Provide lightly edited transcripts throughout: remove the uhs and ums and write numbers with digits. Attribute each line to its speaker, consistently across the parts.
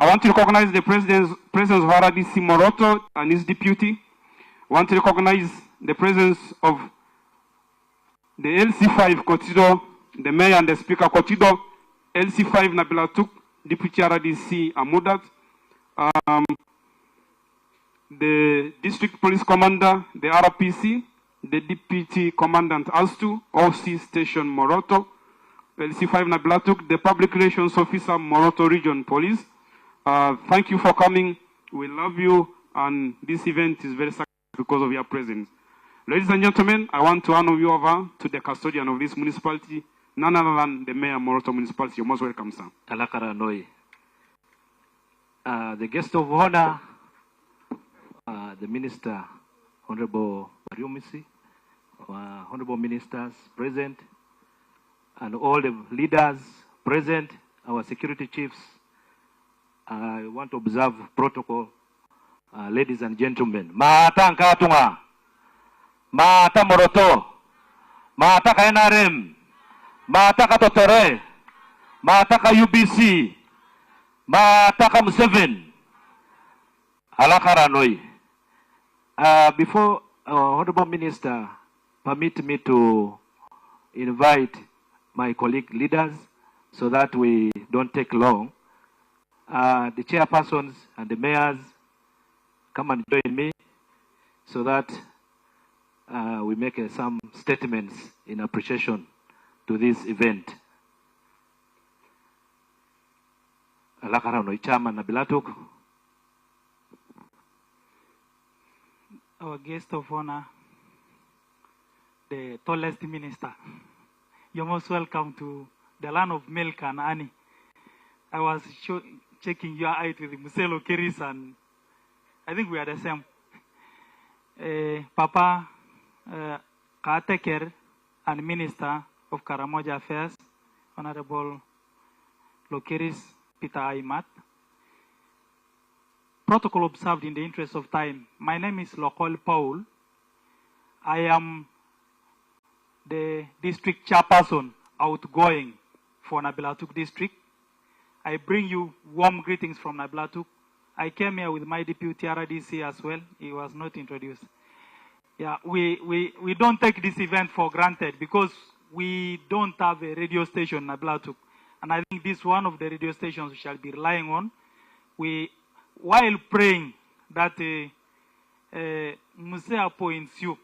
Speaker 1: I want to recognize the presence of RDC Moroto and his deputy. I want to recognize the presence of the LC5 Kotido, the mayor and the speaker Kotido, LC5 Nabilatuk, deputy RDC Amudat, the district police commander, the RPC, the deputy commandant Astu, OC station Moroto, LC5 Nabilatuk, the public relations officer Moroto region police. Thank you for coming. We love you, and this event is very successful because of your presence. Ladies and gentlemen, I want to hand you over to the custodian of this municipality, none other than the mayor of Moroto municipality. You're most welcome, sir.
Speaker 2: Alakara Noi. The guest of honor, the minister, Honorable Mariumisi, honorable ministers present, and all the leaders present, our security chiefs. I want to observe protocol, ladies and gentlemen. Maata Nkatunga, Maata Moroto, Maata ka NRM, Maata ka Totore, Maata ka UBC, Maata ka M7. Alakara Noi. Before Honorable Minister, permit me to invite my colleague leaders so that we don't take long. The chairpersons and the mayors come and join me so that we make some statements in appreciation to this event. Alakarano, Chairman Nabilatuk.
Speaker 3: Our guest of honor, the tallest minister. You're most welcome to the land of milk and honey. I was checking your eye with Muselo Kiris, and I think we are the same. Papa Caretaker and Minister of Karamoja Affairs, Honorable Lokiris Peter Aimat. Protocol observed in the interest of time. My name is Lokol Paul. I am the district chairperson outgoing for Nabilatuk district. I bring you warm greetings from Nabilatuk. I came here with my deputy RDC as well. He was not introduced. Yeah, we don't take this event for granted because we don't have a radio station in Nabilatuk. And I think this is one of the radio stations we shall be relying on. While praying that Muse appoints you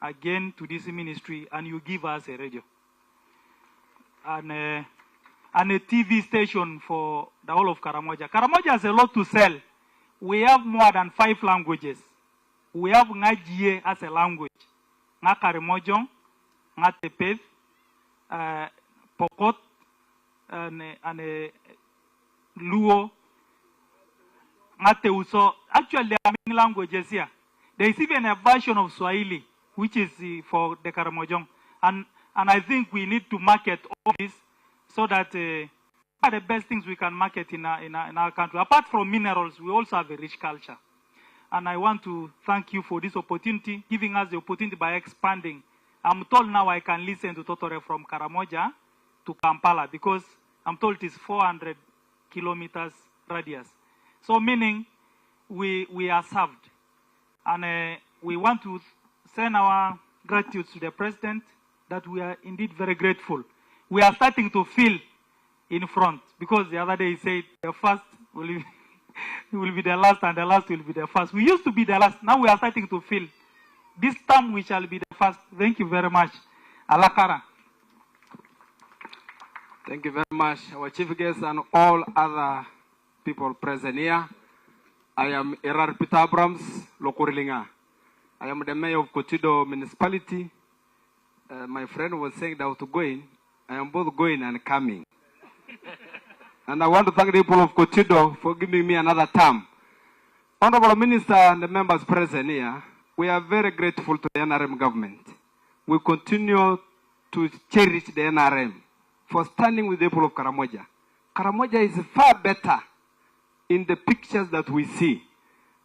Speaker 3: again to this ministry and you give us a radio and a TV station for the whole of Karamoja. Karamoja has a lot to sell. We have more than 5 languages. We have Ngajie as a language. Nga Karamojong, Nga Tepeth, Pokot, and Luo, Mateuso. Actually, there are many languages here. There is even a version of Swahili, which is for the Karamojong. And I think we need to market all this so that are the best things we can market in our country. Apart from minerals, we also have a rich culture. And I want to thank you for this opportunity, giving us the opportunity by expanding. I'm told now I can listen to Totore from Karamoja to Kampala because I'm told it is 400 kilometers radius. So meaning we are served. And we want to send our gratitude to the President that we are indeed very grateful. We are starting to feel in front because the other day he said the first will be the last and the last will be the first. We used to be the last. Now we are starting to feel. This time we shall be the first. Thank you very much. Alakara.
Speaker 1: Thank you very much, our chief guest and all other people present here. I am Erar Peter Abrams, Lokorilinga. I am the mayor of Kotido municipality. My friend was saying that I was going. I am both going and coming. And I want to thank the people of Kotido for giving me another term. Honorable Minister and the members present here, we are very grateful to the NRM government. We continue to cherish the NRM for standing with the people of Karamoja. Karamoja is far better in the pictures that we see.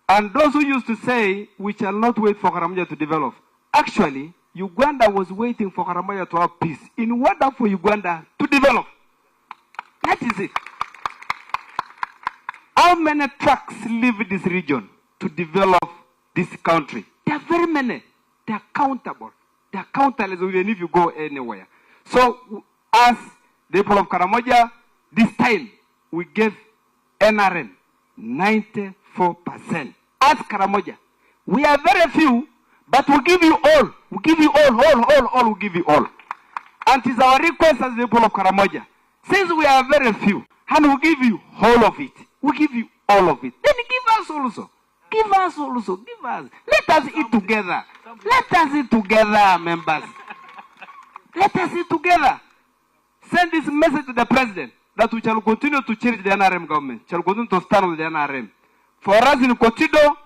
Speaker 1: And those who used to say, we shall not wait for Karamoja to develop. Actually, Uganda was waiting for Karamoja to have peace in order for Uganda to develop. That is it. How many trucks leave this region to develop this country? There are very many. They are countable. They are countable even if you go anywhere. So, as the people of Karamoja, this time we gave NRM 94%. As Karamoja, we are very few, but we give you all. We give you all. We give you all. And it is our request as the people of Karamoja. Since we are very few, and we give you all of it, we give you all of it. Then give us also. Give us also. Give us. Let us eat together. Let us eat together, members. Let us eat together. Send this message to the president that we shall continue to change the NRM government. Shall continue to stand with the NRM. For us in Kotido,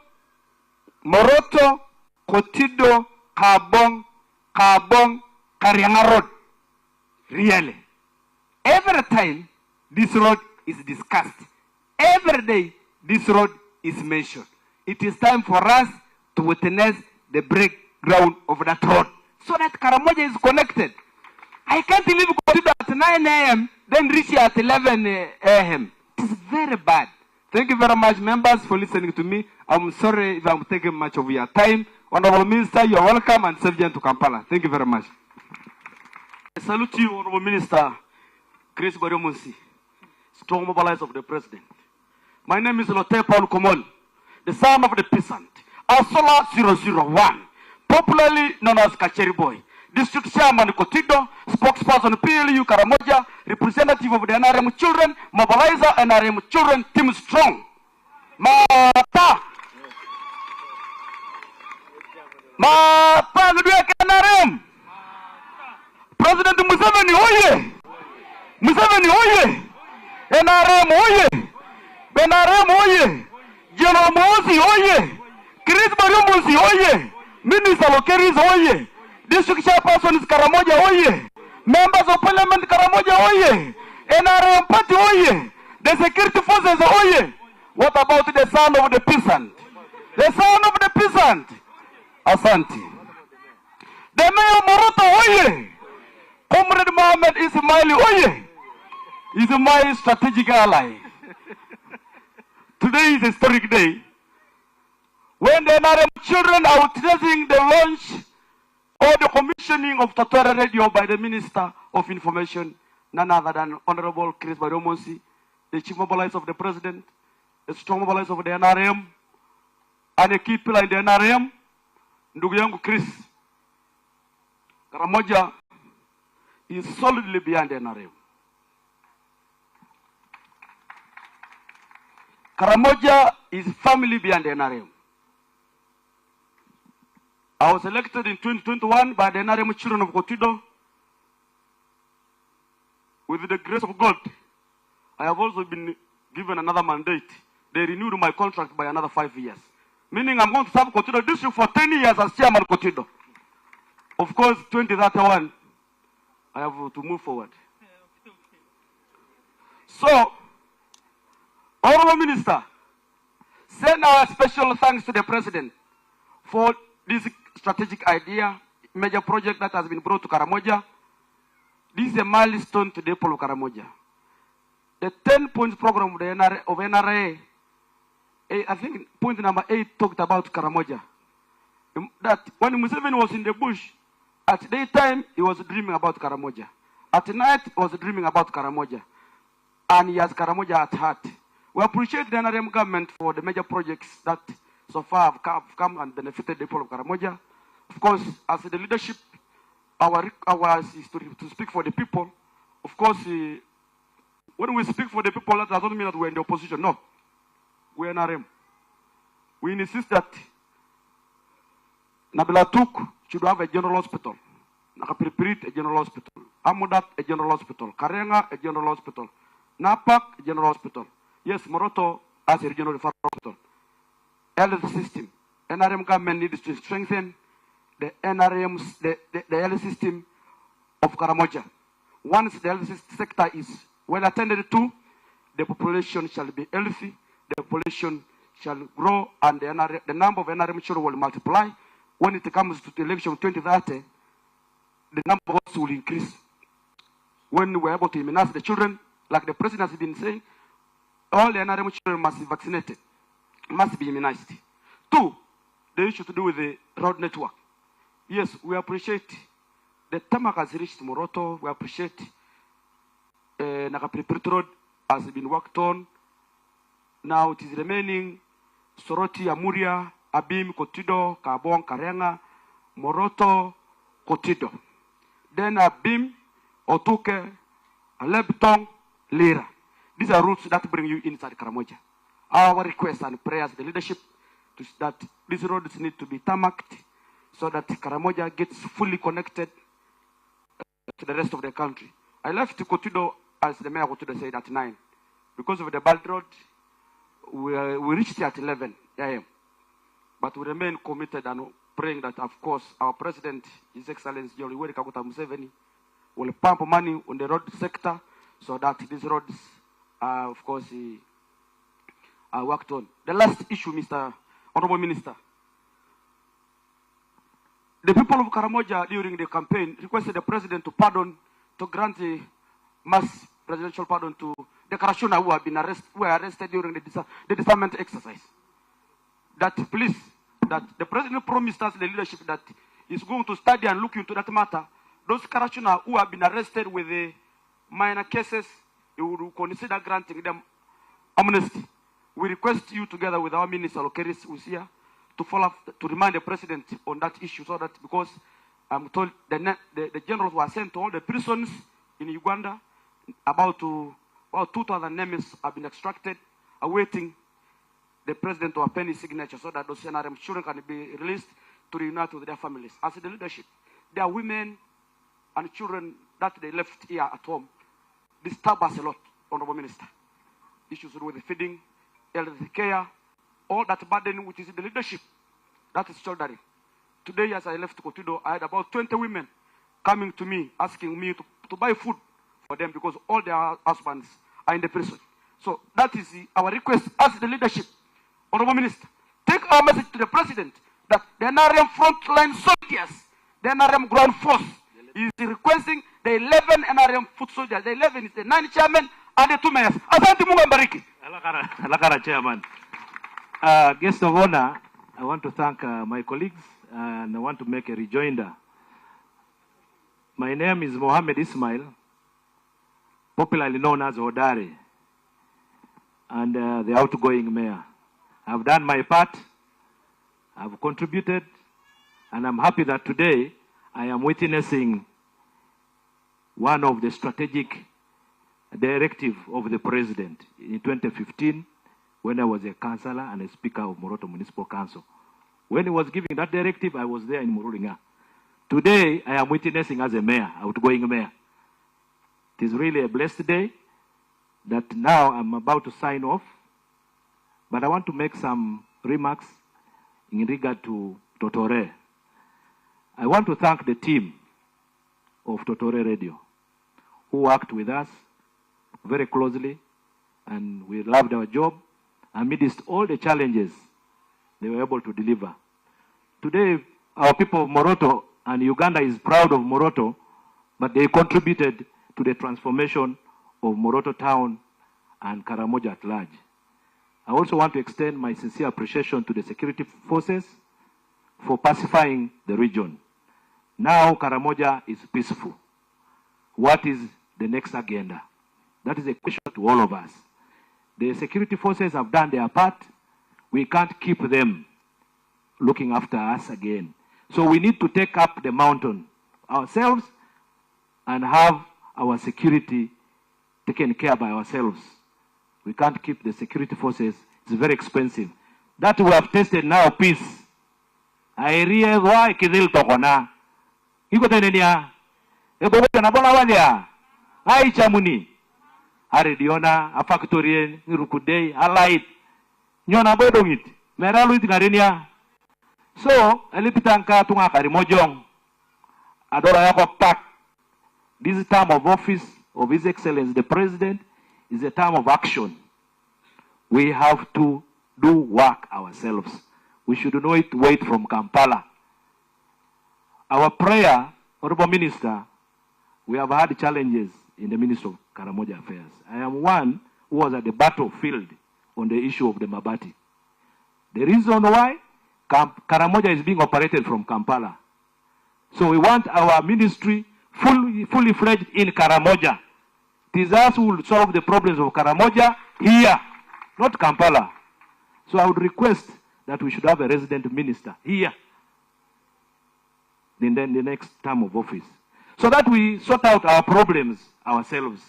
Speaker 1: Moroto, Kotido, Kabong, Karianga Road. Really. Every time this road is discussed, every day this road is mentioned. It is time for us to witness the breakdown of that road so that Karamoja is connected. I can't leave Kotido at 9 a.m. then reach here at 11 a.m. It is very bad. Thank you very much, members, for listening to me. I'm sorry if I'm taking much of your time. Honorable Minister, you're welcome, and Sergeant to Kampala. Thank you very much.
Speaker 4: I salute you, Honorable Minister Chris Bariomunsi, strong mobilizer of the President. My name is Lotte Paul Komol, the son of the peasant, Asola 001, popularly known as Kacheri Boy, District Chairman Kotido, spokesperson PLU Karamoja, representative of the NRM children, mobilizer NRM children, Team Strong. Mata! NRM! President Museveni, oye! Museveni, oye! NRM, oye! NRM, oye! General Mosi, oye! Chris Bariomunsi, oye! Minister Lokeris, oye! District Chairperson is Karamoja, oye! Members of Parliament Karamoja, oye! NRM party, oye! The security forces, oye! What about the son of the peasant? The son of the peasant! Asante. The mayor Moroto, oye! Comrade Mohammed Ismaili, oye! Is my strategic ally. Today is a historic day when the NRM children are witnessing the launch or the commissioning of Totore Radio by the Minister of Information, none other than Honorable Chris Bariomunsi, the chief mobilizer of the President, the strong mobilizer of the NRM, and a key pillar in the NRM, ndugu yangu Chris. Karamoja is solidly behind the NRM. Karamoja is firmly behind the NRM. I was elected in 2021 by the NRM children of Kotido. With the grace of God, I have also been given another mandate. They renewed my contract by another 5 years. Meaning I'm going to serve Kotido district for 10 years as chairman of Kotido. Of course, 2031, I have to move forward. So, Honorable Minister, send our special thanks to the President for this strategic idea, major project that has been brought to Karamoja. This is a milestone to the people of Karamoja. The 10-point program of the NRA, I think point number 8 talked about Karamoja. That when Museveni was in the bush, at daytime he was dreaming about Karamoja. At night he was dreaming about Karamoja. And he has Karamoja at heart. We appreciate the NRM government for the major projects that so far have come and benefited the people of Karamoja. Of course, as the leadership, our is to speak for the people. Of course, when we speak for the people, that doesn't mean that we're in the opposition. No. We're NRM. We insist that Nabilatuk should have a general hospital. Nakapripirit, a general hospital. Amudat, a general hospital. Karenga, a general hospital. Napak, a general hospital. Yes, Moroto as a regional referral hospital. Health system. NRM government needs to strengthen the the health system of Karamoja. Once the health sector is well attended to, the population shall be healthy, the population shall grow, and the number of NRM children will multiply. When it comes to the election 2030, the number of us will increase. When we're able to immunize the children, like the President has been saying, all the NRM children must be vaccinated, must be immunized. 2, the issue to do with the road network. Yes, we appreciate the tarmac has reached Moroto. We appreciate Nakapiripiri Road has been worked on. Now it is remaining Soroti, Amuria, Abim, Kotido, Kabong, Karenga, Moroto, Kotido. Then Abim, Otuke, Alebtong, Lira. These are routes that bring you inside Karamoja. Our request and prayers, the leadership, that these roads need to be tarmacked so that Karamoja gets fully connected to the rest of the country. I left Kotido, as the mayor of Kotido said, at 9. Because of the bad road, we reached it at 11 a.m. But we remain committed and praying that, of course, our president, His Excellency Yoweri Kaguta Museveni, will pump money on the road sector so that these roads, of course, are worked on. The last issue, Mr. Honorable Minister. The people of Karamoja during the campaign requested the president to pardon, to grant a mass presidential pardon to the Karashona who have been arrested during the disarmament exercise. That please, that the president promised us, the leadership, that he's going to study and look into that matter. Those Karashona who have been arrested with the minor cases, he will consider granting them amnesty. We request you, together with our minister, Lokeris Usia, to follow up, to remind the president on that issue, so that, because I'm told the generals were sent to all the prisons in Uganda, about 2,000 names have been extracted, awaiting the president to append his signature so that those NRM children can be released to reunite with their families. As the leadership, there are women and children that they left here at home. Disturb us a lot, Honorable Minister. Issues with the feeding, elderly care, all that burden which is in the leadership, that is shouldering. Today, as I left Kotido, I had about 20 women coming to me, asking me to buy food for them because all their husbands are in the prison. So that is our request as the leadership. Honorable Minister, take our message to the president that the NRM frontline soldiers, the NRM ground force, is requesting the 11 NRM foot soldiers. The 11 is the 9 chairmen and the 2 mayors. Asante Mungu ambariki.
Speaker 2: Alakara Chairman. Guest of honor, I want to thank my colleagues, and I want to make a rejoinder. My name is Mohammed Ismail, popularly known as Odare, and the outgoing mayor. I've done my part, I've contributed, and I'm happy that today I am witnessing one of the strategic directive of the president in 2015, when I was a councillor and a speaker of Moroto Municipal Council. When he was giving that directive, I was there in Murulinga. Today, I am witnessing as a mayor, outgoing mayor. It is really a blessed day that now I'm about to sign off, but I want to make some remarks in regard to Totore. I want to thank the team of Totore Radio, who worked with us very closely, and we loved our job. Amidst all the challenges, they were able to deliver. Today, our people of Moroto and Uganda is proud of Moroto, but they contributed to the transformation of Moroto town and Karamoja at large. I also want to extend my sincere appreciation to the security forces for pacifying the region. Now Karamoja is peaceful. What is the next agenda? That is a question to all of us. The security forces have done their part. We can't keep them looking after us again. So we need to take up the mountain ourselves and have our security taken care by ourselves. We can't keep the security forces. It's very expensive. That we have tested now, peace. I realize kizil tokona. Iko tenenia. Eko na bona wanya. Ai chamuni. Arediona, a factory, Rukudei, a light. Nyona bodongit. Meralu itingarenia. So, elipitanka tunga karimojong. Adora yako pak. This term of office of His Excellency the President is a term of action. We have to do work ourselves. We should not wait from Kampala. Our prayer, Honorable Minister, we have had challenges in the Ministry of Karamoja Affairs. I am one who was at the battlefield on the issue of the Mabati. The reason why Karamoja is being operated from Kampala. So we want our ministry fully fledged in Karamoja. It is us who will solve the problems of Karamoja here, not Kampala. So I would request that we should have a resident minister here in the next term of office, so that we sort out our problems ourselves.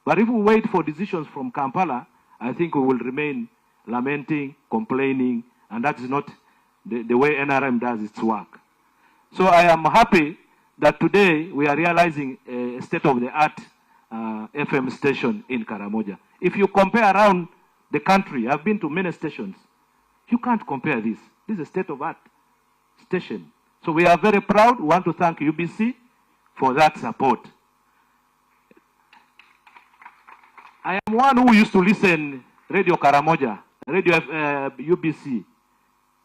Speaker 2: But if we wait for decisions from Kampala, I think we will remain lamenting, complaining, and that is not the way NRM does its work. So I am happy that today we are realizing a state-of-the-art FM station in Karamoja. If you compare around the country, I've been to many stations, you can't compare this. This is a state-of-the-art station. So we are very proud. We want to thank UBC for that support. I am one who used to listen Radio Karamoja, Radio UBC,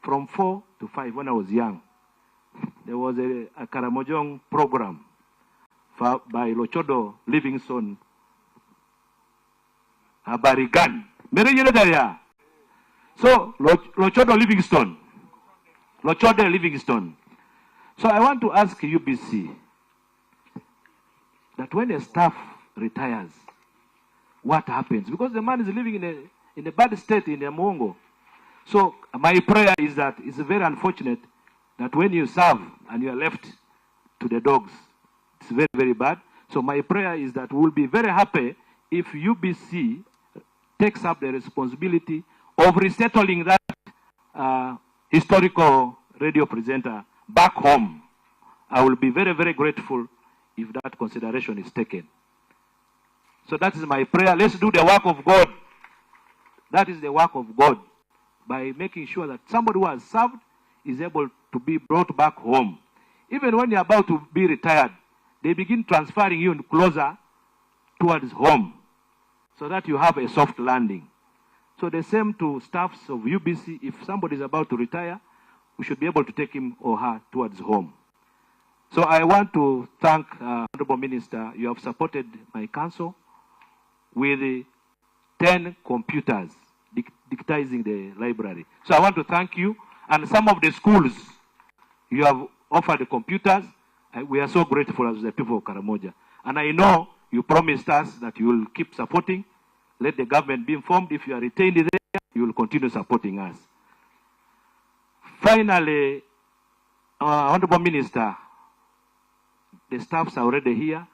Speaker 2: from 4 to 5 when I was young. There was a Karamojong program by Lochodo Livingston Habarigan. So Lochodo Livingston. So I want to ask UBC that when a staff retires, what happens? Because the man is living in a bad state in Mwongo. So my prayer is that it's very unfortunate that when you serve and you are left to the dogs, it's very, very bad. So my prayer is that we'll be very happy if UBC takes up the responsibility of resettling that historical radio presenter back home. I will be very, very grateful if that consideration is taken. So that is my prayer. Let's do the work of God. That is the work of God, by making sure that somebody who has served is able to be brought back home. Even when you're about to be retired, they begin transferring you closer towards home so that you have a soft landing. So the same to staffs of UBC. If somebody is about to retire, we should be able to take him or her towards home. So I want to thank Honorable Minister. You have supported my council with 10 computers digitizing the library. So I want to thank you. And some of the schools, you have offered the computers. We are so grateful as the people of Karamoja. And I know you promised us that you will keep supporting. Let the government be informed. If you are retained there, you will continue supporting us. Finally, Honorable Minister, the staffs are already here.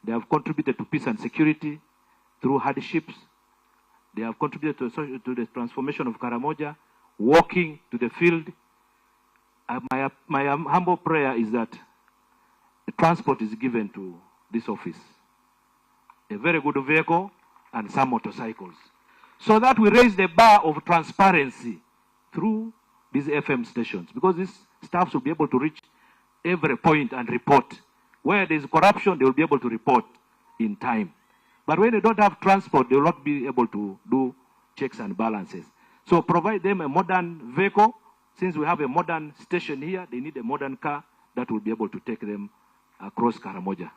Speaker 2: They have contributed to peace and security through hardships. They have contributed to the transformation of Karamoja, walking to the field. My humble prayer is that the transport is given to this office. A very good vehicle and some motorcycles. So that we raise the bar of transparency through these FM stations. Because these staffs will be able to reach every point and report. Where there is corruption, they will be able to report in time. But when they don't have transport, they will not be able to do checks and balances. So provide them a modern vehicle. Since we have a modern station here, they need a modern car that will be able to take them across Karamoja.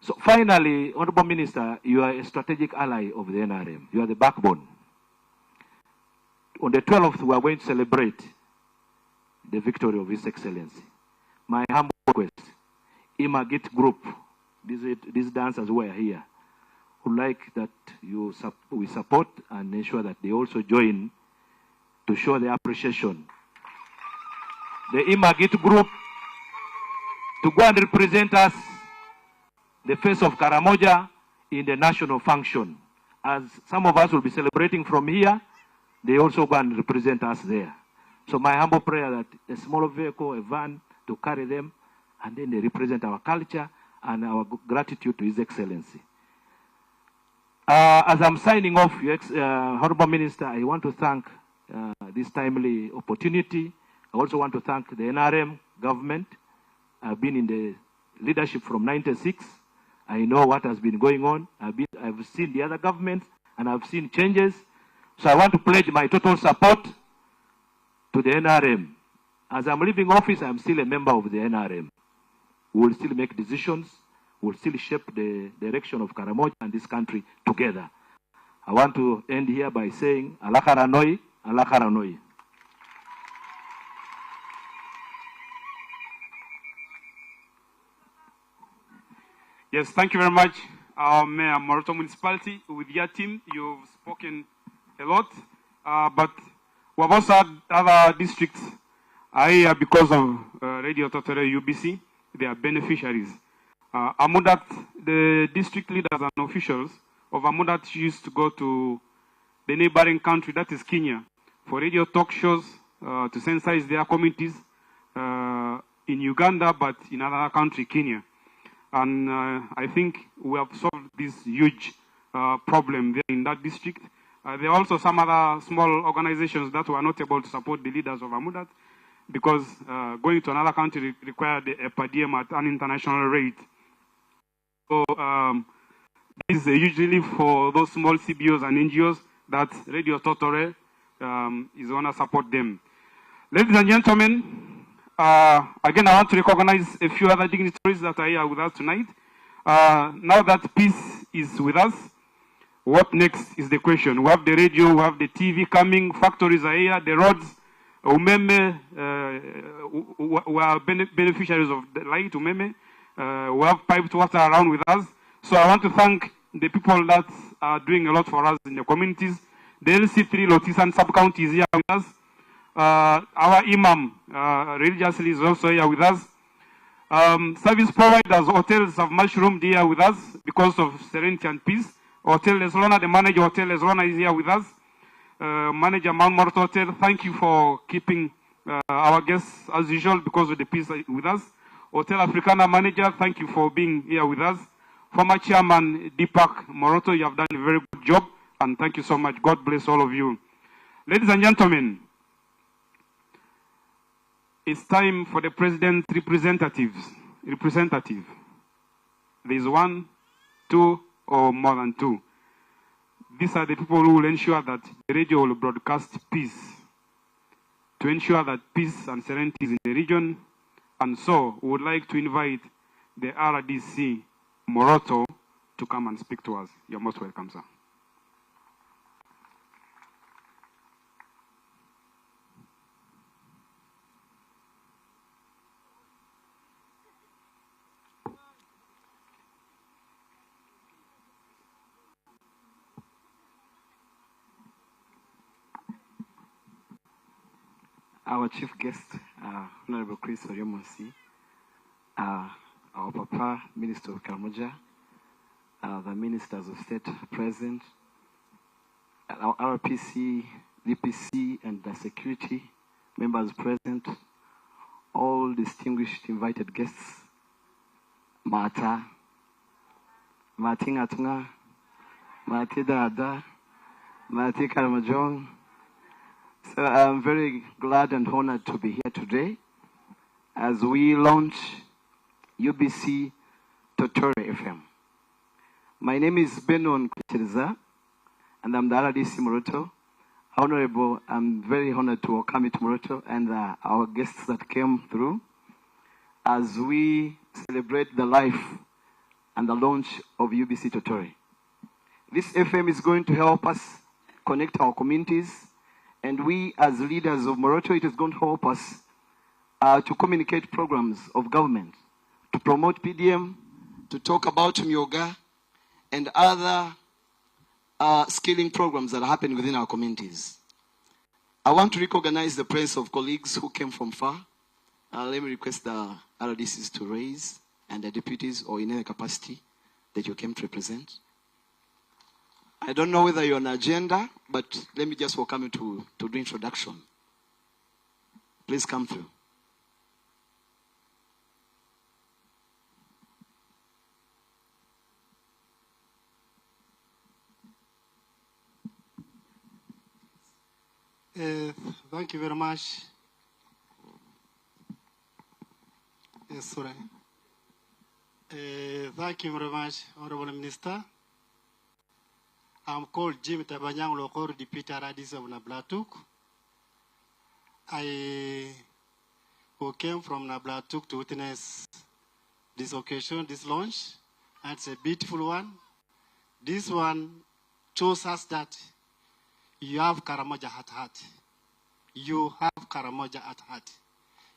Speaker 2: So finally, Honorable Minister, you are a strategic ally of the NRM. You are the backbone. On the 12th, we are going to celebrate the victory of His Excellency. My humble request, Imagit Group, these dancers who are here, would like that we support and ensure that they also join to show their appreciation. The Imagit Group to go and represent us, the face of Karamoja, in the national function. As some of us will be celebrating from here, they also go and represent us there. So my humble prayer that a small vehicle, a van, to carry them, and then they represent our culture and our gratitude to His Excellency. As I'm signing off, Honorable Minister, I want to thank this timely opportunity. I also want to thank the NRM government. I've been in the leadership from '96. I know what has been going on. I've seen the other governments and I've seen changes. So I want to pledge my total support to the NRM. As I'm leaving office, I'm still a member of the NRM. We will still make decisions will still shape the direction of Karamoja and this country together. I want to end here by saying, Alakaranoi, Alakaranoi.
Speaker 1: Yes, thank you very much, Mayor Moroto Municipality. With your team, you've spoken a lot, but we've also had other districts here because of Radio Totore UBC. They are beneficiaries. Amudat, the district leaders and officials of Amudat used to go to the neighboring country, that is Kenya, for radio talk shows to sensitize their communities in Uganda, but in another country, Kenya. And I think we have solved this huge problem there in that district. There are also some other small organizations that were not able to support the leaders of Amudat because going to another country required a per diem at an international rate. So this is a huge relief for those small CBOs and NGOs that Radio Totore is going to support them. Ladies and gentlemen, again, I want to recognize a few other dignitaries that are here with us tonight. Now that peace is with us, what next is the question. We have the radio, we have the TV coming, factories are here, the roads, Umeme, we are beneficiaries of the light, Umeme. We have piped water around with us. So I want to thank the people that are doing a lot for us in the communities. The LC3 Lotisan sub-county is here with us. Our imam religiously is also here with us. Service providers, hotels have mushroomed here with us because of serenity and peace. Hotel Eslona, the manager Hotel Eslona is here with us. Manager Mount Morto Hotel, thank you for keeping our guests as usual because of the peace with us. Hotel Africana manager, thank you for being here with us. Former chairman Deepak Moroto, you have done a very good job and thank you so much. God bless all of you. Ladies and gentlemen, it's time for the president's representative. There is one, two, or more than two. These are the people who will ensure that the radio will broadcast peace, to ensure that peace and serenity is in the region. And so we would like to invite the RDC Moroto to come and speak to us. You're most welcome, sir.
Speaker 5: Our chief guest, Honorable Chris Oriomonsi, our Papa, Minister of Karamoja, the Ministers of State present, our RPC, DPC, and the security members present, all distinguished invited guests, Martin Atunga, Mati Dada, Mati Karamojong. So I'm very glad and honored to be here today as we launch UBC Totore FM. My name is Benon Kuchiriza and I'm the RDC Moroto. Honorable, I'm very honored to welcome you to Moroto and our guests that came through as we celebrate the life and the launch of UBC Totore. This FM is going to help us connect our communities. And we, as leaders of Moroto, it is going to help us to communicate programs of government, to promote PDM, to talk about Myoga, and other skilling programs that are happening within our communities. I want to recognize the presence of colleagues who came from far. Let me request the RDCs to raise, and the deputies, or in any capacity that you came to represent. I don't know whether you're on agenda, but let me just welcome you to do introduction. Please come through.
Speaker 6: Thank you very much. Yes, sorry. Thank you very much, Honorable Minister. I'm called Jim Tabanyang Lokor, Deputy RDC of Nablatuk. Who came from Nablatuk to witness this occasion, this launch. and it's a beautiful one. This one shows us that you have Karamoja at heart. You have Karamoja at heart.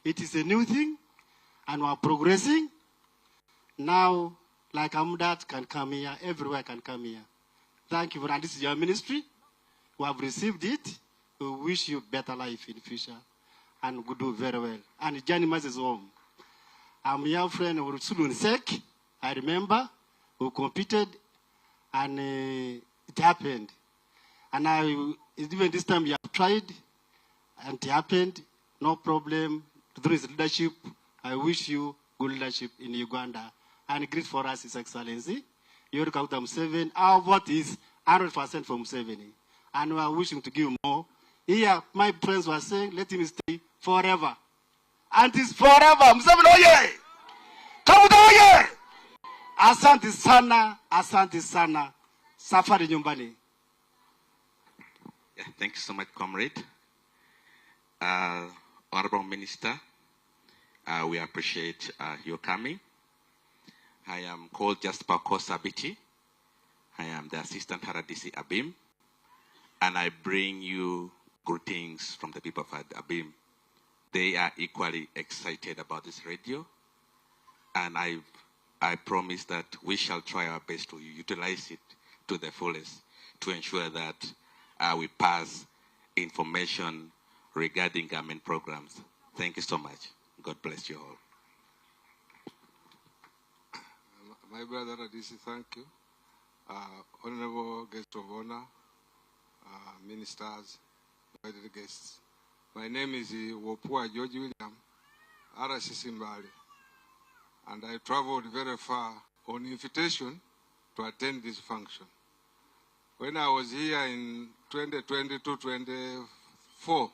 Speaker 6: It is a new thing, and we are progressing. Now, like Amdat can come here, everywhere can come here. Thank you for that. This is your ministry. We have received it. We wish you better life in the future, and we do very well. And Johnny Mas is home. I'm your friend of Sulun Sek. I remember we competed, and it happened. And even this time you have tried, and it happened. No problem. Through his leadership, I wish you good leadership in Uganda. And great for us, His Excellency. Yoweri Kaguta Museveni. Our vote is 100% for Museveni. And we are wishing to give more. Here, my friends were saying, let him stay forever. And it's forever. Museveni, oye! Kaguta, oye! Asante sana, asante sana. Safari nyumbani.
Speaker 7: Yeah, thank you so much, comrade. Honorable Minister, we appreciate your coming. I am called Jasper Kosabiti. I am the Assistant RDC Abim, and I bring you greetings from the people of Abim. They are equally excited about this radio, and I promise that we shall try our best to utilize it to the fullest to ensure that we pass information regarding government programs. Thank you so much. God bless you all.
Speaker 8: My brother Radisi, thank you. Honorable guests of honor, ministers, invited guests. My name is Wopua George William, RCC Mbali, and I traveled very far on invitation to attend this function. When I was here in 2022-24,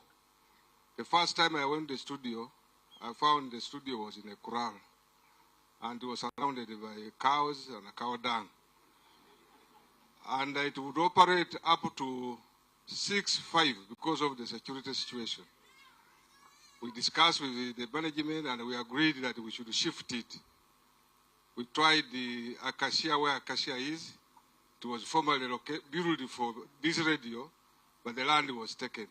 Speaker 8: the first time I went to the studio, I found the studio was in a corral, and it was surrounded by cows and a cow dung. And it would operate up to 6-5 because of the security situation. We discussed with the management and we agreed that we should shift it. We tried the acacia where acacia is. It was formerly built for this radio, but the land was taken.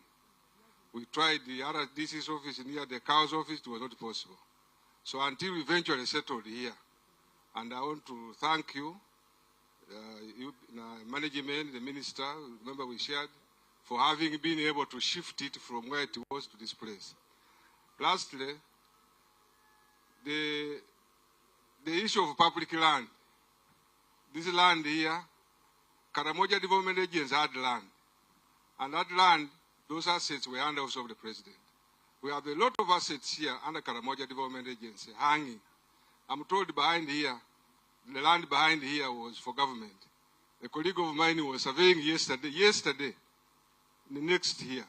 Speaker 8: We tried the RDC's office near the cow's office, it was not possible. So until we eventually settled here. And I want to thank you, management, the minister, remember we shared, for having been able to shift it from where it was to this place. Lastly, the issue of public land. This land here, Karamoja Development Agency had land. And that land, those assets were under office of the president. We have a lot of assets here under Karamoja Development Agency hanging. I'm told behind here, the land behind here was for government. A colleague of mine was surveying yesterday, the next year.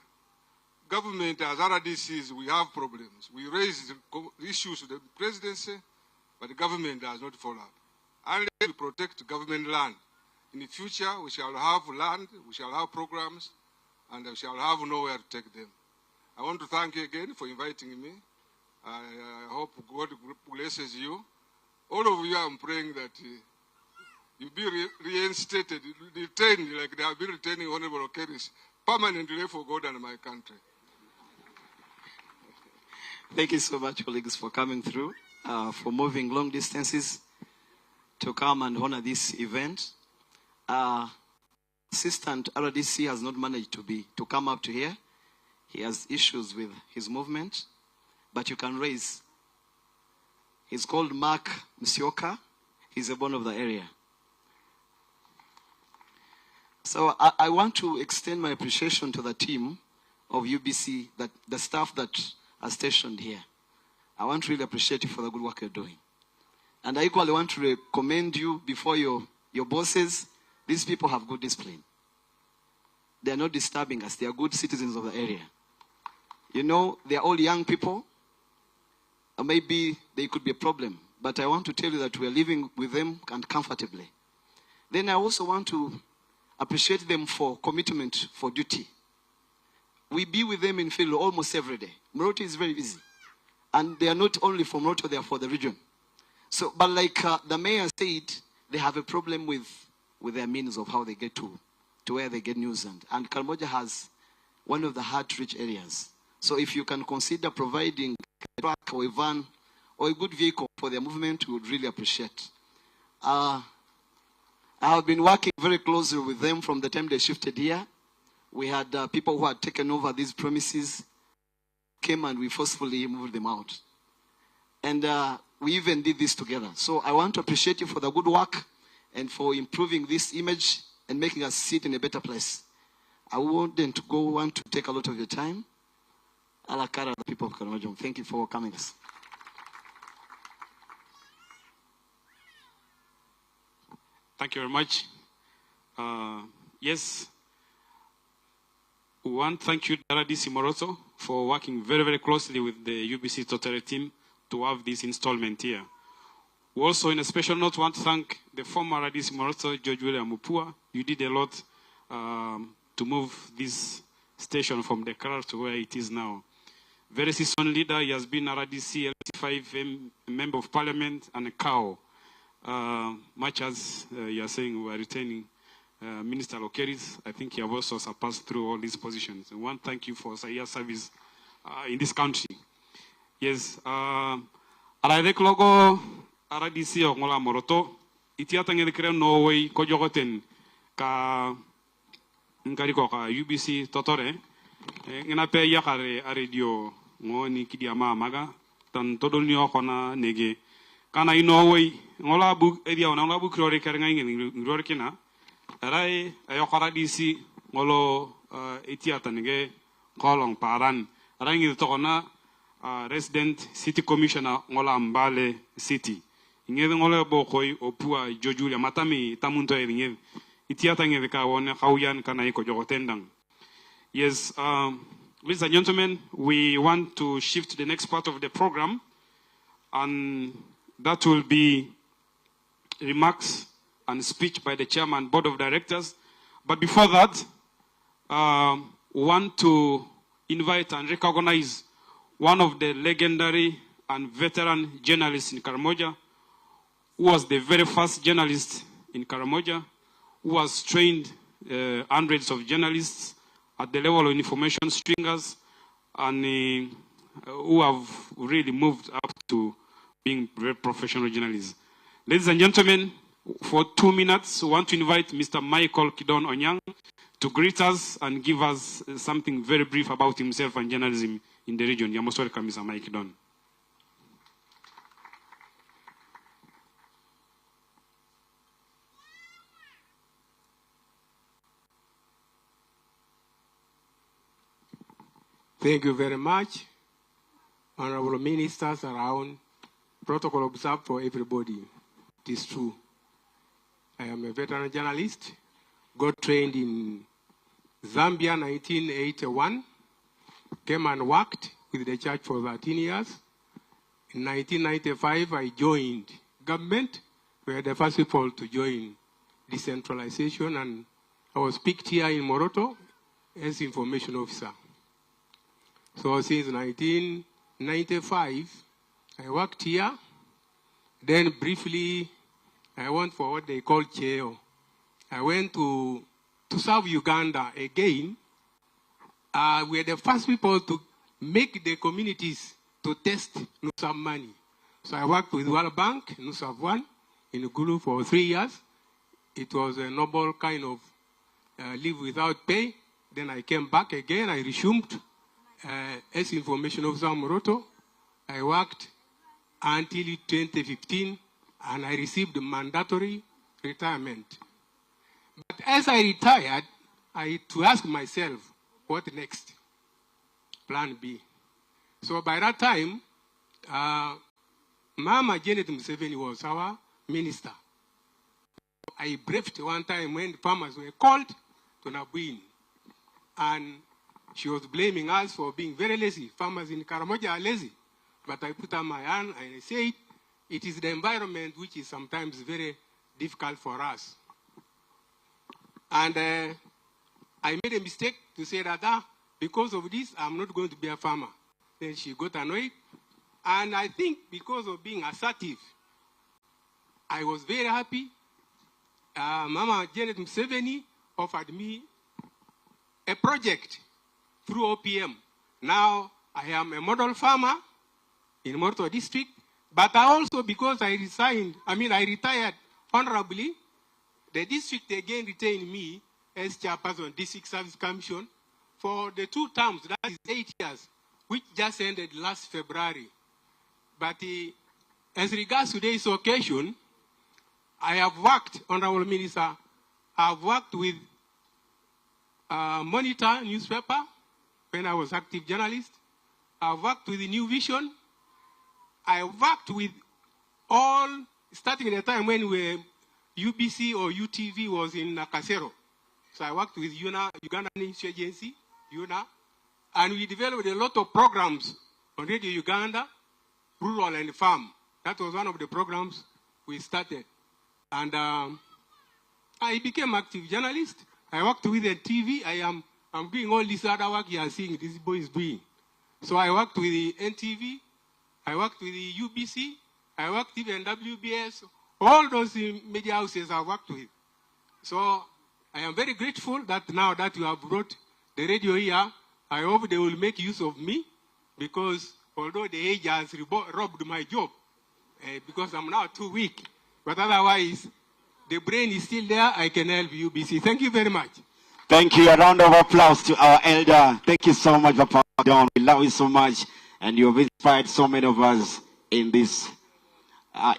Speaker 8: Government, as RDCs, we have problems. We raise issues to the presidency, but the government does not follow up. Unless we protect government land, in the future we shall have land, we shall have programs, and we shall have nowhere to take them. I want to thank you again for inviting me. I hope God blesses you. All of you, I'm praying that you be reinstated, retained like they have been retaining Honorable Okeris permanently for God and my country.
Speaker 5: Thank you so much, colleagues, for coming through, for moving long distances to come and honor this event. Assistant RDC has not managed to come up to here. He has issues with his movement, but you can raise. He's called Mark Msioka. He's a born of the area. So I want to extend my appreciation to the team of UBC, the staff that are stationed here. I want to really appreciate you for the good work you're doing. And I equally want to recommend you before your bosses. These people have good discipline. They are not disturbing us. They are good citizens of the area. You know, they are all young people. Or maybe they could be a problem. But I want to tell you that we are living with them and comfortably. Then I also want to appreciate them for commitment for duty. We be with them in field almost every day. Moroto is very busy. And they are not only for Moroto, they are for the region. So, but like the mayor said, they have a problem with their means of how they get to where they get news. And Karamoja has one of the hard-to-reach areas. So if you can consider providing a truck or a van or a good vehicle for their movement, we would really appreciate. I have been working very closely with them from the time they shifted here. We had people who had taken over these premises, came and we forcefully moved them out. And we even did this together. So I want to appreciate you for the good work and for improving this image and making us sit in a better place. I want to take a lot of your time. Alakara, the people of Karamojong, thank you for coming us.
Speaker 9: Thank you very much. Yes, we want to thank you, RDC Moroto, for working very, very closely with the UBC Totore team to have this installment here. We also, in a special note, want to thank the former RDC Moroto, George William Mupua. You did a lot to move this station from the car to where it is now. Very seasoned leader, he has been a RDC LT5 member of parliament and a cow. Much as you are saying, we are retaining Minister Lokeris, I think you have also surpassed through all these positions. I want to thank you for your service in this country. Yes, Aradek logo RDC o ngola moroto itiata ngel krem no way ko jogoten ka ngari ko ka UBC Totore ngina pe yakare radio ngoni kidiama maga tan todol ni okona nege kana ino way ngola bu edia ona bu krore kar ngai ngor kina rai ayo RDC ngolo itiata nege kolong paran rangi to kona resident city commissioner ngola Mbale city ngebe ngola bokoy opua jojulia matami tamunto ngebe itiata ngebe ka wona khawyan kana iko jogotendang. Yes, ladies and gentlemen, we want to shift to the next part of the program, and that will be remarks and speech by the chairman board of directors. But before that, we want to invite and recognize one of the legendary and veteran journalists in Karamoja, who was the very first journalist in Karamoja, who has trained hundreds of journalists at the level of information stringers, and who have really moved up to being very professional journalists. Ladies and gentlemen, for 2 minutes, we want to invite Mr. Michael Kidon Onyang to greet us and give us something very brief about himself and journalism in the region. You're most welcome, Mr. Mike Kidon.
Speaker 1: Thank you very much. Honorable ministers around, protocol observed for everybody. It is true. I am a veteran journalist, got trained in Zambia 1981, came and worked with the church for 13 years. In 1995, I joined government. We were the first people to join decentralization, and I was picked here in Moroto as information officer. So since 1995, I worked here. Then briefly, I went for what they call Cheo. I went to serve Uganda again. We were the first people to make the communities to test NUSAV money. So I worked with World Bank, NUSAV 1, in Gulu for 3 years. It was a noble kind of leave without pay. Then I came back again. I resumed as information officer Moroto. I worked until 2015, and I received mandatory retirement. But as I retired, I had to ask myself, what next? Plan B. So by that time, Mama Janet Museveni was our minister. I briefed one time when the farmers were called to Nabuin, and she was blaming us for being very lazy. Farmers in Karamoja are lazy. But I put up my hand and I said, it is the environment which is sometimes very difficult for us. And I made a mistake to say that because of this, I'm not going to be a farmer. Then she got annoyed. And I think because of being assertive, I was very happy
Speaker 10: Mama Janet Museveni offered me a project through OPM. Now I am a model farmer in Morto district, but I also, because I retired honorably, the district again retained me as chairperson District Service Commission for the 2 terms, that is 8 years, which just ended last February. But as regards today's occasion, I have worked, Honorable Minister, I have worked with Monitor newspaper when I was active journalist. I have worked with the New Vision. I worked with all, starting at a time when UBC or UTV was in Nakasero. So I worked with UNA, Uganda News Agency, UNA, and we developed a lot of programs on Radio Uganda, Rural and Farm. That was one of the programs we started. And I became active journalist. I worked with the TV. I'm doing all this other work you are seeing this boy is doing. So I worked with the NTV. I worked with the UBC. I worked even WBS. All those media houses I worked with. So I am very grateful that now that you have brought the radio here, I hope they will make use of me, because although the age has robbed my job, because I'm now too weak, but otherwise, the brain is still there. I can help UBC. Thank you very much.
Speaker 11: Thank you. A round of applause to our elder. Thank you so much, Papa John. We love you so much, and you have inspired so many of us in this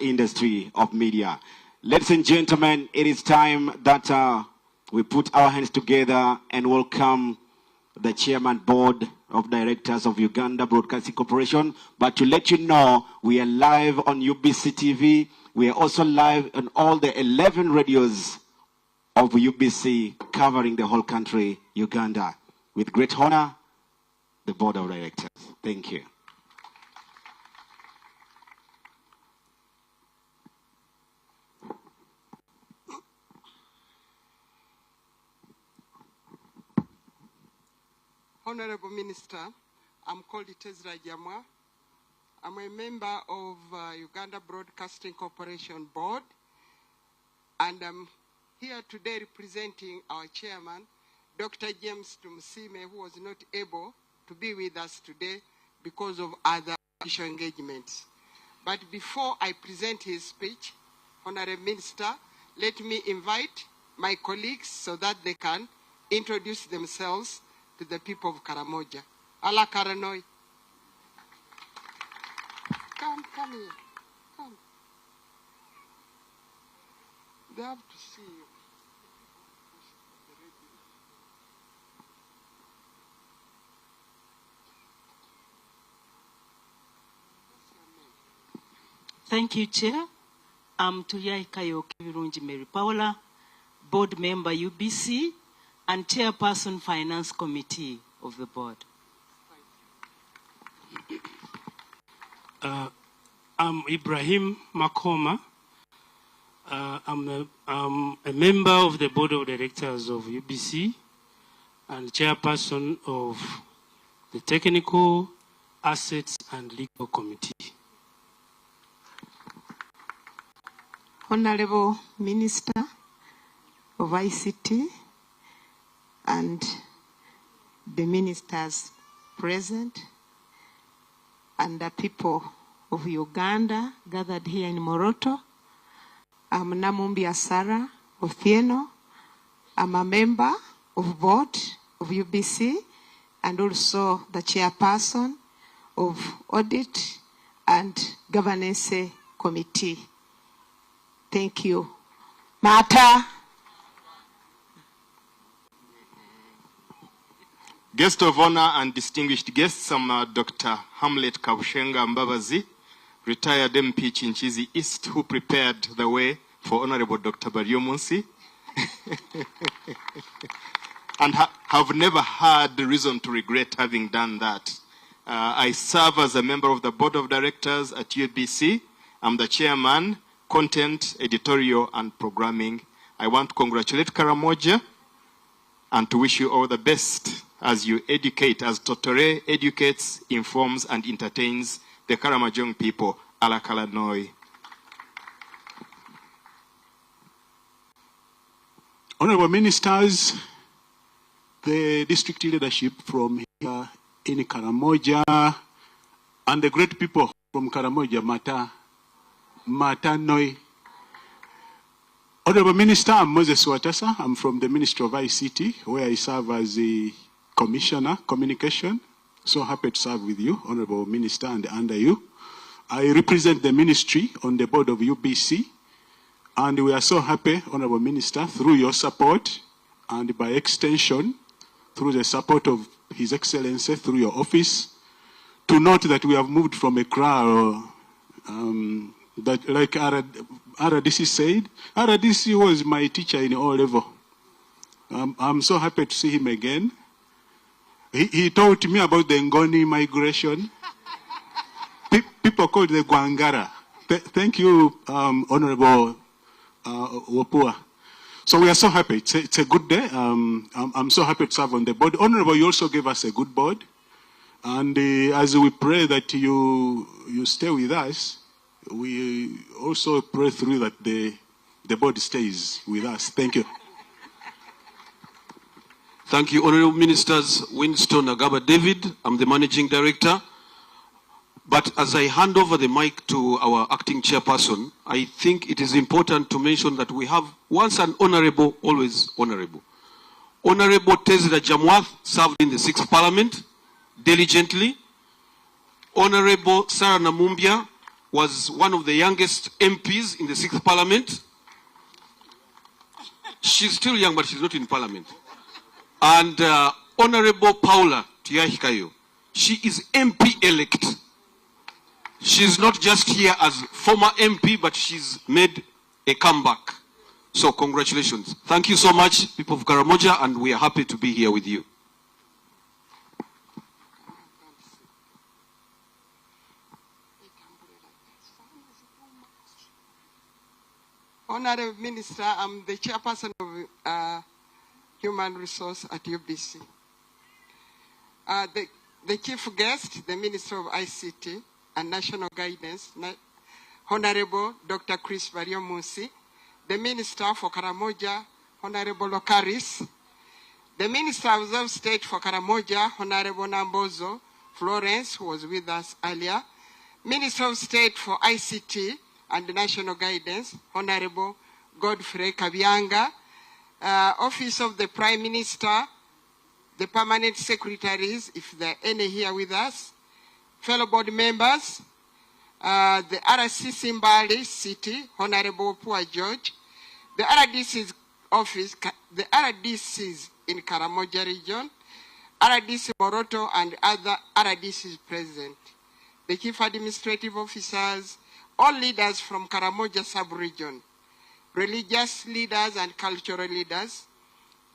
Speaker 11: industry of media. Ladies and gentlemen, it is time that we put our hands together and welcome the Chairman Board of Directors of Uganda Broadcasting Corporation. But to let you know, we are live on UBC TV. We are also live on all the 11 radios of UBC covering the whole country, Uganda. With great honor, the Board of Directors. Thank you.
Speaker 12: Honorable Minister, I'm called Tezra Jamwa. I'm a member of Uganda Broadcasting Corporation Board, and I'm here today representing our chairman, Dr. James Tumusime, who was not able to be with us today because of other official engagements. But before I present his speech, Honorable Minister, let me invite my colleagues so that they can introduce themselves to the people of Karamoja. Ala Karanoi. Come here. Come. They have to see you.
Speaker 13: Thank you, Chair. I'm Tuyai Kayo Kivirunji Mary Paula, Board Member UBC, and Chairperson Finance Committee of the Board.
Speaker 9: I'm Ibrahim Makoma. I'm a member of the Board of Directors of UBC and Chairperson of the Technical, Assets and Legal Committee.
Speaker 12: Honorable Minister of ICT and the ministers present and the people of Uganda gathered here in Moroto. I'm Namumbi Asara Othieno. I'm a member of board of UBC and also the chairperson of Audit and Governance Committee. Thank you. Mata.
Speaker 14: Guest of honor and distinguished guests, I'm Dr. Hamlet Kabushenga Mbabazi, retired MP Chinchizi East, who prepared the way for Honorable Dr. Barrio Munsi. And have never had the reason to regret having done that. I serve as a member of the Board of Directors at UBC. I'm the chairman, content, editorial, and programming. I want to congratulate Karamoja and to wish you all the best as you educate, as Totore educates, informs, and entertains the Karamojong people. Ala Kalanoi.
Speaker 15: Honorable Ministers, the district leadership from here in Karamoja, and the great people from Karamoja, Mata Noi. Honorable Minister, I'm Moses Watasa. I'm from the Ministry of ICT, where I serve as the Commissioner, Communication. So happy to serve with you, Honorable Minister, and under you. I represent the ministry on the board of UBC, and we are so happy, Honorable Minister, through your support, and by extension, through the support of His Excellency, through your office, to note that we have moved from a crowd that, like RDC said, RDC was my teacher in all level. I'm so happy to see him again. He taught me about the Ngoni migration. People call it the Gwangara. Thank you, Honorable Wapua. So we are so happy. It's a good day. I'm so happy to serve on the board. Honorable, you also gave us a good board. And as we pray that you stay with us, we also pray through that the board stays with us. Thank you.
Speaker 16: Thank you, Honorable Ministers Winston Agaba David. I'm the Managing Director. But as I hand over the mic to our acting chairperson, I think it is important to mention that we have once an honorable, always honorable. Honorable Tezra Jamwath served in the 6th Parliament diligently. Honorable Sarah Namumbia was one of the youngest MPs in the 6th Parliament. She's still young, but she's not in Parliament. And Honorable Paula Tiahikayo, she is MP-elect. She's not just here as former MP, but she's made a comeback. So congratulations. Thank you so much, people of Karamoja, and we are happy to be here with you.
Speaker 12: Honorable Minister, I'm the chairperson of Human Resource at UBC. The chief guest, the Minister of ICT and National Guidance, Honorable Dr. Chris Bariomusi, the Minister for Karamoja, Honorable Lokaris, the Minister of State for Karamoja, Honorable Nambozo Florence, who was with us earlier, Minister of State for ICT and National Guidance, Honorable Godfrey Kabianga, Office of the Prime Minister, the permanent secretaries, if there are any here with us, fellow board members, the RC Simbali City, Honorable Pua George, the RDC's office, the RDCs in Karamoja region, RDC Moroto and other RDCs present, the chief administrative officers, all leaders from Karamoja sub-region, religious leaders and cultural leaders,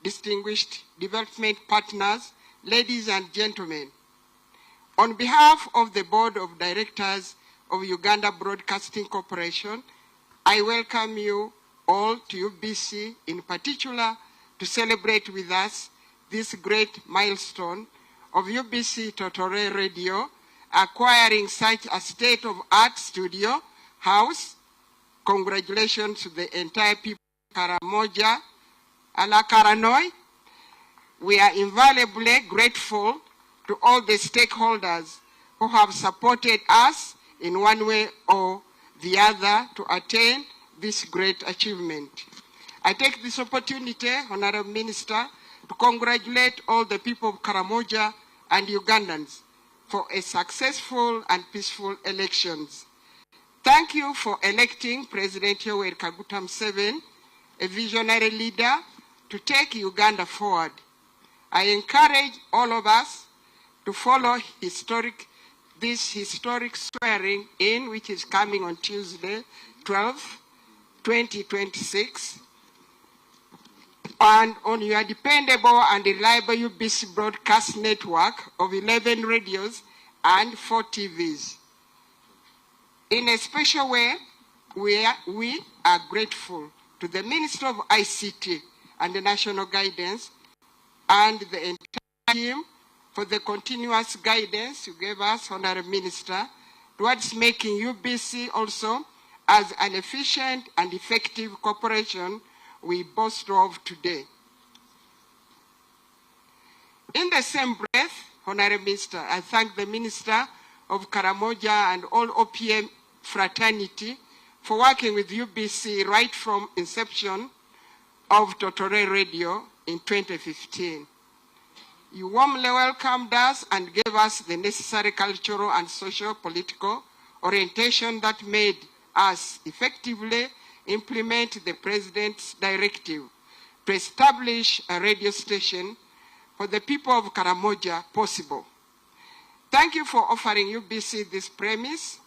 Speaker 12: distinguished development partners, ladies and gentlemen. On behalf of the Board of Directors of Uganda Broadcasting Corporation, I welcome you all to UBC, in particular, to celebrate with us this great milestone of UBC Totore Radio acquiring such a state-of-art studio house. Congratulations to the entire people of Karamoja, Ala Karanoi. We are invaluably grateful to all the stakeholders who have supported us in one way or the other to attain this great achievement. I take this opportunity, Honorable Minister, to congratulate all the people of Karamoja and Ugandans for a successful and peaceful elections. Thank you for electing President Yoweri Kaguta Museveni, a visionary leader, to take Uganda forward. I encourage all of us to follow this historic swearing in, which is coming on Tuesday, 12, 2026, and on your dependable and reliable UBC broadcast network of 11 radios and 4 TVs. In a special way, we are grateful to the Minister of ICT and the National Guidance and the entire team for the continuous guidance you gave us, Honorable Minister, towards making UBC also as an efficient and effective corporation we boast of today. In the same breath, Honorable Minister, I thank the Minister of Karamoja and all OPM fraternity for working with UBC right from inception of Totore Radio in 2015. You warmly welcomed us and gave us the necessary cultural and socio-political orientation that made us effectively implement the President's directive to establish a radio station for the people of Karamoja possible. Thank you for offering UBC this premise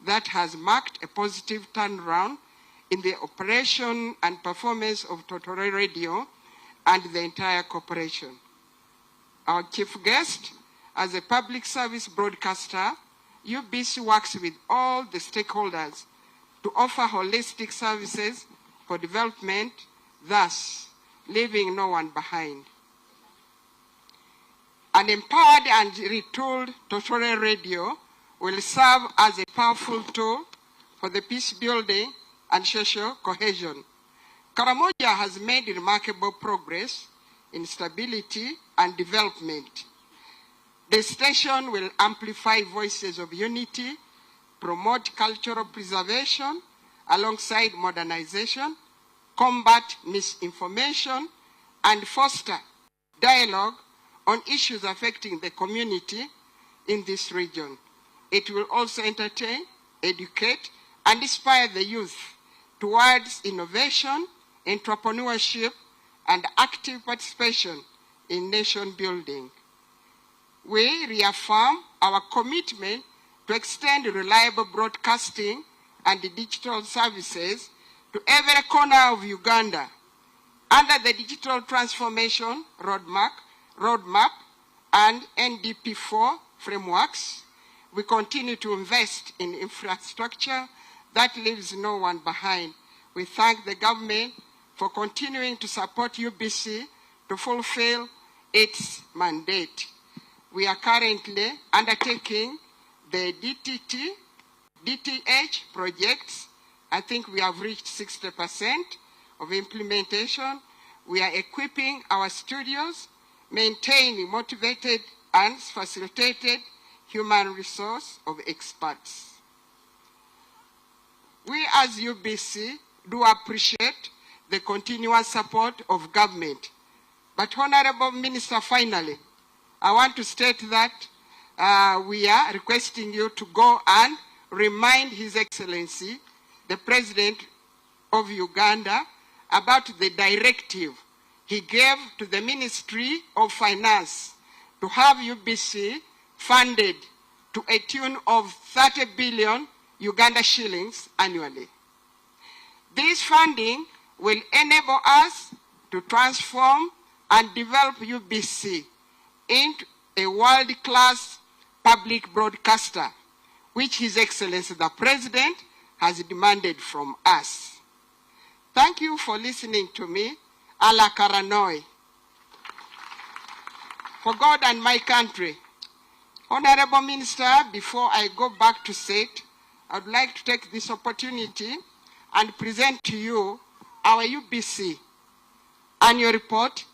Speaker 12: that has marked a positive turnaround in the operation and performance of Totore Radio and the entire corporation. Our chief guest, as a public service broadcaster, UBC works with all the stakeholders to offer holistic services for development, thus leaving no one behind. An empowered and retooled Totore Radio will serve as a powerful tool for the peace building and social cohesion. Karamoja has made remarkable progress in stability and development. The station will amplify voices of unity, promote cultural preservation alongside modernization, combat misinformation, and foster dialogue on issues affecting the community in this region. It will also entertain, educate, and inspire the youth towards innovation, entrepreneurship, and active participation in nation building. We reaffirm our commitment to extend reliable broadcasting and digital services to every corner of Uganda. Under the Digital Transformation Roadmap and NDP4 frameworks, we continue to invest in infrastructure that leaves no one behind. We thank the government for continuing to support UBC to fulfill its mandate. We are currently undertaking the DTH projects. I think we have reached 60% of implementation. We are equipping our studios, maintaining motivated and facilitated human resource of experts. We as UBC do appreciate the continuous support of government. But Honorable Minister, finally, I want to state that we are requesting you to go and remind His Excellency, the President of Uganda, about the directive he gave to the Ministry of Finance to have UBC funded to a tune of 30 billion Uganda shillings annually. This funding will enable us to transform and develop UBC into a world-class public broadcaster, which His Excellency the President has demanded from us. Thank you for listening to me, Ala Karanoi. For God and my country. Honorable Minister, before I go back to sit, I would like to take this opportunity and present to you our UBC Annual Report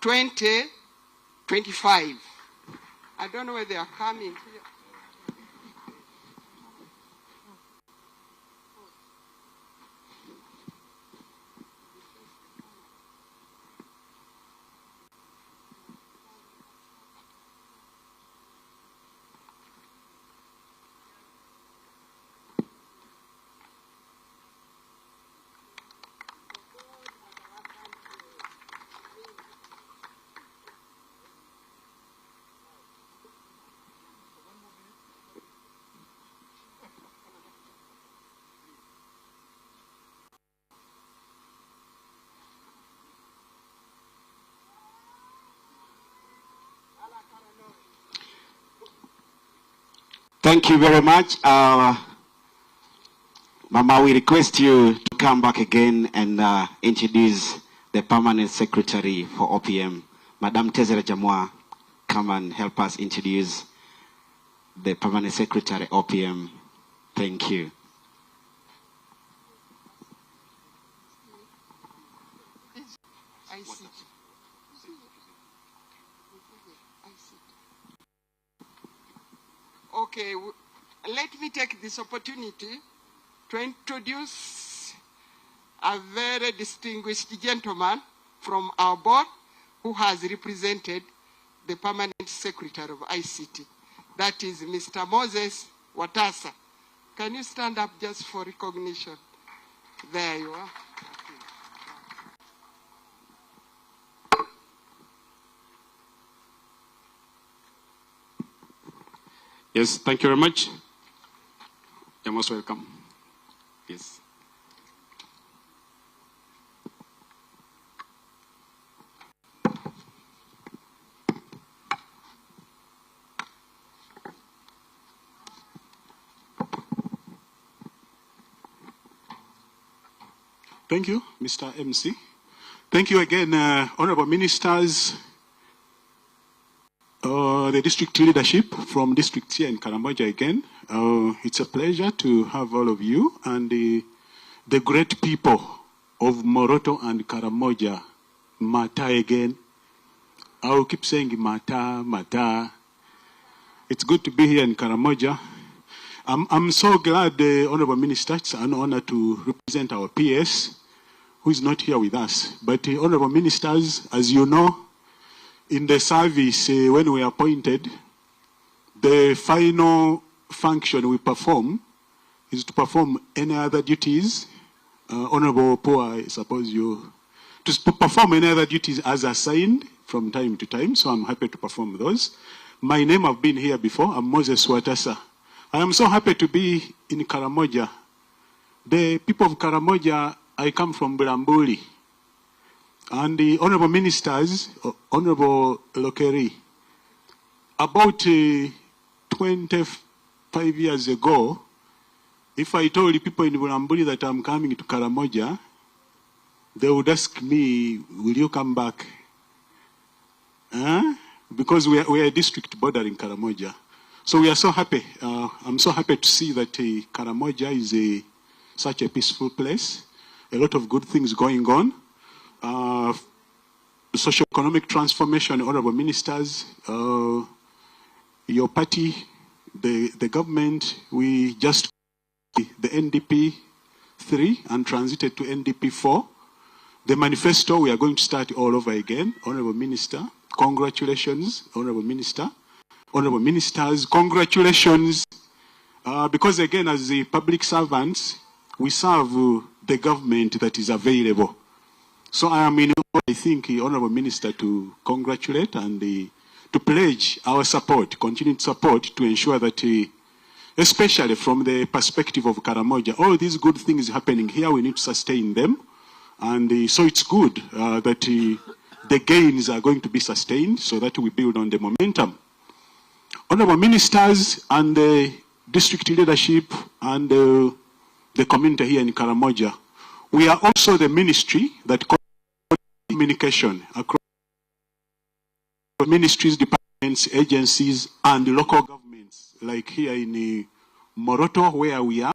Speaker 12: 2025. I don't know where they are coming here.
Speaker 11: Thank you very much. Mama, we request you to come back again and introduce the Permanent Secretary for OPM. Madam Tezera Jamwa, come and help us introduce the Permanent Secretary OPM. Thank you.
Speaker 12: Okay, let me take this opportunity to introduce a very distinguished gentleman from our board who has represented the permanent secretary of ICT. That is Mr. Moses Watasa. Can you stand up just for recognition? There you are.
Speaker 9: Yes, thank you very much. You're most welcome. Yes.
Speaker 15: Thank you, Mr. MC. Thank you again, honorable ministers, the district leadership from districts here in Karamoja again. It's a pleasure to have all of you and the great people of Moroto and Karamoja. Mata again. I'll keep saying Mata, Mata. It's good to be here in Karamoja. I'm so glad, honorable minister, it's an honor to represent our PS, who is not here with us. But honorable ministers, as you know, in the service, when we are appointed, the final function we perform is to perform any other duties. Honorable Poa, I suppose you, to perform any other duties as assigned from time to time, so I'm happy to perform those. My name, I've been here before, I'm Moses Watasa. I am so happy to be in Karamoja. The people of Karamoja, I come from Bulambuli. And the honorable ministers, Honorable Lokeri, about 25 years ago, if I told the people in Bulambuli that I'm coming to Karamoja, they would ask me, will you come back? Because we are a district bordering Karamoja. So we are so happy. I'm so happy to see that Karamoja is such a peaceful place. A lot of good things going on. Socio-economic transformation, honorable ministers, your party, the government, we just the NDP 3 and transited to NDP 4. The manifesto, we are going to start all over again. Honorable Minister, congratulations, Honorable Minister. Honorable Ministers, congratulations. Because again, as the public servants, we serve the government that is available. So I am in, I think, Honorable Minister, to congratulate and to pledge our support, continued support, to ensure that, especially from the perspective of Karamoja, all these good things happening here, we need to sustain them. And so it's good that the gains are going to be sustained so that we build on the momentum. Honorable Ministers and the district leadership and the community here in Karamoja, we are also the ministry that communication across ministries, departments, agencies, and local governments, like here in Moroto, where we are.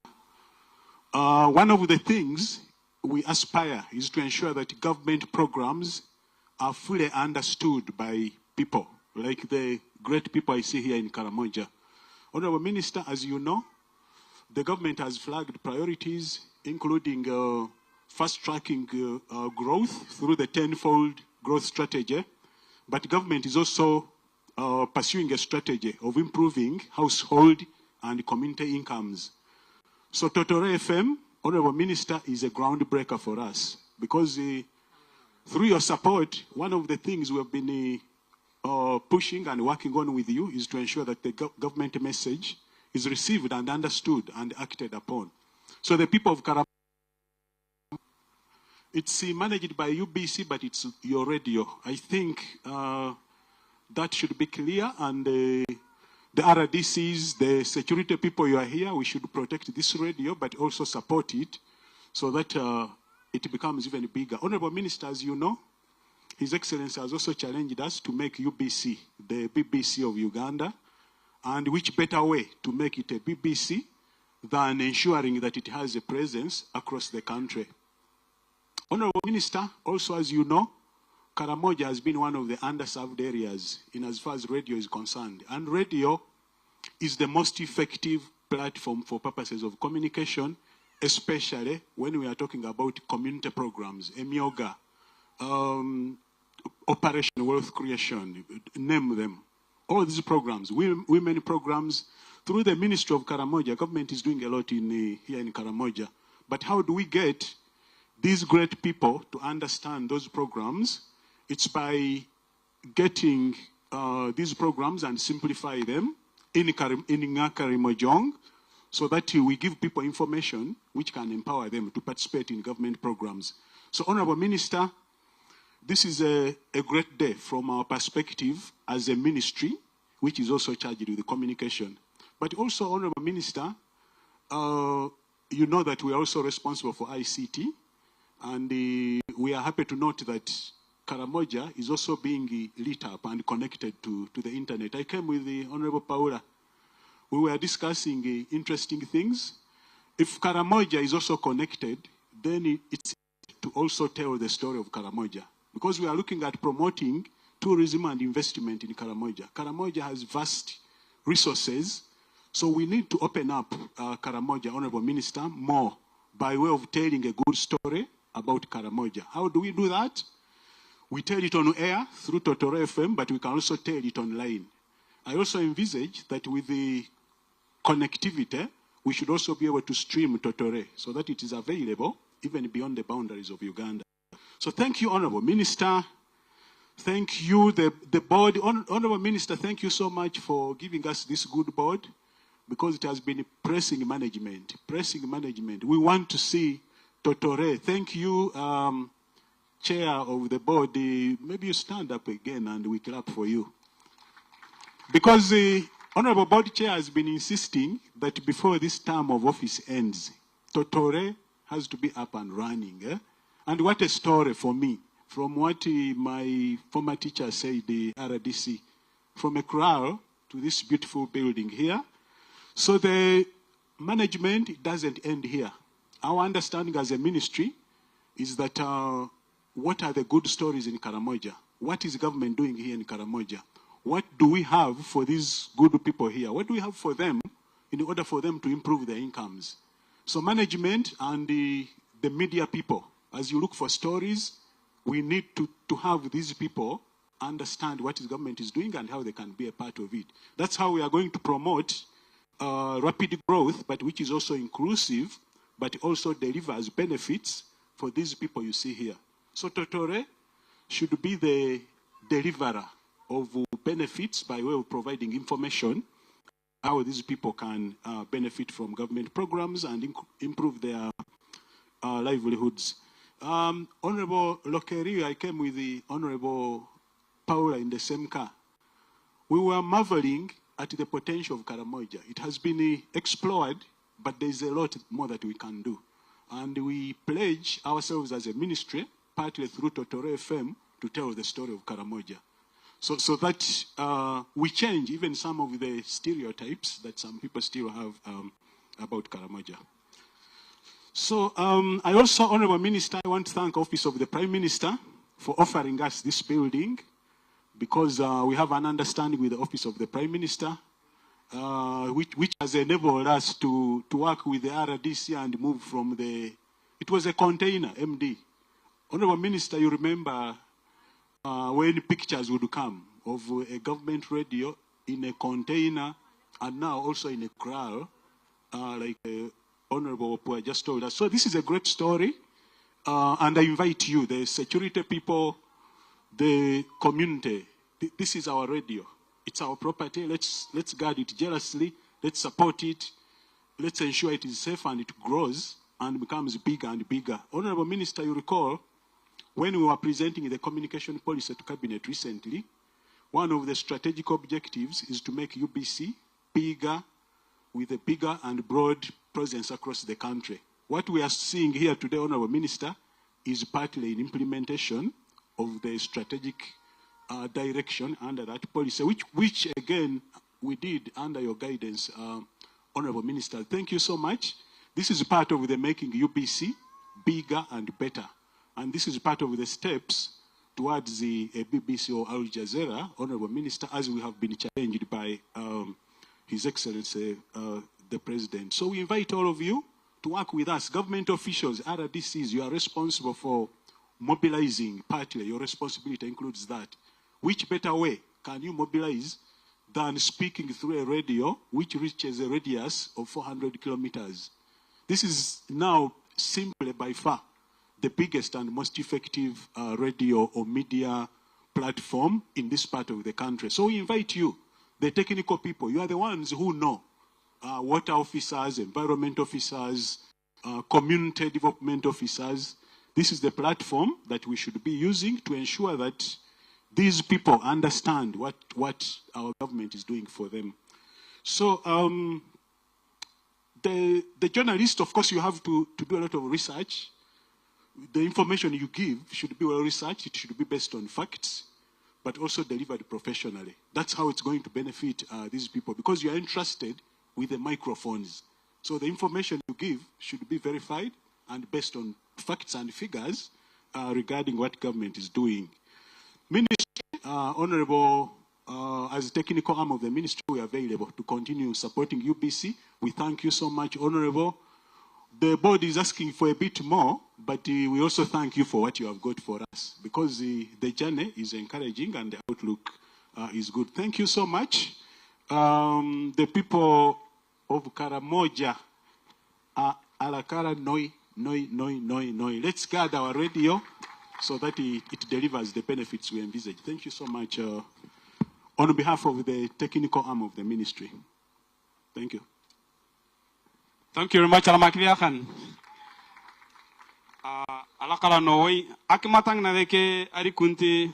Speaker 15: One of the things we aspire is to ensure that government programs are fully understood by people, like the great people I see here in Karamoja. Honorable Minister, as you know, the government has flagged priorities, including fast-tracking growth through the 10-fold growth strategy, but government is also pursuing a strategy of improving household and community incomes. So Totore FM, Honorable Minister, is a groundbreaker for us because through your support, one of the things we have been pushing and working on with you is to ensure that the government message is received and understood and acted upon. So the people of Karamoja, it's managed by UBC, but it's your radio. I think that should be clear, and the RDCs, the security people you are here, we should protect this radio, but also support it so that it becomes even bigger. Honorable Minister, as you know, His Excellency has also challenged us to make UBC the BBC of Uganda, and which better way to make it a BBC than ensuring that it has a presence across the country. Honorable Minister, also as you know, Karamoja has been one of the underserved areas in as far as radio is concerned. And radio is the most effective platform for purposes of communication, especially when we are talking about community programs, EMIOGA, Operation Wealth Creation, name them. All these programs, women programs, through the Ministry of Karamoja, government is doing a lot here in Karamoja. But how do we get these great people to understand those programs? It's by getting these programs and simplify them in Karimojong, so that we give people information which can empower them to participate in government programs. So, Honorable Minister, this is a great day from our perspective as a ministry, which is also charged with the communication. But also, Honorable Minister, you know that we are also responsible for ICT, and we are happy to note that Karamoja is also being lit up and connected to the internet. I came with the Honorable Paula. We were discussing interesting things. If Karamoja is also connected, then it's to also tell the story of Karamoja. Because we are looking at promoting tourism and investment in Karamoja. Karamoja has vast resources, so we need to open up Karamoja, Honorable Minister, more by way of telling a good story about Karamoja. How do we do that? We tell it on air through Totore FM, but we can also tell it online. I also envisage that with the connectivity, we should also be able to stream Totore so that it is available even beyond the boundaries of Uganda. So thank you, Honorable Minister. Thank you, the board. Honorable Minister, thank you so much for giving us this good board, because it has been pressing management. We want to see Totore. Thank you, Chair of the board. Maybe you stand up again and we clap for you. Because the Honorable Board Chair has been insisting that before this term of office ends, Totore has to be up and running. And what a story for me, from what my former teacher said, the RDC, from a kraal to this beautiful building here. So the management doesn't end here. Our understanding as a ministry is that what are the good stories in Karamoja? What is government doing here in Karamoja? What do we have for these good people here? What do we have for them in order for them to improve their incomes? So management and the media people, as you look for stories, we need to have these people understand what the government is doing and how they can be a part of it. That's how we are going to promote rapid growth, but which is also inclusive, but also delivers benefits for these people you see here. So Totore should be the deliverer of benefits by way of providing information how these people can benefit from government programs and improve their livelihoods. Honorable Lokeri, I came with the Honorable Paula in the same car. We were marveling at the potential of Karamoja. It has been explored, but there's a lot more that we can do. And we pledge ourselves as a ministry, partly through Totore FM, to tell the story of Karamoja. So that we change even some of the stereotypes that some people still have about Karamoja. So I also, Honorable Minister, I want to thank Office of the Prime Minister for offering us this building, because we have an understanding with the Office of the Prime Minister, which has enabled us to work with the RDC and move from it was a container, MD. Honorable Minister, you remember when pictures would come of a government radio in a container and now also in a kraal, like Honorable Opua just told us. So this is a great story, and I invite you, the security people, the community. This is our radio. It's our property. Let's guard it jealously. Let's support it. Let's ensure it is safe and it grows and becomes bigger and bigger. Honorable Minister, you recall, when we were presenting the communication policy to Cabinet recently, one of the strategic objectives is to make UBC bigger, with a bigger and broad presence across the country. What we are seeing here today, Honorable Minister, is partly an implementation of the strategic direction under that policy, which again, we did under your guidance, Honorable Minister. Thank you so much. This is part of the making UBC bigger and better. And this is part of the steps towards the BBC or Al Jazeera, Honorable Minister, as we have been challenged by His Excellency, the President. So we invite all of you to work with us. Government officials, RDCs, you are responsible for mobilizing partly. Your responsibility includes that. Which better way can you mobilize than speaking through a radio which reaches a radius of 400 kilometers? This is now simply by far the biggest and most effective radio or media platform in this part of the country. So we invite you, the technical people. You are the ones who know water officers, environment officers, community development officers. This is the platform that we should be using to ensure that these people understand what our government is doing for them. So the journalist, of course, you have to do a lot of research. The information you give should be well researched. It should be based on facts, but also delivered professionally. That's how it's going to benefit these people, because you are entrusted with the microphones. So the information you give should be verified and based on facts and figures regarding what government is doing. Ministry, Honorable, as technical arm of the ministry, we are available to continue supporting UBC. We thank you so much, Honorable. The board is asking for a bit more, but we also thank you for what you have got for us, because the journey is encouraging and the outlook is good. Thank you so much. The people of Karamoja, Alakara Noi. Let's guard our radio so that it delivers the benefits we envisage. Thank you so much on behalf of the technical arm of the ministry. Thank you.
Speaker 9: Thank you very much, Alamakriakan. Alakala Noi, Akimatang Naveke, Arikunti,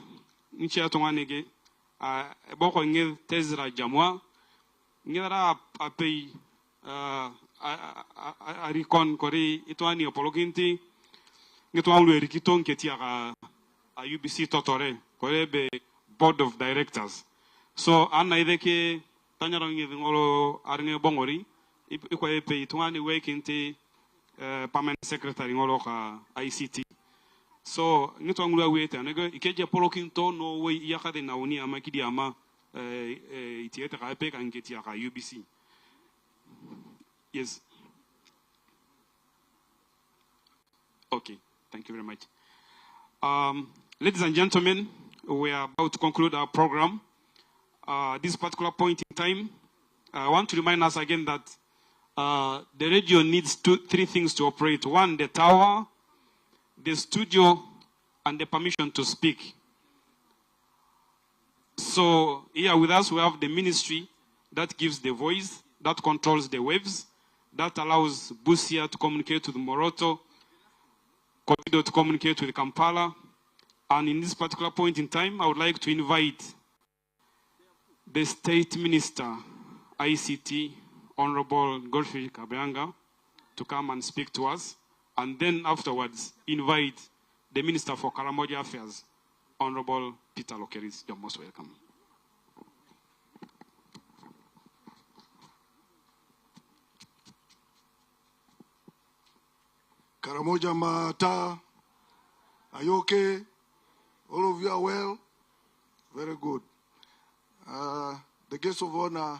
Speaker 9: Nichia Tonganege, Boko Nil Tezra Jamwa, Nira Apei, Arikon Kori, Ituani Apologinti, Nituan Rikiton Ketia, UBC Totore, Korebe Board of Directors. So, Anna Ideke, Tanyarong Olo Arne Bongori, Ikwe Pei, Tuani Wakinti, Permanent Secretary Ngoloka ICT. So, Nituangula wait and Ikeja Polokinto, no way Yakade Nauni Amakidi Ama, Itieta Rapek and Ketia UBC. Yes. Okay, thank you very much. Ladies and gentlemen, we are about to conclude our program. This particular point in time, I want to remind us again that the radio needs three things to operate. One, the tower, the studio, and the permission to speak. So here with us, we have the ministry that gives the voice, that controls the waves, that allows Busia to communicate with Moroto, Koido to communicate with Kampala. And in this particular point in time, I would like to invite the State Minister, ICT, Honorable Godfrey Kabeanga, to come and speak to us. And then afterwards, invite the Minister for Karamoja Affairs, Honorable Peter Lokeris. You're most welcome.
Speaker 17: Karamoja Mata, are you okay? All of you are well? Very good. The guest of honor,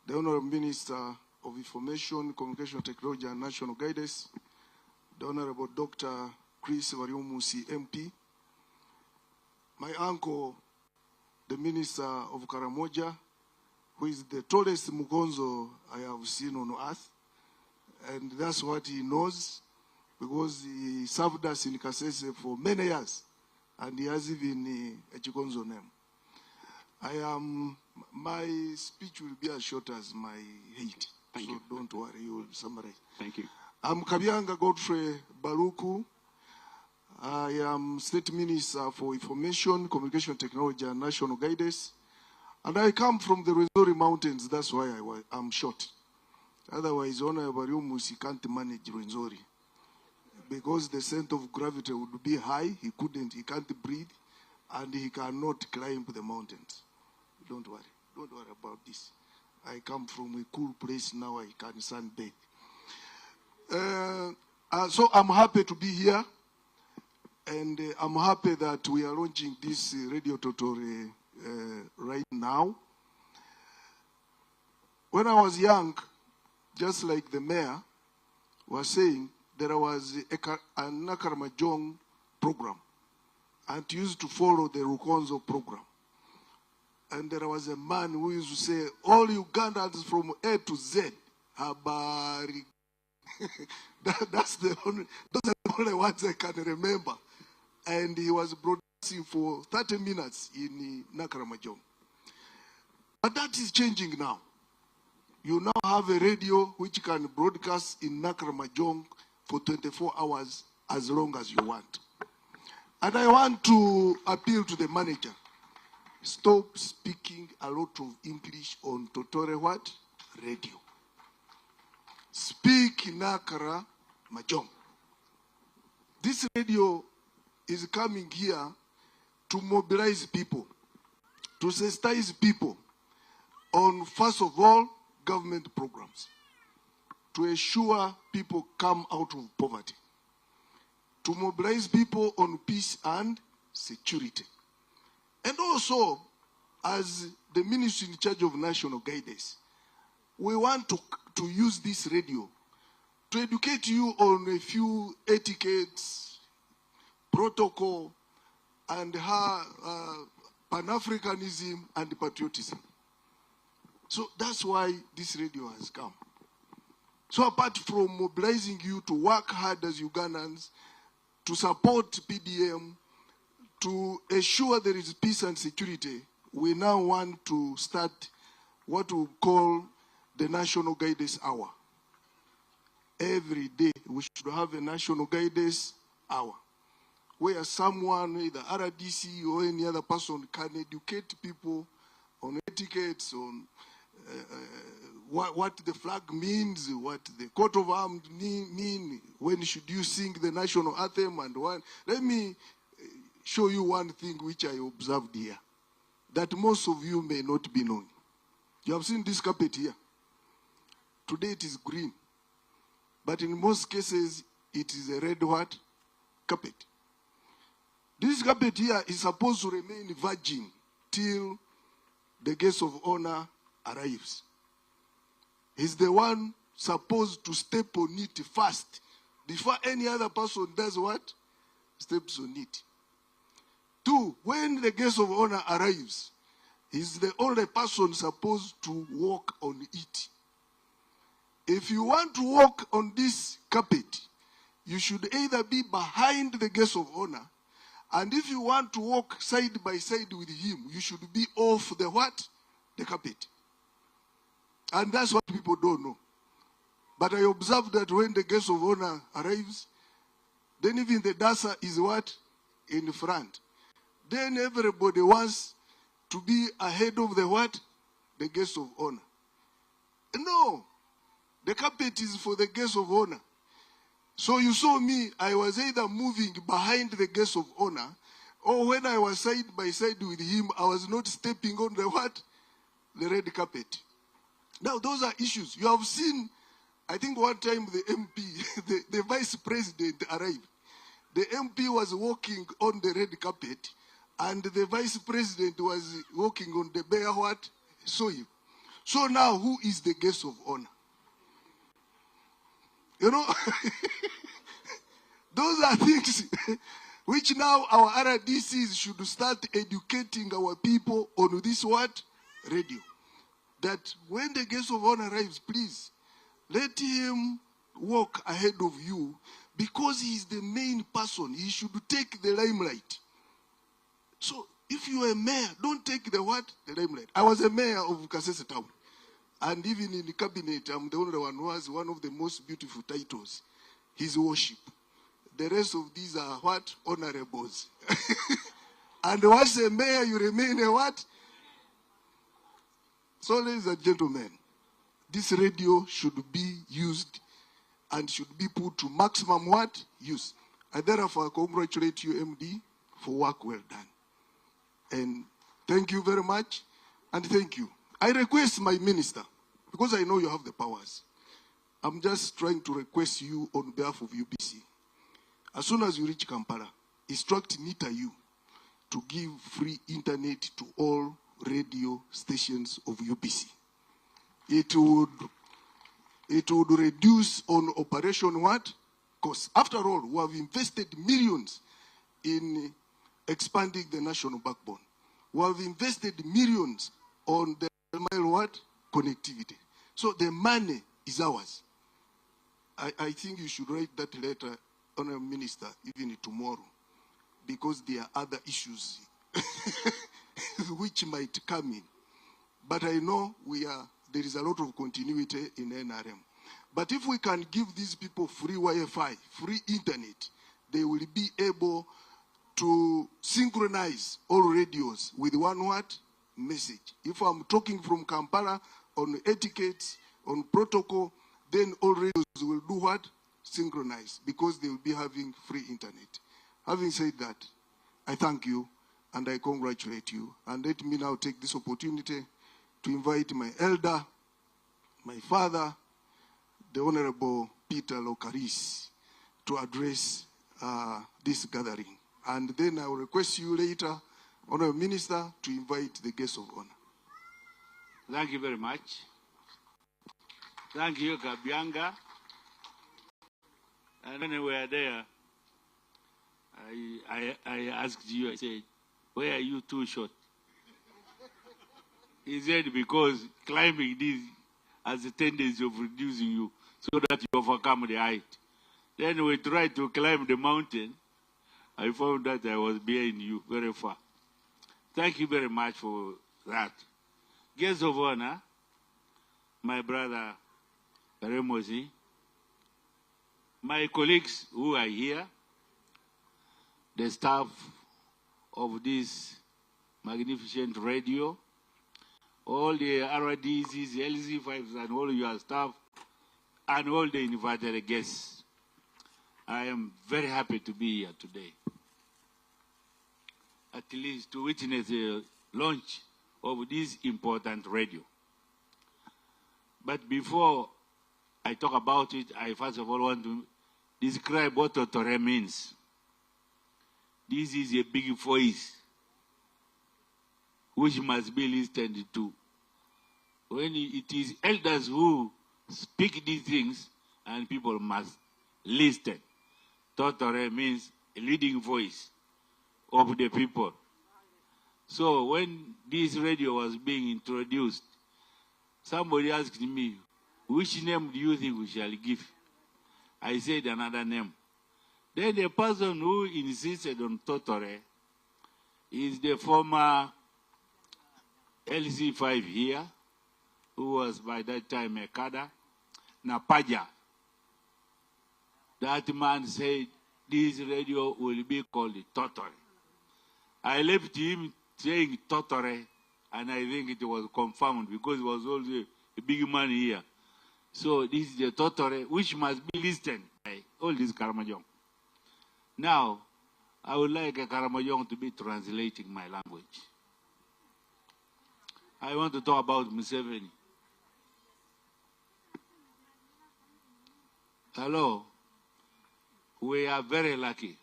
Speaker 17: the Honorable Minister of Information, Communication Technology and National Guidance, the Honorable Dr. Chris Variumusi, MP, my uncle, the Minister of Karamoja, who is the tallest Mugonzo I have seen on earth, and that's what he knows, because he served us in Kasese for many years, and he has even a Chigonzo name. My speech will be as short as my height.
Speaker 9: Thank you.
Speaker 17: Don't worry, you will summarize.
Speaker 9: Thank you.
Speaker 17: I'm Kabianga Godfrey Baruku. I am State Minister for Information, Communication Technology and National Guidance. And I come from the Rwenzori Mountains, that's why I'm short. Otherwise, Honorable Ryumusi can't manage Rwenzori, because the center of gravity would be high, he can't breathe, and he cannot climb the mountains. Don't worry about this. I come from a cool place now, I can sunbathe. So I'm happy to be here, and I'm happy that we are launching this Radio Totore right now. when I was young, just like the mayor was saying, there was a Nakaramajong program, and used to follow the Rukonzo program. And there was a man who used to say, all Ugandans from A to Z, habari. Those are the only ones I can remember. And he was broadcasting for 30 minutes in Nakaramajong. But that is changing now. You now have a radio which can broadcast in Nakaramajong for 24 hours as long as you want. And I want to appeal to the manager. Stop speaking a lot of English on Totore what? Radio. Speak Nakaramajong. This radio is coming here to mobilize people, to sensitize people on, first of all, government programs, to ensure people come out of poverty, to mobilize people on peace and security. And also, as the ministry in charge of national guidance, we want to use this radio to educate you on a few etiquettes, protocol, and Pan-Africanism and patriotism. So that's why this radio has come. So apart from mobilizing you to work hard as Ugandans, to support PDM, to ensure there is peace and security, we now want to start what we call the National Guidance Hour. Every day we should have a National Guidance Hour, where someone, either RDC or any other person, can educate people on etiquettes, on what the flag means, what the coat of arms mean, when should you sing the national anthem, and what. Let me show you one thing which I observed here, that most of you may not be knowing. You have seen this carpet here. Today it is green, but in most cases it is a red what? Carpet. This carpet here is supposed to remain virgin till the guest of honor arrives. He's the one supposed to step on it first before any other person does what? Steps on it. 2, when the guest of honor arrives, he's the only person supposed to walk on it. If you want to walk on this carpet, you should either be behind the guest of honor, and if you want to walk side by side with him, you should be off the what? The carpet. And that's what people don't know. But I observed that when the guest of honor arrives, then even the dancer is what? In front. Then everybody wants to be ahead of the what? The guest of honor. No. The carpet is for the guest of honor. So you saw me, I was either moving behind the guest of honor, or when I was side by side with him, I was not stepping on the what? The red carpet. Now those are issues. You have seen, I think one time the MP, the vice president arrived. The MP was walking on the red carpet, and the vice president was walking on the bare what? Soil. So now who is the guest of honor? You know, those are things which now our RDCs should start educating our people on this what? Radio. That when the guest of honor arrives, please, let him walk ahead of you, because he is the main person. He should take the limelight. So if you are a mayor, don't take the what? The limelight. I was a mayor of Kasese Town. And even in the cabinet, I'm the only one who has one of the most beautiful titles, his worship. The rest of these are what? Honorables. And once a mayor, you remain a what? So, ladies and gentlemen, this radio should be used and should be put to maximum what? Use. I therefore congratulate you, MD, for work well done. And thank you very much, and thank you. I request my minister, because I know you have the powers, I'm just trying to request you on behalf of UBC. As soon as you reach Kampala, instruct NITAU to give free internet to all radio stations of UBC. it would reduce on operation what? Costs. After all, we have invested millions in expanding the national backbone. We have invested millions on the mile what? Connectivity. So the money is ours. I think you should write that letter, Honourable Minister, even tomorrow, because there are other issues which might come in. But I know there is a lot of continuity in NRM. But if we can give these people free Wi-Fi, free internet, they will be able to synchronize all radios with one word message. If I'm talking from Kampala on etiquette, on protocol, then all radios will do what? Synchronize, because they will be having free internet. Having said that, I thank you and I congratulate you. And let me now take this opportunity to invite my elder, my father, the Honorable Peter Lokaris, to address this gathering. And then I will request you later, Honorable Minister, to invite the guests of honor.
Speaker 18: Thank you very much. Thank you, Kabianga. And when we were there, I asked you, I said, where are you too short? He said, because climbing this has a tendency of reducing you so that you overcome the height. Then we tried to climb the mountain. I found that I was behind you very far. Thank you very much for that. Guests of honor, my brother Remosi, my colleagues who are here, the staff of this magnificent radio, all the RDCs, LZ5s, and all your staff, and all the invited guests. I am very happy to be here today, at least to witness the launch of this important radio. But before I talk about it, I first of all want to describe what Totore means. This is a big voice which must be listened to. When it is elders who speak these things, and people must listen. Totore means a leading voice of the people. So when this radio was being introduced, somebody asked me, which name do you think we shall give? I said another name. Then the person who insisted on Totore is the former LC5 here, who was by that time a cadre, Napaja. That man said this radio will be called Totore. I left him saying Totore, and I think it was confirmed because it was also a big man here. So this is the Totore, which must be listened by all these Karamojong. Now, I would like a Karamojong to be translating my language. I want to talk about Museveni. Hello. We are very lucky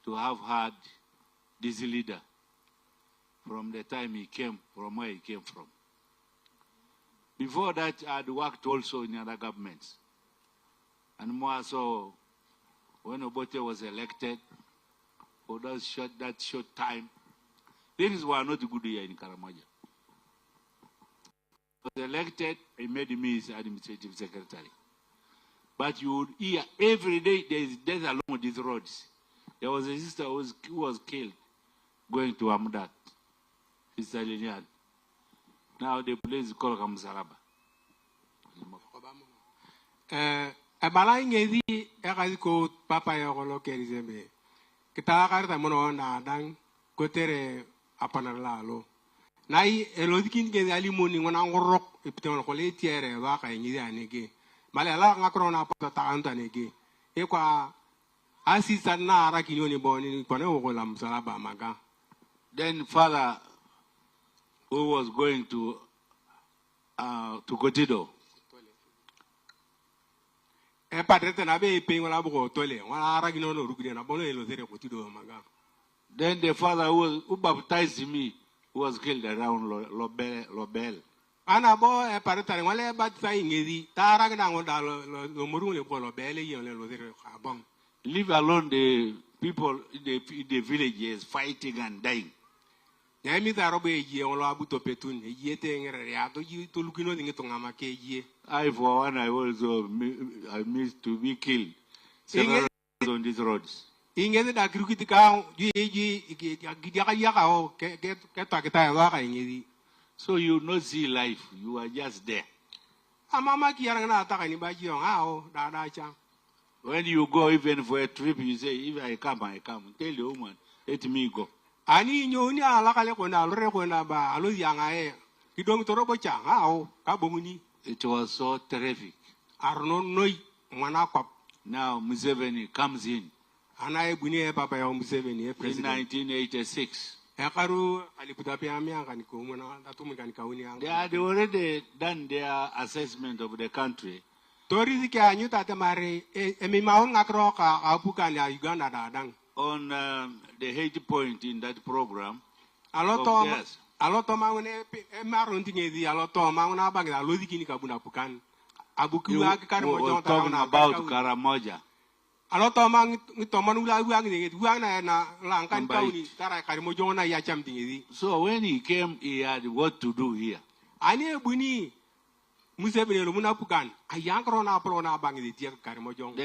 Speaker 18: to have had this leader from the time he came, from where he came from. Before that, I had worked also in other governments. And more so, when Obote was elected, for that short time, things were not good here in Karamoja. He was elected, he made me his administrative secretary. But you would hear every day there is death along these roads. There was a sister who was killed going to Amdat, Sister Lilian. Now the place is called Kamsalaba.
Speaker 10: Abala ngezi ekazi ko papa ya golo kerizeme. Kita karta mono na dang kotere apanalalo. Nai elodikin ngezi ali moni ngona ngorok ipitong ko le tiere ba ka ngizi anege. Malela ngakro na pata ta antanege. E kwa asisa na ara kinoni boni kone go la msalaba maga.
Speaker 18: Then father who was going to Kotido.
Speaker 10: E padrete na be pe ngola bugo tole. Wala ara kinono rugide na bono elo zere Kotido maga.
Speaker 18: Then the father who baptized me was killed around Lobel.
Speaker 10: Ana bo e paretare wale bat sai ngedi tara ga ngo da lo muru le bolo bele yon le lo dire abong.
Speaker 18: Leave alone the people in the villages fighting and dying.
Speaker 10: Nyami da robo e ye lo abuto petun e ye te ngere ya to yi to lukino ngi to ngama ke ye.
Speaker 18: I for one I also I missed to be killed several on these roads.
Speaker 10: Ingede da kritika yi gidia ya ka o ke ta wa ka ngedi.
Speaker 18: So you not see life, you are just there.
Speaker 10: Amama ki yaranga na ta ka ni ba ji on ha o da cha.
Speaker 18: When you go even for a trip, you say, if I come, I come. Tell the woman, let me go.
Speaker 10: Ani nyoni ala kale ko na lore ko na ba alo yanga e. Kidong torobo cha ha o ka bomuni.
Speaker 18: It was so terrific.
Speaker 10: Arno noi mwana kwap.
Speaker 18: Now Museveni comes in.
Speaker 10: Ana e buni e papa ya Museveni e president.
Speaker 18: In 1986.
Speaker 10: They had
Speaker 18: already done their assessment of the country. On the hate point in that program. You were talking about Karamoja. So when he came, he had what to do here. The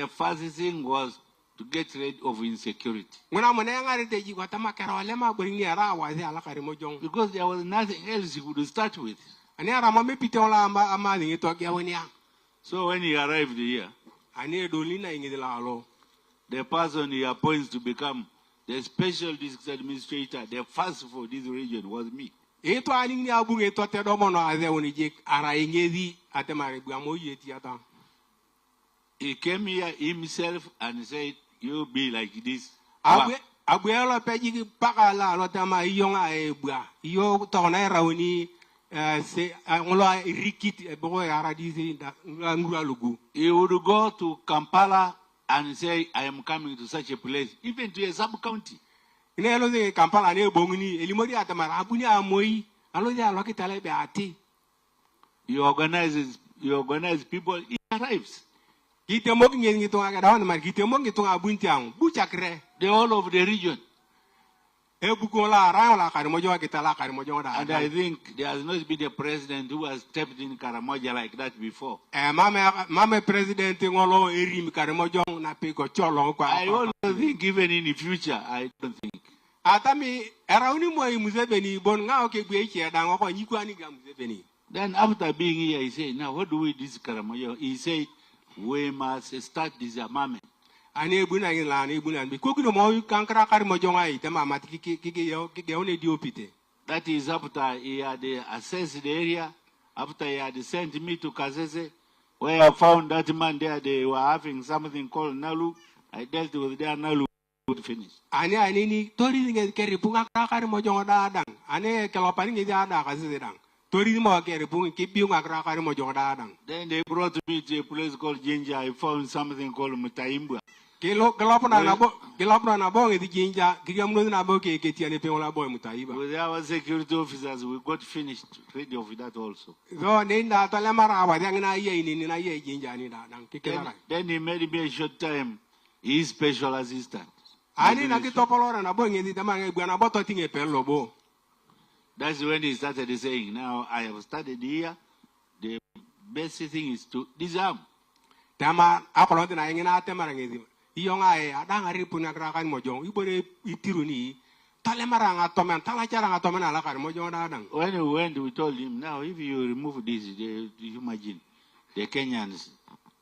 Speaker 18: first thing was to get rid of insecurity. Because there was nothing else he could start with. So when he arrived here, the person he appoints to become the special district administrator, the first for this region, was me. He came here himself and said, "You be like this." He would go to Kampala and say, "I am coming to such a place," even to a sub-county. He organizes people, he arrives. The whole of the region. And I think there has not been a president who has stepped in Karamoja like that before. I also think even in the future, I don't think. Then after being here, he said, "Now what do we do with Karamoja?" He said, "We must start disarmament." That is after he had assessed the area, after he had sent me to Kasese, where I found that man there, they were having something called Nalu. I dealt with their Nalu to finish. Then they brought me to a place called Jinja. I found something called Mutaimbwa. With our security officers, we got finished ready of that also. Then he made me a short time his special assistant. That's when he started saying, "Now I have started here. The best thing is to disarm." When we went, we told him, "Now if you remove this, you imagine the Kenyans,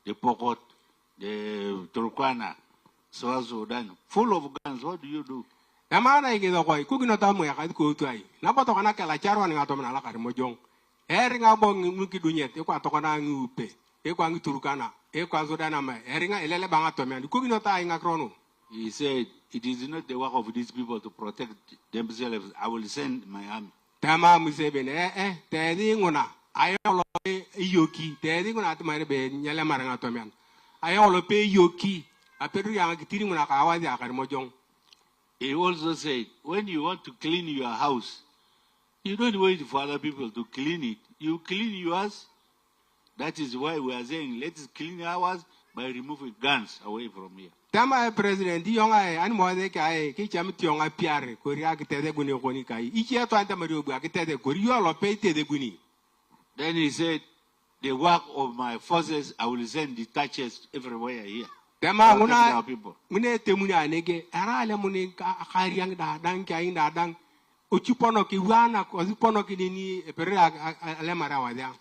Speaker 18: the Pokot, the Turkana, South Sudan, full of guns, what do you do?" He said, "It is not the work of these people to protect themselves. I will send my army." He also said, "When you want to clean your house, You don't wait for other people to clean it. You clean yours. That is why we are saying let's clean ours by removing guns away from here.
Speaker 10: Tama president yonga an mo de kai ki cham tionga piare ko ria ki tede guni ko ni kai ichi to anta mario bu ki tede ko rio lo pe tede guni.
Speaker 18: Then he said, the work of my forces, I will send detachers everywhere here.
Speaker 10: Tama nguna mune temunya nege ara le muni khariang da dang kai da dang uchipono ki wana ko zipono ki ni pere ale mara wadia.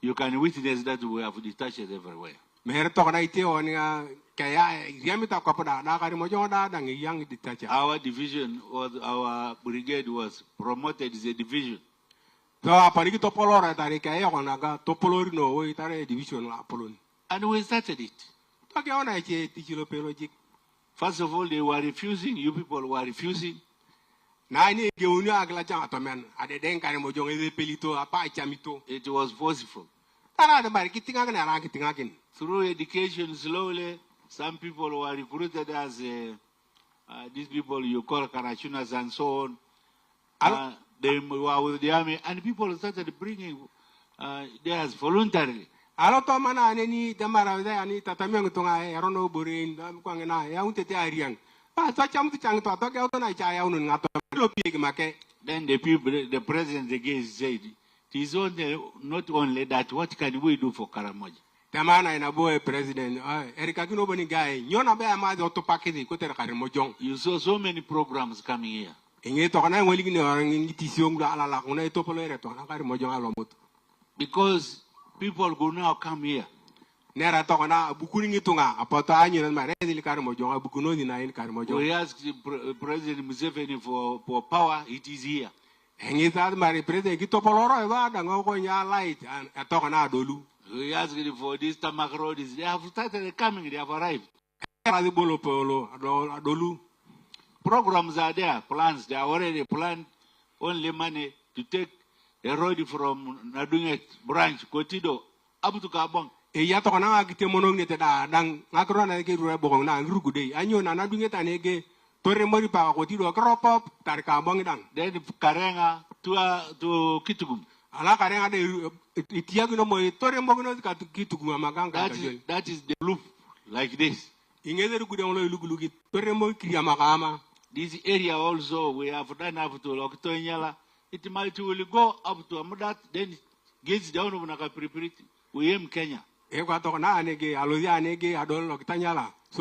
Speaker 18: You can witness that we have detachers everywhere.
Speaker 10: Mer to na ite onia kaya yamita ko pada na kari mo jonda dang yang ditacha.
Speaker 18: Our division or our brigade was promoted as a division.
Speaker 10: So apari ki topolora tari kaya ona ga topolori no we tare division la polon.
Speaker 18: And we started it.
Speaker 10: Okay, ona che tichilo pelogic.
Speaker 18: First of all, they were refusing. You people were refusing.
Speaker 10: Na ni ge unu agla jang atomen ade den kari mo jonga e pelito apa chamito.
Speaker 18: It was forceful.
Speaker 10: Tara de bari kitinga na ra kitinga kin.
Speaker 18: Through education, slowly, some people were recruited as these people you call Karachunas and so on. They were with the army, and people started bringing theirs voluntarily.
Speaker 10: Aloto mana ni damara da ani tatameng tunga erono burin kwangena ya untete ariang. Pa to cham tu chang to ke to na cha ya unun ngato lo pig make.
Speaker 18: Then the people, the president again said, it is not only that, what can we do for Karamoja?
Speaker 10: Tamana ina boy president Erika kino boni guy nyona be ama do to paketi ko ter Karamojong.
Speaker 18: You saw so many programs coming here.
Speaker 10: Inge to kana ngoli ni orang ngiti siong la ala kuna to polere to na Karamojong alomut.
Speaker 18: Because people go now come here.
Speaker 10: Nera to kana bukuni ngitunga apoto anyu na mare dili Karamojong bukuno ni na in Karamojong.
Speaker 18: We asked President Museveni for power, it is here.
Speaker 10: Inge ta mare president ki to poloro ba da ngoko nya light to kana dolu.
Speaker 18: We asked for this tarmac road. They have started coming. They have arrived. Programs are there. Plans. They are already planned. Only money to take a road from Nadunget branch, Kotido, up to Kabong.
Speaker 10: Ya to kana agite monong nete da dang ngakro na ke ru bogong na ngru gude anyo na Nadunget anege tore mori pa Kotido kropop tar Kabong dang.
Speaker 18: Then Karenga to Kitugum.
Speaker 10: That
Speaker 18: is the loop, like this. This area also, we have done up to Lokitonyala. It might will go up to Amudat, then it gets down to Nakapriprit. We am Kenya.
Speaker 10: So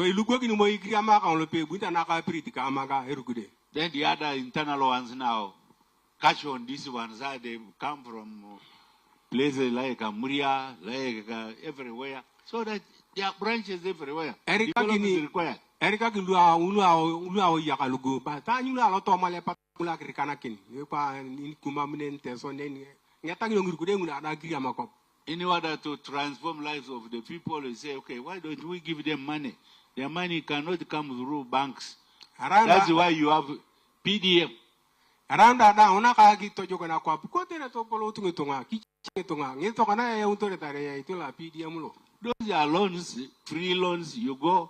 Speaker 10: you look in Moikriama on the pay with an Akapritica Amaga Erugude.
Speaker 18: Then the other internal ones now. Catch on these ones, they come from places like Muria, like everywhere, so that there are branches everywhere.
Speaker 10: Erika Ulu Yakalugu, but I knew a lot of Malepatula Krikanakin. You can Kumaminente, so then Yatang.
Speaker 18: In order to transform lives of the people, they say, okay, why don't we give them money? Their money cannot come through banks. That's why you have PDM.
Speaker 10: Around that down, Nakaki to Jogana Quap, Cotina to Polo Tunga, Kitunga, Nitokana, Utoretare, Tula, PDM.
Speaker 18: Those are loans, free loans. You go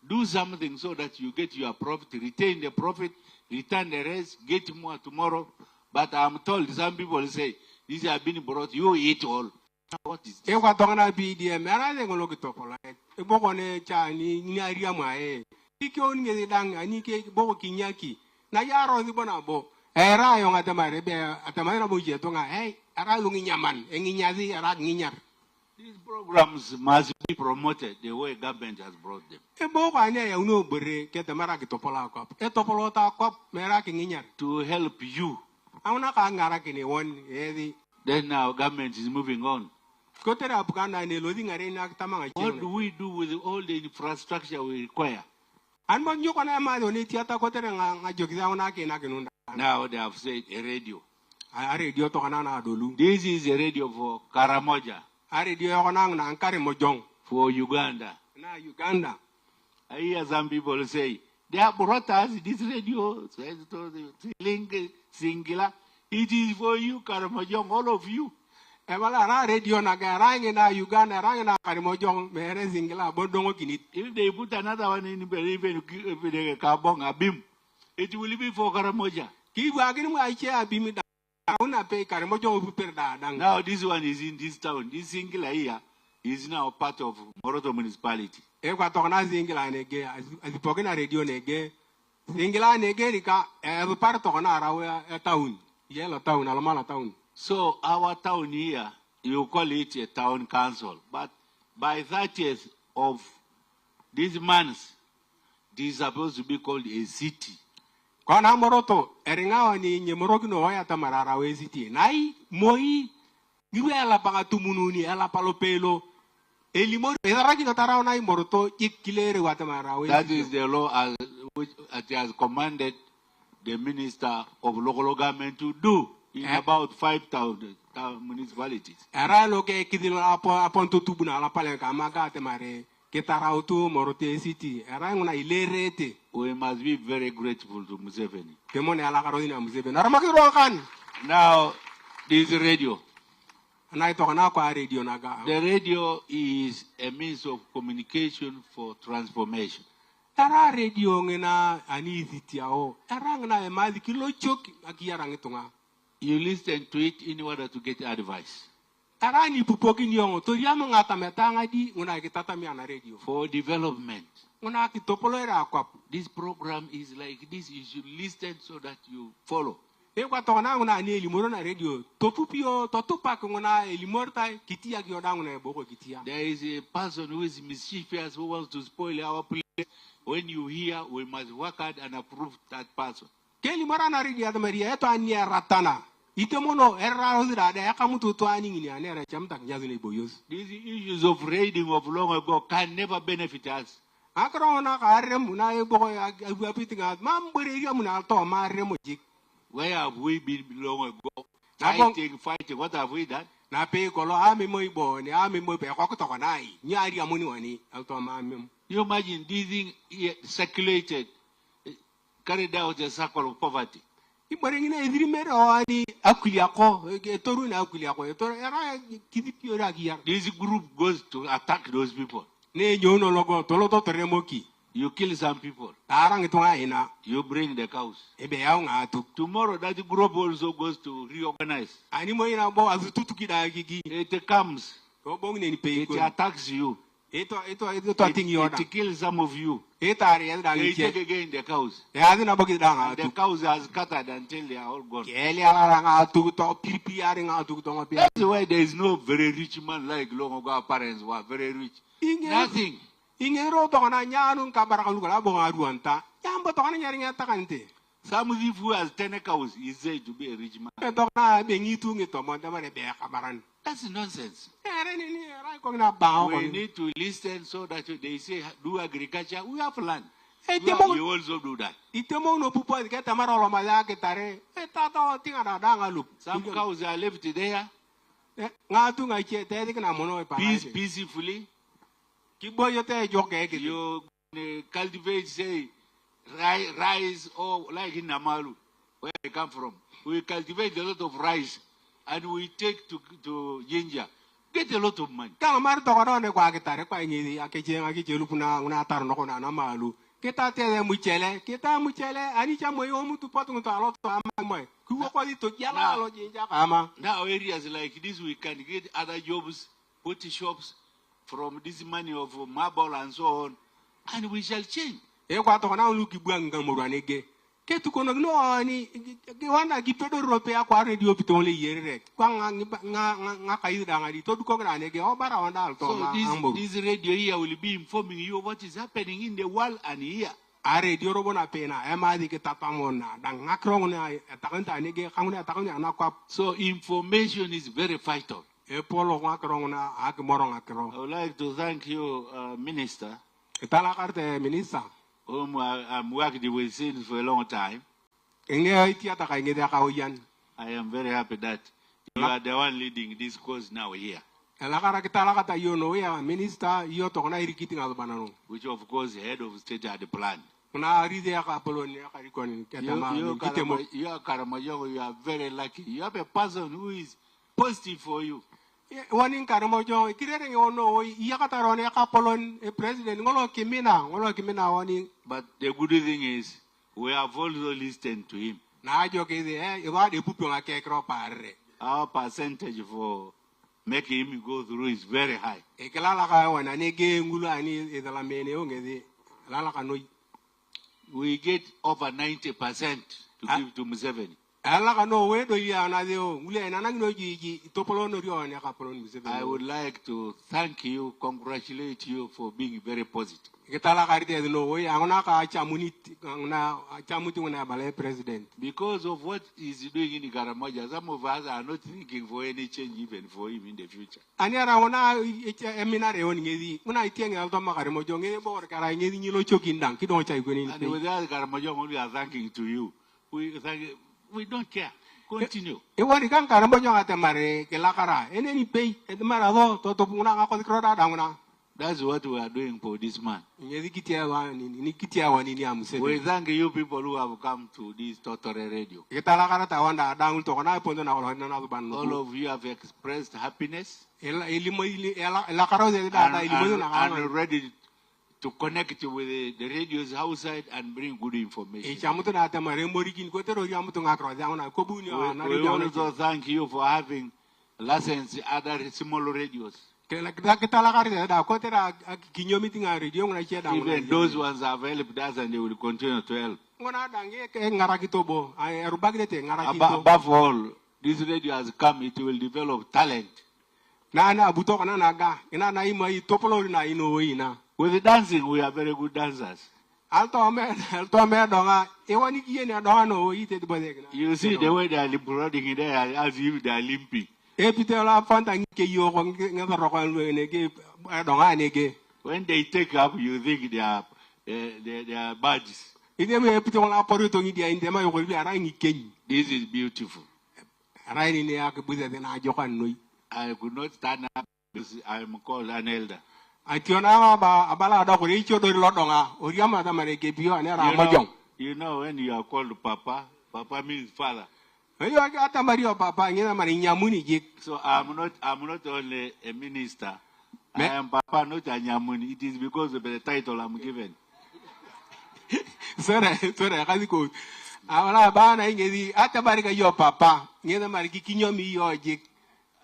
Speaker 18: do something so that you get your profit, retain the profit, return the rest, get more tomorrow. But I'm told some people say, these have been brought, you eat all. What is this?
Speaker 10: Equatona PDM, and I think look at Topola. A Bogone Chani, Niariama, Ikon Gedang, Anike, Bokinyaki, Nayaro, the Bonabo. Era yung atamare atamare buje tonga ara lungi nyaman enginyazi ara nginyar.
Speaker 18: These programs must be promoted the way government has brought them.
Speaker 10: E bo kwa nya ya uno bere ke tamara ki topola ko. E topolo ta ko mera ki nginyar
Speaker 18: to help you.
Speaker 10: Auna ka ngara ki ni won edi.
Speaker 18: Then now government is moving on.
Speaker 10: Ko tera apukana ne lodi ngare na tamanga chi.
Speaker 18: What do we do with all the infrastructure we require?
Speaker 10: An bon yo kona ma do ni tiata ko tera nga jogiza una ki na kinunda.
Speaker 18: Now they have said a radio.
Speaker 10: A radio to kanana dolu.
Speaker 18: This is a radio for Karamoja.
Speaker 10: A radio konang na Karamojong.
Speaker 18: For Uganda.
Speaker 10: Na Uganda.
Speaker 18: I hear some people say, they have brought us this radio, singular. It is for you, Karamojong, all of you.
Speaker 10: Evala radio na garangi na Uganda, rangi na Karamojong, mere singular, bodongo kinit.
Speaker 18: If they put another one in even Kabong, Abim, it will be for Karamoja.
Speaker 10: Kibu agini mwa iche abimi da
Speaker 18: Now this one is in this town. This single here is now part of Moroto municipality. So our town here, you call it a town council, but by 30th of this month, this is supposed to be called a city.
Speaker 19: Kona Moroto, Eringa ni Nyemorogino Hoyata Mararawe city. Nai Moi Giwela Pagatumuni, Ela Palopelo, Elimor, Eragino Taranai Moroto, Ikilere Watamarawe.
Speaker 18: That is the law as which has commanded the minister of local government to do in about 5,000 municipalities.
Speaker 19: Eraloke Kidil upon Tutubuna, La Palenka, Magate Mare. We must
Speaker 18: be very grateful to Museveni. Now, this radio. The radio is a means of communication for transformation. You listen to it in order to get advice. For development. This program is like this. You should listen so that you follow. There is a person who is mischievous who wants to spoil our place. When you hear, we must work hard and approve that person. These issues of raiding of long ago can never benefit us. Where have we been long ago? Fighting. What have we done? You imagine this thing circulated, carried out a circle of poverty. This group goes to attack those people. You kill some people. You bring the cows. Tomorrow that group also goes to reorganize. It comes. It attacks you. It kills some of you. They take again the cows. And the cows are scattered until they are all gone. That's why there is no very rich man like long ago. Our parents were very rich. Nothing. Some of you who has 10 cows is said to be a rich man. That's nonsense. We need to listen so that they say do agriculture. We have land. You also do that. Some cows are left there peacefully. You cultivate, say, rice or like in Namalu, where I come from. We cultivate a lot of rice and we take to ginger. Get a lot of money. Now areas like this we can get other jobs, potty shops from this money of marble and so on, and we shall change. So this radio here will be informing you what is happening in the world and here. So information is very vital. I would like to thank you, Minister, whom I'm working with since for a long time. I am very happy that you are the one leading this course now here. Which of course the head of state had planned. You are Karamajongo, you are very lucky. You have a person who is positive for you. But the good thing is, we have also listened to him. Our percentage for making him go through is very high. We get over 90% to give to Museveni. I would like to thank you, congratulate you for being very positive. Because of what he's doing in Karamoja, some of us are not thinking for any change even for him in the future. And with that, Karamoja, we are thanking to you. We don't care. Continue. That's what we are doing for this man. We thank you people who have come to this Totore radio. All of you have expressed happiness and ready to connect with the radios outside and bring good information. We also thank you for having licensed other small radios. Even those ones have helped us and they will continue to help. Above all, this radio has come, it will develop talent. With the dancing, we are very good dancers. You see the way they are leapfrogging there as if they are limping. When they take up, you think they are badges. This is beautiful. I could not stand up because I am called an elder. You know when you are called Papa, Papa means father. So I'm not only a minister. I am Papa, not a Nyamuni. It is because of the title I'm given.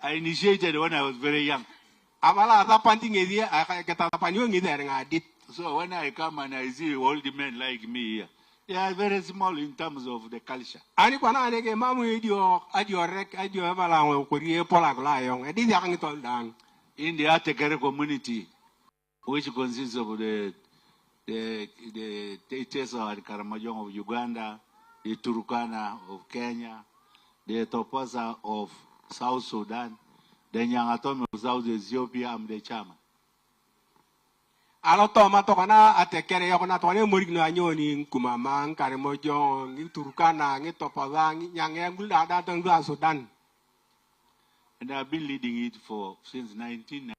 Speaker 18: I initiated when I was very young. So when I come and I see all the men like me here, they are very small in terms of the culture. In the Atekere community, which consists of the Tetesa and Karamojong of Uganda, the Turkana of Kenya, the Topasa of South Sudan, the Nyangatome of South Ethiopia, I'm the chairman. And I've been leading it since 1990.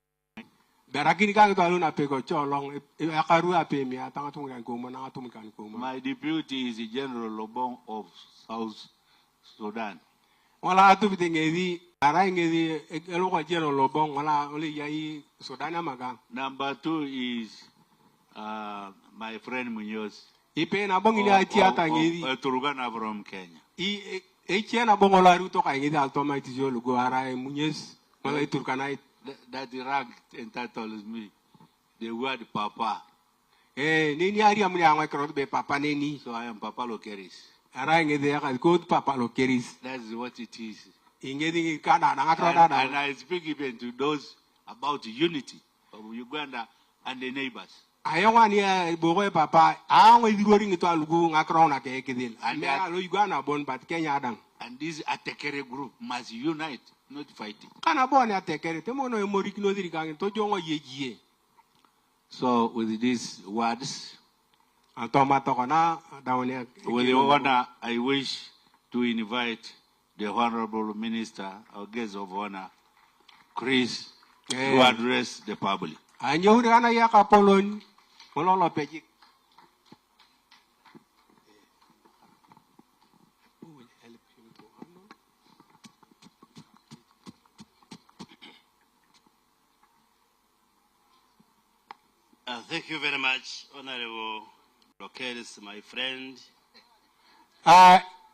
Speaker 18: My deputy is the General Lobong of South Sudan. Number 2 is my friend Munoz Turugana from Kenya. That rank entitles me the word Papa. So I am Papa Lokeris. That's what it is. And I speak even to those about the unity of Uganda and the neighbors. And this Atekere group must unite, not fighting. So with these words, with the honor, I wish to invite the Honorable Minister, our guest of honor, Chris, to address the public.
Speaker 20: Thank you very much, Honorable Lokeris, my friend.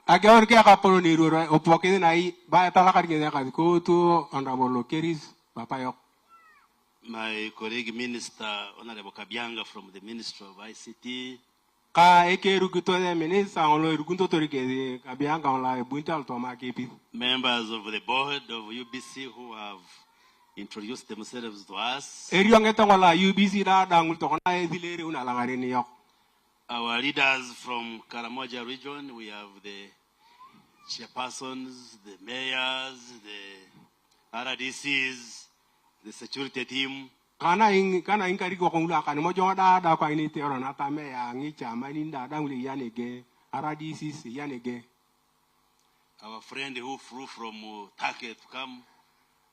Speaker 19: Again, Kapolo Niru, Opokin, I buy a Talaka go to Honorable Keris, Papayok.
Speaker 20: My colleague Minister Honorable Kabianga from the Ministry of ICT. Members of the board of UBC who have introduced themselves to us. Our leaders from Karamoja region, we have the chairpersons, the mayors, the RDCs, the security team.
Speaker 19: Kana inkari ko kung lakan mo jong da ko ini teoro na tame ya ngi chama ni da uli yanege RDCs yanege.
Speaker 20: Our friend who flew from Turkey to come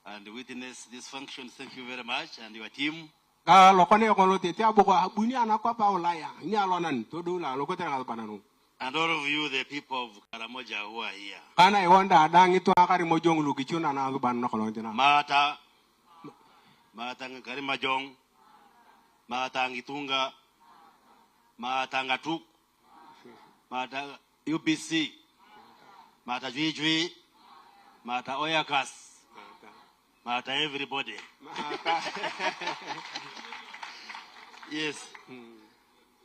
Speaker 20: and witness this function, thank you very much, and your team.
Speaker 19: Lokone ko lote te aboko abuni anakwa pa olaya ni alonan to do la lokote ngal pananu.
Speaker 20: And all of you, the people of Karamoja who are here.
Speaker 19: Kana I wonder dangi to akari mo jong lu kichuna na ban no kolontina.
Speaker 20: Matang Karimajong, Matang Itunga, Matang Atuk, Mata UBC, Mata Jujui, Mata Oyakas, Mata everybody. Yes.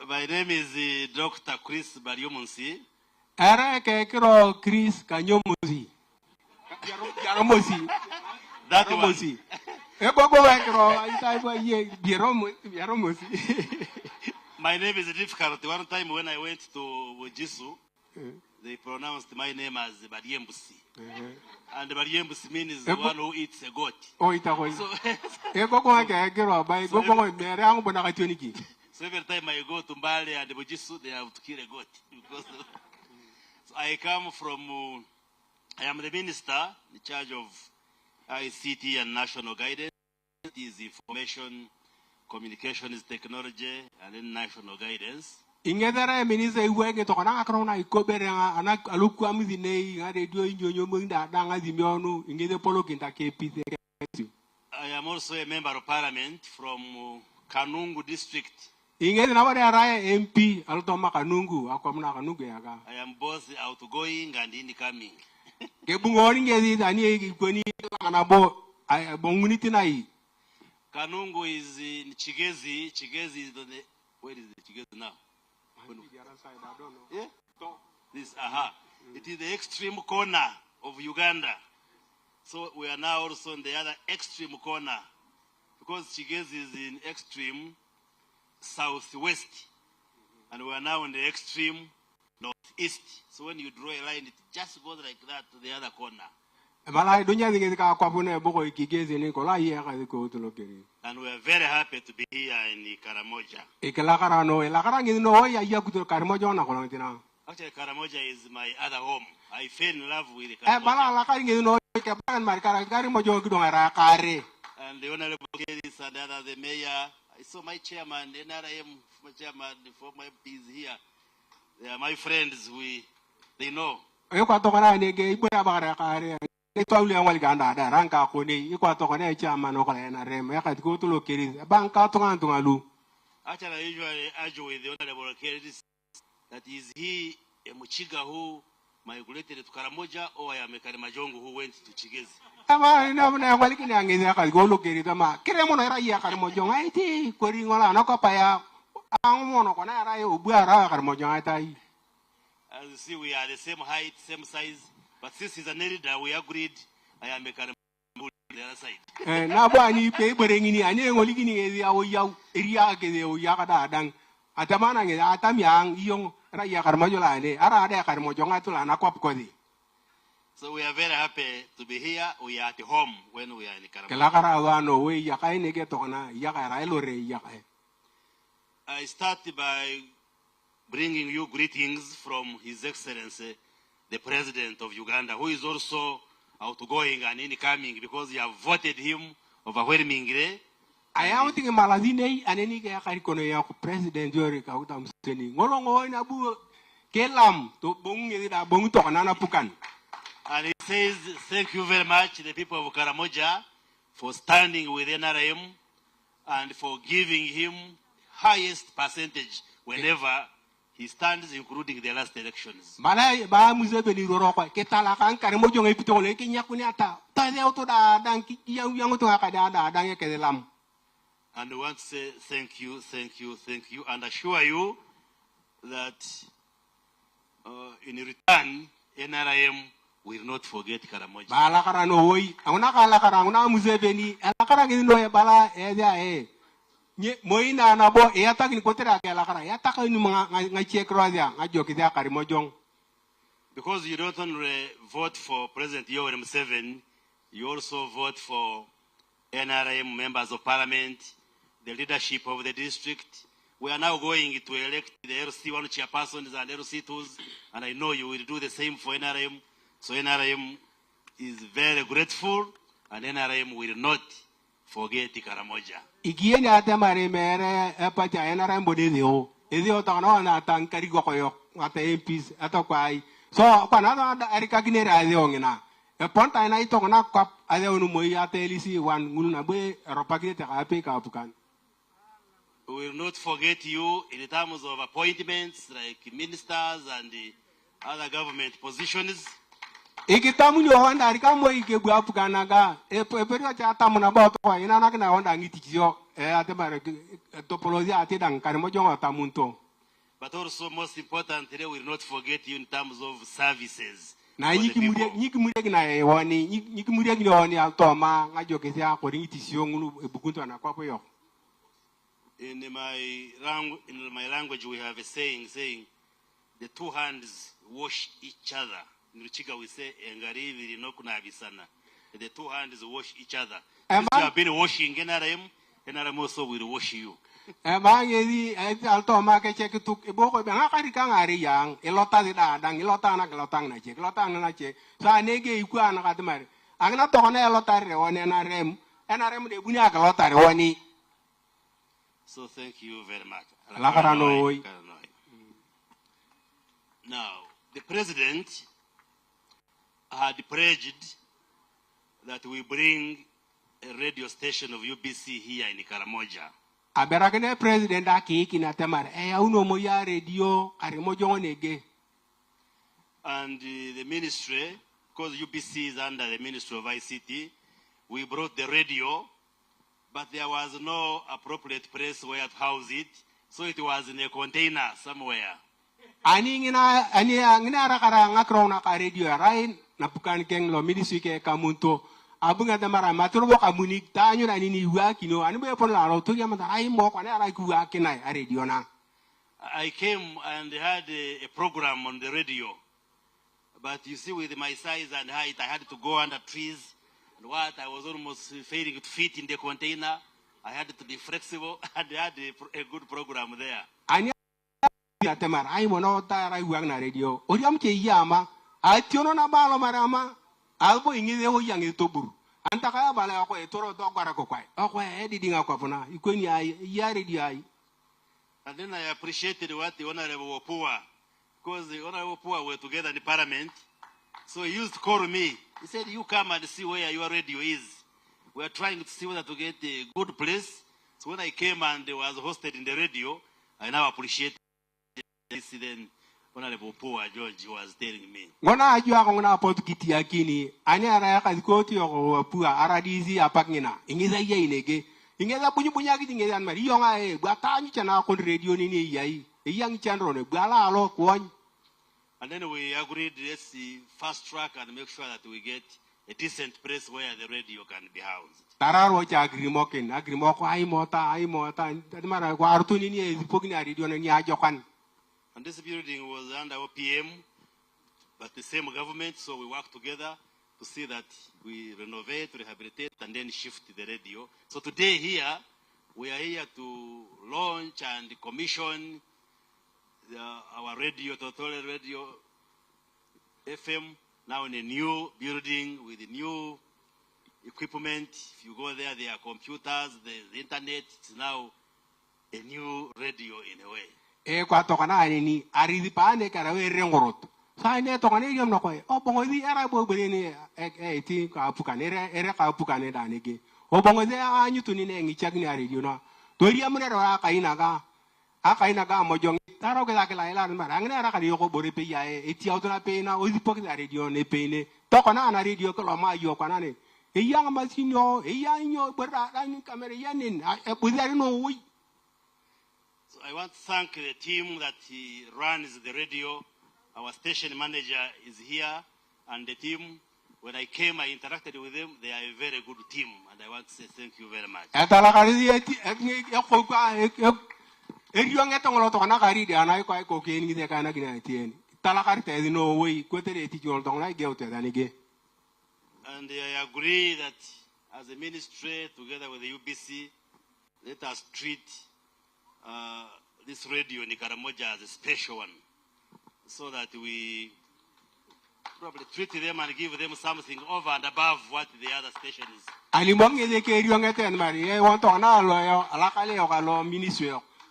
Speaker 20: My name is Dr. Chris Bariomunsi.
Speaker 19: Ara kekiro Chris Kanyomusi. Yaromosi.
Speaker 20: That one. My name is difficult. One time when I went to Wujisu, they pronounced my name as Bariembusi. And Bariembusi means the one who eats a goat. So every time I go to Mbale and Wujisu, they have to kill a goat. So I come from, I am the minister in charge of ICT and national guidance. It is information, communications technology, and then national guidance.
Speaker 19: Ingedara minister iwege to kana akrona ikobere ana aluku amizine radio nyonyo munda danga zimionu ingede polo kinta kepite.
Speaker 20: I am also a member of parliament from Kanungu district.
Speaker 19: Ingede na wale araya MP alutoma Kanungu akwamna Kanungu yaga.
Speaker 20: I am both outgoing and incoming. Kanungu is in Chigezi. Chigezi is on the, where is the Chigezi now? Yeah? This, It is the extreme corner of Uganda. So we are now also on the other extreme corner. Because Chigezi is in extreme southwest. And we are now in the extreme northeast. So when you draw a line, it just goes like that to the other corner. And we are very happy to be here in Karamoja. Actually, Karamoja is my other home. I fell in love with Karamoja. And the Honorable Keris and the other, the mayor, I saw my chairman, the NRM chairman, the former MP is here. They are my friends. They know. Actually, I usually argue with the Honorable Keris that is he a Muchiga who migrated to Karamoja, or I am a Karimajongo who went to Chigezi. As you see, we are the same height, same size, but since he's an elder, we agreed I am a Karimajongo on the other side. So we are very happy to be here. We are at home when we are in Karamoja. I start by bringing you greetings from His Excellency, the President of Uganda, who is also outgoing and incoming because you have voted him overwhelmingly.
Speaker 19: I am thinking Maladine and any President Yori Kautamseni. Ngolongo na bu kelam to bung to anana pukan.
Speaker 20: And he says, thank you very much, the people of Karamoja, for standing with NRM and for giving him highest percentage whenever He stands including the last elections.
Speaker 19: Balai ba Museveni roroko ketala kan Karamojo ngai Butongole ke nyakuni ata. Ta de auto da dan ki yang to akada da dan ye kedelam.
Speaker 20: And we want to say thank you, and assure you that in return, NRM will not forget Karamoja.
Speaker 19: Bala karano hoy, anguna kala karanguna Museveni, ala karangi no e bala e nye moina na bo e ata kin kotera ke ala kara, e ata kan ngai che kroasia, ngai jokitia Karimojong.
Speaker 20: Because you don't only vote for President Yoweri Museveni, you also vote for NRM members of parliament, the leadership of the district. We are now going to elect the LC1 chairpersons and LC2s, and I know you will do the same for NRM. So NRM is very grateful, and NRM will not forget Karamoja.
Speaker 19: Ikieni ate mare mere epati NRM bodezio. Ezio tano na tankari gokoyo ate MPs atokwai. So kwa na erika ginere azio ngina. E ponta ina ito na kwap azio nu moi ate LC wan ngulu na be ropakite ka ape ka apukan.
Speaker 20: We will not forget you in terms of appointments like ministers and the other government positions.
Speaker 19: Ikitamu nyo wanda arika mo ikegbu apukanaga eperi acha tamu na ba to ina na kana wanda ngitikio ate bare topology ate dan Karamojo tamunto.
Speaker 20: But also most importantly, we will not forget you in terms of services.
Speaker 19: Na nyikimure gina woni nyikimure gina woni altoma ngajokesia ko ringitisio ngulu ebukunto na kwapo yo.
Speaker 20: In my language, we have a saying, the two hands wash each other. In Ruchiga we say, the two hands wash each other. Since you have been washing NRM also will wash you.
Speaker 19: Alto ma ke check tuk iboko be ngakari ka ngari yang elota da dang elota na kelotang na che elota na che sa nege iku ana kadmar angna to na elota re woni NRM de bunya kelota re woni.
Speaker 20: So thank you very much. Now, the president had pledged that we bring a radio station of UBC here in Karamoja.
Speaker 19: Aberakene president aki na temar uno moya radio Karamoja nege.
Speaker 20: And the ministry, because UBC is under the Ministry of ICT, we brought the radio. But there was no appropriate place where to house it, so it was in a container somewhere.
Speaker 19: Ani ngina rakara ngakro na ka radio rain na pukan keng lo ministry ke kamunto abunga damara maturbo kamunik tanyo na nini wakino ani be pon la ro to yama ai mo kwa na ra ku wakina radio na.
Speaker 20: I came and had a program on the radio, but you see, with my size and height, I had to go under trees. And what I was almost failing to fit in the container, I had to be flexible, and I had a good program there.
Speaker 19: Anya atemar ai mono ta ra wang na radio. Oriam ke yama ationo na balo marama albo ingide ho yang itoburu. Anta kaya bala ko etoro do gwara ko kwai. Ko edi dinga ko funa ikweni ai ya radio ai.
Speaker 20: And then I appreciated what the Honorable Wapua, because the Honorable Wapua were together in the parliament. So he used to call me. He said, you come and see where your radio is. We are trying to see whether to get a good place. So when I came and was hosted in the radio, I now appreciate this. Then Honorable Wapua George was telling me.
Speaker 19: Wana ajua kongona potu kiti yakini. Anya araya kazikoti yoko Wapua aradizi apakina. Ingeza iya inege. Ingeza punya kiti ingeza anmari. Yonga buatanyi chana akon radio nini iyai. Iyang chandrone. Buala alo kuwany.
Speaker 20: And then we agreed, let's fast track and make sure that we get a decent place where the radio can be housed.
Speaker 19: Tararo cha agrimoko ai mota. Tadmara kwa artuni ni ezipogni radio ni ajokan.
Speaker 20: And this building was under OPM, but the same government, so we work together to see that we renovate, rehabilitate, and then shift the radio. So today here, we are here to launch and commission our radio, Totore radio FM, now in a new building with new equipment. If you go there are computers, the internet. It's now a new radio in a way.
Speaker 19: Kwa tokana ni arizi paane karawe rengorot. Sa ne tokana yom no koy. O bongo di era bo beni ti ka apukane era ka apukane danege. O bongo de anyu tuni ne ngichak ni radio na. Tori amune ra ka inaga. aka ina ga mo jong taro ga la ila ma ngana ra ka yo ko bore pe ya e ti auto na pe na o di pok da radio ne pe ne to ko na radio ko lo ma yo ko na ne e ya ma sinyo e ya nyo bora da ni kamera ya nin e bu da no wi.
Speaker 20: So I want to thank the team that runs the radio. Our station manager is here, and the team, when I came, I interacted with them. They are a very good team, and I want to say thank you very much. And I agree that as a ministry, together with the UBC, let us treat this radio in Karamoja as a special one, so that we probably treat them and give them something over and above what the other station is.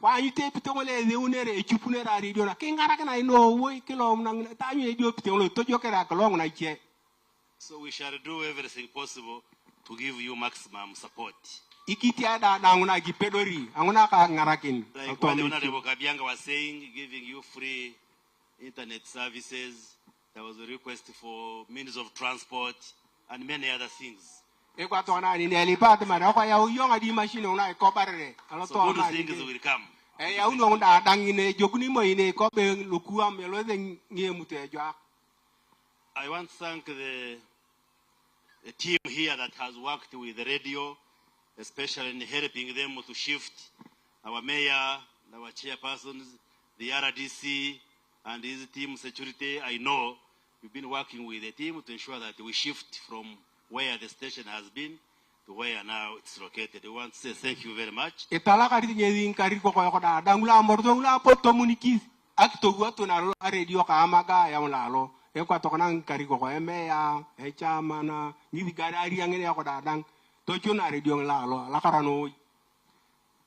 Speaker 19: Why you take Butongole the unere chupunera radio na kingara kana ino wo kilo nang tanyu edio Butongole tojo kera kalong na che.
Speaker 20: So we shall do everything possible to give you maximum support.
Speaker 19: Ikitia da nguna gipedori anguna ka ngarakin.
Speaker 20: Like what Honorable Kabianga was saying, giving you free internet services. There was a request for means of transport and many other things. So good things will come. I want to thank the team here that has worked with the radio, especially in helping them to shift our mayor, our chairpersons, the RDC, and his team security. I know you've been working with the team to ensure that we shift from where the station has been to where now it's located. I want to say thank you very much.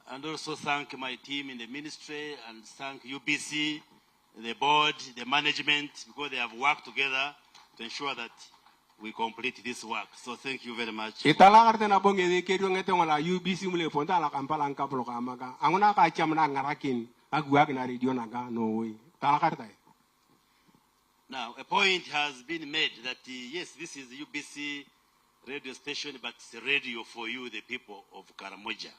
Speaker 20: And also thank my team in the ministry and thank UBC, the board, the management, because they have worked together to ensure that we complete this work. So thank you very much. Now, a point has been made that yes, this is UBC radio station, but it's a radio for you, the people of Karamoja.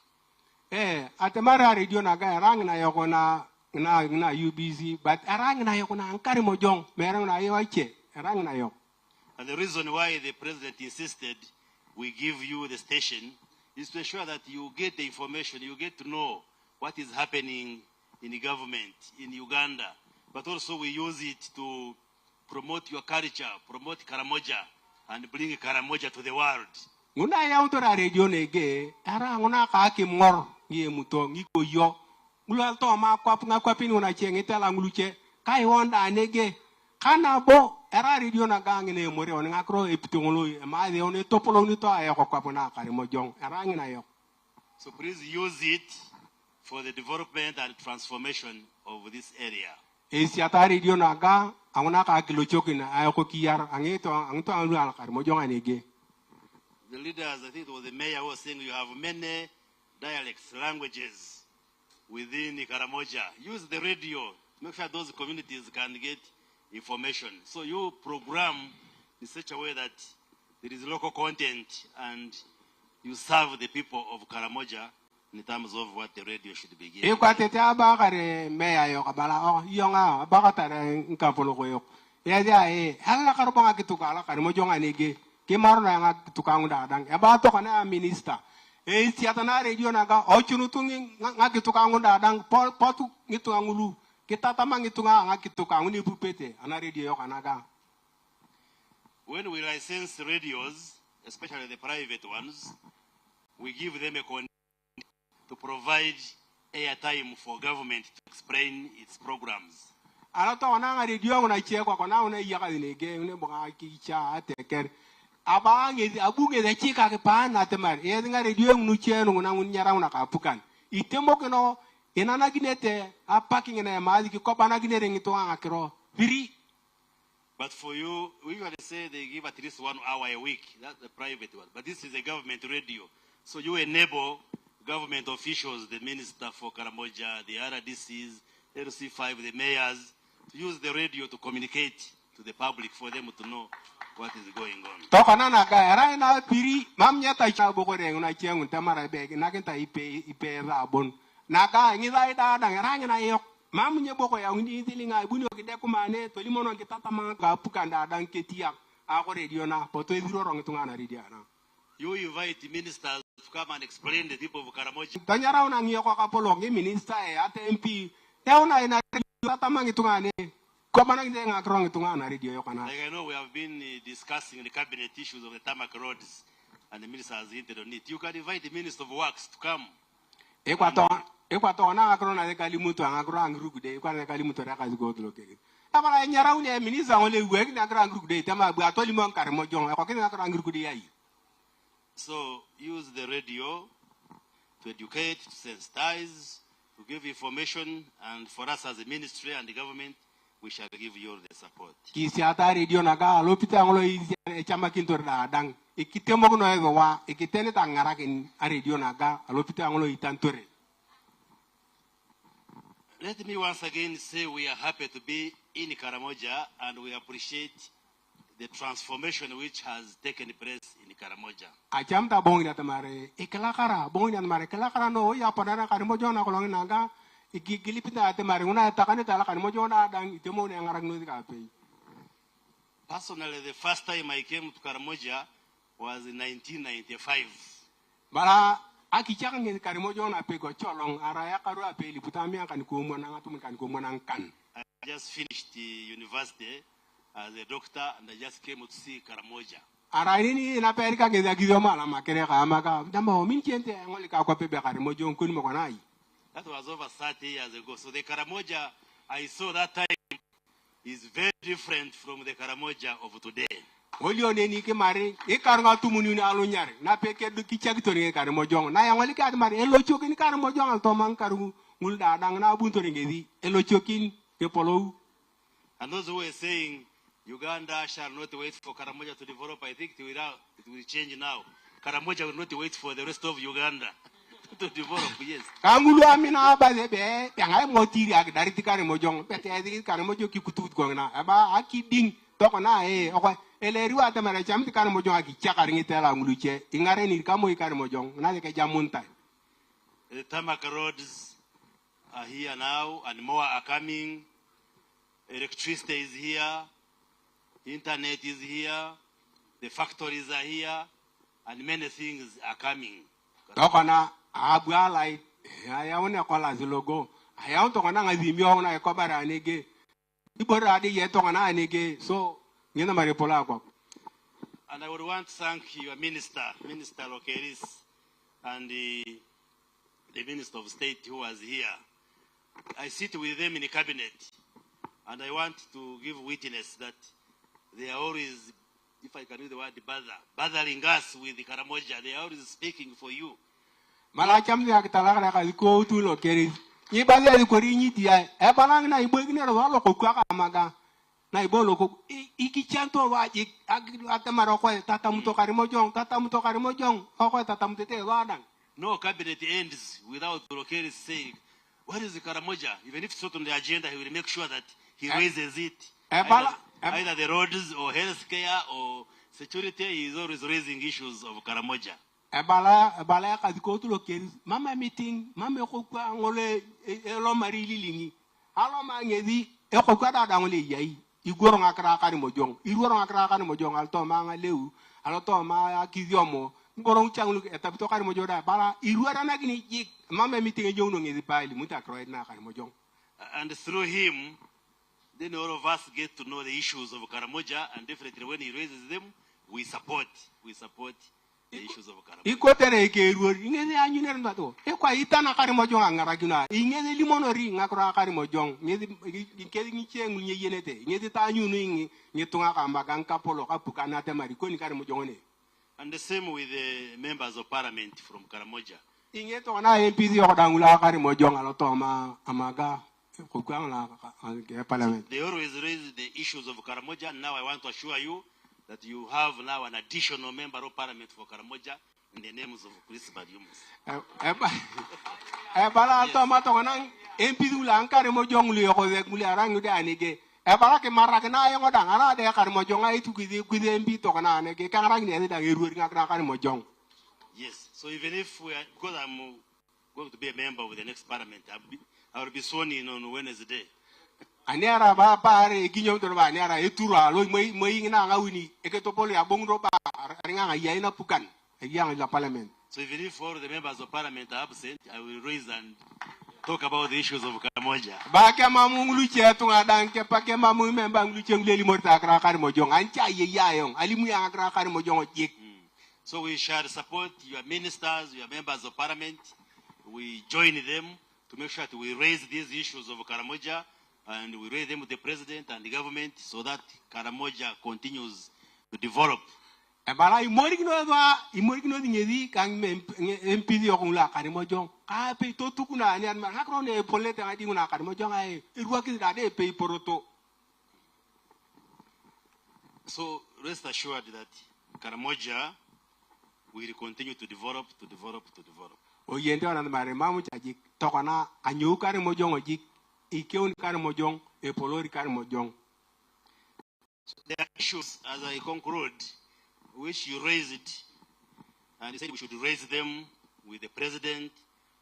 Speaker 19: Atemara radio naga rang na yokona na UBC, but arang na yokona ankari mojong merang na yoiche arang na yok.
Speaker 20: And the reason why the president insisted we give you the station is to ensure that you get the information, you get to know what is happening in the government in Uganda, but also we use it to promote your culture, promote Karamoja, and bring Karamoja to the world.
Speaker 19: Nguna ya untora radio nege ara nguna ka kimor ngie muto ngiko yo ngula to ma kwa pini una chengete la nguluche kai wonda nege kana bo era radio na gangene more on ngakro epitongolo ma de on topolo ni to ayo kwa pona kare mojong era ngina yo.
Speaker 20: So please use it for the development and transformation of this area.
Speaker 19: Esi ata radio na ga anguna ka kilo chokina ayo ko kiyar angeto angto anu al kare mojong anege.
Speaker 20: The leaders, I think it was the mayor who was saying you have many dialects, languages within Karamoja. Use the radio, make sure those communities can get information. So you program in such a way that there is local content and you serve the people of Karamoja in terms of what the radio should be giving.
Speaker 19: Kimarna nga tukang dadang ebato kana minister siatana radio naga ochunutungi nga kitukang dadang potu ngitungulu kita tamang nga kitukang ni bupete ana radio kanaga.
Speaker 20: When we license radios, especially the private ones, we give them a condition to provide airtime for government to explain its programs.
Speaker 19: Alato ana radio ngona chekwa kona una yaka dinege une bonga kicha ateker abange abunge da chika ke pana temar yenga radio nuche nguna ngunyara una kapukan itemo keno enana ginete apaking na mali ki kopana ginere ngito ngakro biri.
Speaker 20: But for you, we usually say they give at least 1 hour a week. That's the private one. But this is a government radio. So you enable government officials, the minister for Karamoja, the RDCs, LC5, the mayors, to use the radio to communicate to the public for them to know what is going on.
Speaker 19: Tokana na ga era na piri mam nyata cha bokore na chiang untamara be na kenta ipe rabon na ga ngi dai da era na yok mam nye boko ya undi tilinga ibuni okide kumane to limono kitata ma ga pukanda dan ketia a ko radio na poto ediro rong tunga na radio na.
Speaker 20: You invite ministers to come and explain the people of Karamoja.
Speaker 19: Tanyara una ngi ko ka polo ngi minister e ate MP te una ina tata ma ngi tunga ne. Like
Speaker 20: I know we have been discussing the cabinet issues of the tarmac roads and the minister has hinted on it. You can invite the Minister of Works to come. So use the radio to educate, to sensitize, to give information, and for us as a ministry and the government, we shall give you all the support.
Speaker 19: Kisiata radio naga lopita ngolo chama kintor da dang ikitemo no ewa ikitene tangara kin radio naga lopita ngolo itantore.
Speaker 20: Let me once again say we are happy to be in Karamoja and we appreciate the transformation which has taken place in Karamoja.
Speaker 19: Achamta bongi tamare ikelakara bongi tamare kelakara no ya padana Karamoja na kolongi naga. Personally,
Speaker 20: the first time I came to Karamoja was in 1995.
Speaker 19: Bala akichaka nge Karamoja na pego cholong araya karu apeli putamia kan kumonanga tumikan kumonangkan.
Speaker 20: I just finished the university as a doctor and I just came to see Karamoja.
Speaker 19: Araini na perika nge gidoma na makere kama dama minchente ngoli ka kwa pebe Karamoja nkuni mokonai.
Speaker 20: That was over 30 years ago. So the Karamoja I saw that time is very different from the Karamoja of today.
Speaker 19: Olio neni ke mari e karanga tumuni na alonyare na peke du kichagi tori Karamoja na yang wali ka mari elo chokin Karamoja to man karu ngulda dang na bunto ngedi elo chokin ke polo.
Speaker 20: And those who were saying Uganda shall not wait for Karamoja to develop, I think it will change now. Karamoja will not wait for the rest of Uganda to develop, yes.
Speaker 19: Kangulu amina bazebe yangai motiri ak dari tikare mojong pete edi kare mojo ki kutut gongna aba akiding tokona oko eleriwa atamara cham tikare mojong aki chakare ngitela nguluche ingare ni kamo ikare mojong na ke jamunta.
Speaker 20: The tarmac roads are here now and more are coming. Electricity is here, internet is here, the factories are here, and many things are coming.
Speaker 19: Tokona abua light aya one kola zilogo aya to kona ngazimi ona e kobara anege ibora adi ye to kona anege so ngena mari pola kwa.
Speaker 20: And I would want to thank your minister Lokeris and the Minister of State who was here. I sit with them in the cabinet and I want to give witness that they are always, if I can use the word bothering us with the Karamoja, they are always speaking for you.
Speaker 19: Malacham ya kitala ka ko tu Lokeris ni balia ko rinyi dia e balang na ibo ni ro lo ko kwa amaga na ibo lo ko ikichanto wa atamaro ko tata muto Karimojong ko tata mutete wadang.
Speaker 20: No cabinet ends without Lokeris saying, what is the Karamoja? Even if it's not on the agenda, he will make sure that he raises it. Either the roads or healthcare or security, he is always raising issues of Karamoja.
Speaker 19: Ebala kaziko tu Lokeris. Mama meeting, mama kokwa ngole elo mari lilingi. Alo mangezi kokwa da ngole yai. Igoro ngakra Karimojong. Igoro ngakra Karimojong alto manga leu. Alto ma akiziomo. Ngorong changlu etapito Karimojong da bala iruara na gini jik. Mama meeting jono ngezi pali muta kroid na Karimojong.
Speaker 20: And through him, then all of us get to know the issues of Karamoja, and definitely when he raises them, we support the issues of Karamoja.
Speaker 19: Ikotere ke ruori ingezi anyune ndato. Ekwa itana Karimojong angaraguna. Ingezi limonori ngakra Karimojong. Ingezi ngichengu nyeyenete. Ingezi tanyu ningi ngetunga kamba ganka polo kapukana temari koni Karimojong ne.
Speaker 20: And the same with the members of parliament from Karamoja.
Speaker 19: Ingeto na MPs yodangula Karimojong alotoma amaga.
Speaker 20: They always raise the issues of Karamoja. Now I want to assure you that you have now an additional member of parliament for Karamoja in the names of Chris Badiumus.
Speaker 19: Bala tomato nang empidu lankare mo jong lu yoko ze muli arang de anege. Bala ke marak na yo ngodang ara de kar mo jong ai tu kidi empi to kana anege kangrang ne da eru ngak na kan mo jong.
Speaker 20: Yes, so even if we are, because I'm going to be a member of the next parliament, I will be sworn in on Wednesday.
Speaker 19: Aniara ba pare ginyo to ba aniara etura lo moi na ngawini eketopoli abong ro ba ringa ya ina pukan yang la parliament.
Speaker 20: So even if all the members of parliament are absent, I will raise and talk about the issues of Karamoja.
Speaker 19: Ba ke mamu ngluche to ngadang ke pa ke mamu member ngluche ngeli morta kra kar mojong ancha ye yayong alimu yang kra kar mojong ojik.
Speaker 20: So we shall support your ministers, your members of parliament. We join them to make sure that we raise these issues of Karamoja and we raise them with the president and the government so that Karamoja continues to develop.
Speaker 19: Bala imorigno ngedi kang empidi okula Karamojong ka pe to tukuna ani an hakro ne polete adi una Karamojong ai irwa ki dade pe poroto.
Speaker 20: So rest assured that Karamoja will continue to develop.
Speaker 19: Oyende ona mare mamu chaji tokana anyu Karamojong oji ikeun Karamojong e polori Karamojong.
Speaker 20: So there are issues as I conclude which you raised, and you said we should raise them with the president,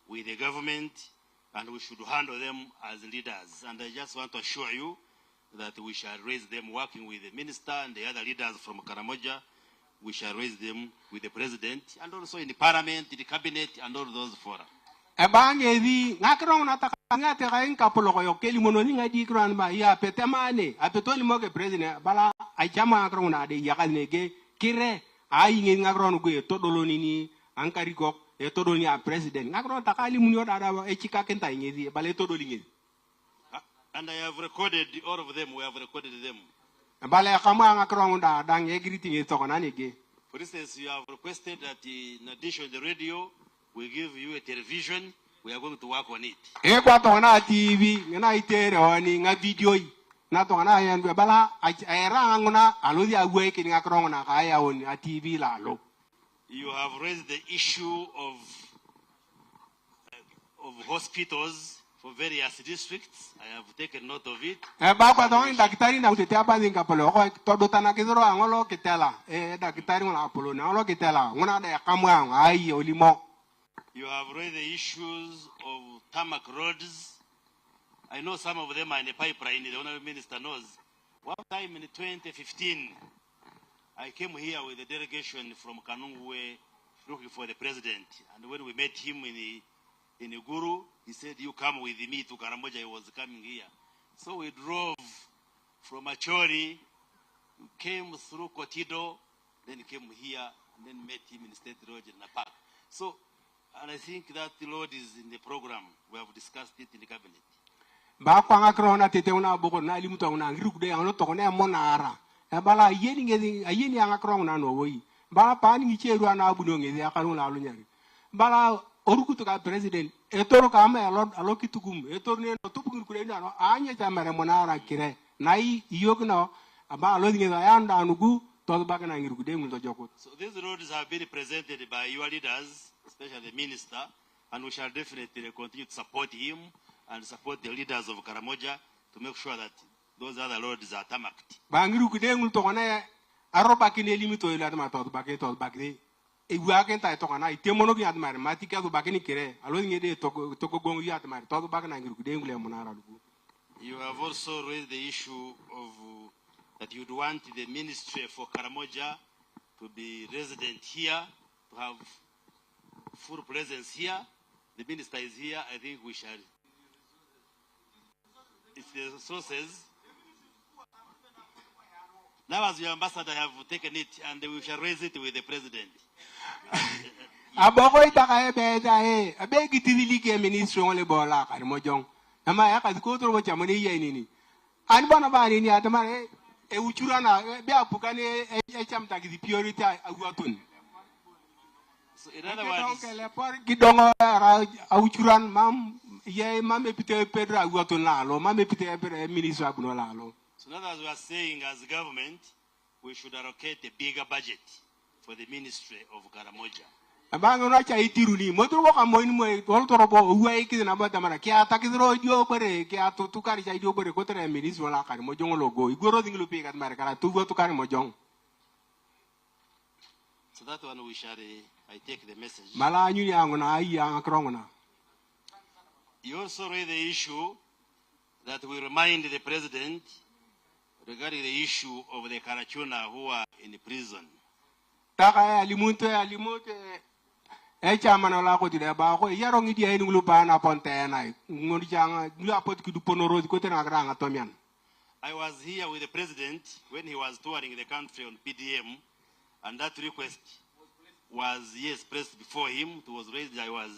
Speaker 20: with the government, and we should handle them as leaders. And I just want to assure you that we shall raise them working with the minister and the other leaders from Karamoja. We shall raise them with the president and also in the parliament, in the cabinet, and all those fora.
Speaker 19: Ebangevi ngakrong natakanga kain kapolo ko keli mononi ngadi kran ba ya petemane apetoli moge president bala ajama ngakrong na de yakalnege kire ai ngi ngakron go to doloni ni ankari go e to doloni a president ngakron takali munyo dada e chika kenta ngi bale to dolingi.
Speaker 20: And I have recorded all of them. We have recorded them.
Speaker 19: Bale kama ngakron da dang e greeting e to kanani ge.
Speaker 20: For instance, you have requested that in addition to the radio, we give you a television. We are going to work on it.
Speaker 19: E kwa to na TV na itere oni nga video yi. Na to na yan bala era ngona alodi agwe ki ngakrong na kaya on a TV lalo.
Speaker 20: You have raised the issue of hospitals for various districts. I have taken note of it.
Speaker 19: Ba kwa to ni daktari na utetea ba zinga polo ko to do tana kidro angolo kitela daktari ngona polo na ngolo kitela ngona da kamwa ai olimo.
Speaker 20: You have raised the issues of tarmac roads. I know some of them are in the pipeline, the Honorable Minister knows. One time in 2015, I came here with a delegation from Kanungwe looking for the president. And when we met him in Guru, he said, you come with me to Karamoja. He was coming here. So we drove from Achori, came through Kotido, then came here, and then met him in State Road in the park. So, and I think that the Lord is in the program. We have discussed it in the cabinet.
Speaker 19: Ba kwa ngakrona tete una boko na limuto una ngirukde anglo to ne monara e bala yeni ngedi ayeni ngakrona no woyi bala pani ngicheru ana abuno ngedi akarun la lunyari bala orukuto ka president e toro ka ma alo kitukum e toro ne no tupu ngure no anya chamare monara kire nai yogno aba alo ngedi ayanda anugu to ba kana ngirukde ngul to jokot.
Speaker 20: So these roads have been presented by your leaders, especially the minister, and we shall definitely continue to support him and support the leaders of Karamoja to make sure that those other roads are tarmacked.
Speaker 19: Bangiru kudengul to kana aroba kine limito ila ma to bakre e waken ta to kana itemono bi admar matika to bakini kire alo ngede to ko gongu ya admar to bakana ngiru kudengul e monara lugu.
Speaker 20: You have also raised the issue of that you'd want the ministry for Karamoja to be resident here, to have full presence here. The minister is here. I think we shall. It's the sources. Now, as your ambassador, I have taken it, and we shall raise it with the president.
Speaker 19: Aboko itaka beta abegi tibili ke ministry ngole bola Karamojong. Nama ya kadiko to bocha moni ye nini. Ani bana bani ni atama e uchurana be apukane e chamta ki priority agwatun.
Speaker 20: So in other words,
Speaker 19: gidongo auchuran mam ye mame pite pedra agwatun la lo mame pite ministry abuno la lo.
Speaker 20: So in other words, we are saying as government, we should allocate a bigger budget for the ministry of Karamoja.
Speaker 19: Abang na cha itiruni motor wa kamoin mo tol torobo uwa ikina bata mana kia takidro dio bere kia tukari cha dio bere kotere minis wala kari mojong logo igoro dinglu pi kat mare kala tu tukari mojong.
Speaker 20: So that one we shall I take the message.
Speaker 19: Mala nyuni angona ai ang krongona.
Speaker 20: You also raise the issue that we remind the president regarding the issue of the Karachuna who are in prison.
Speaker 19: Taka alimunte chamano la ko tire ba ko yarong idi ay ngulu pa na ponte na ngodi janga ngulu apot ki du ponoro ko tena granga tomian.
Speaker 20: I was here with the president when he was touring the country on PDM, and that request was pressed before him. It was raised. I was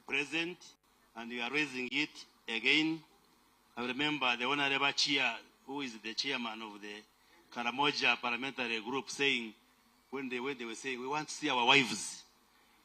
Speaker 20: present, and we are raising it again. I remember the Honorable Chair, who is the chairman of the Karamoja parliamentary group, saying when they were saying we want to see our wives,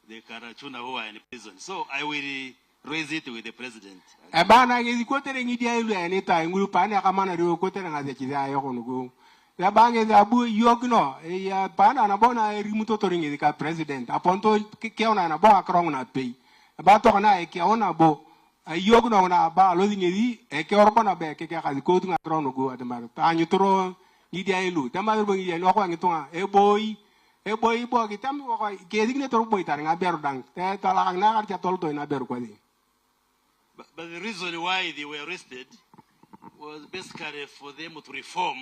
Speaker 20: the Karachuna who are in prison. So I will raise it with the president.
Speaker 19: Ebana ngi ko tere ngi dia ilu any time ngulu pana kamana rio ko tere ngaze chiza yo konugo. Ya bange da bu yogno ya pana na bona rimuto tori ngi ka president. Aponto ke ona na bo akrong na pay. Ba to na e ke ona bo yogno na ba lo ngi e ke orko na be ke ka ko tu akrong no go adamar. Ta nyutro ngi dia ilu. Tamar bo ngi lo ko ngi tunga e boy bo ki tam ko ke digne tor boy tar nga beru dang. Te tala na ar cha tol to na beru ko di.
Speaker 20: But the reason why they were arrested was basically for them to reform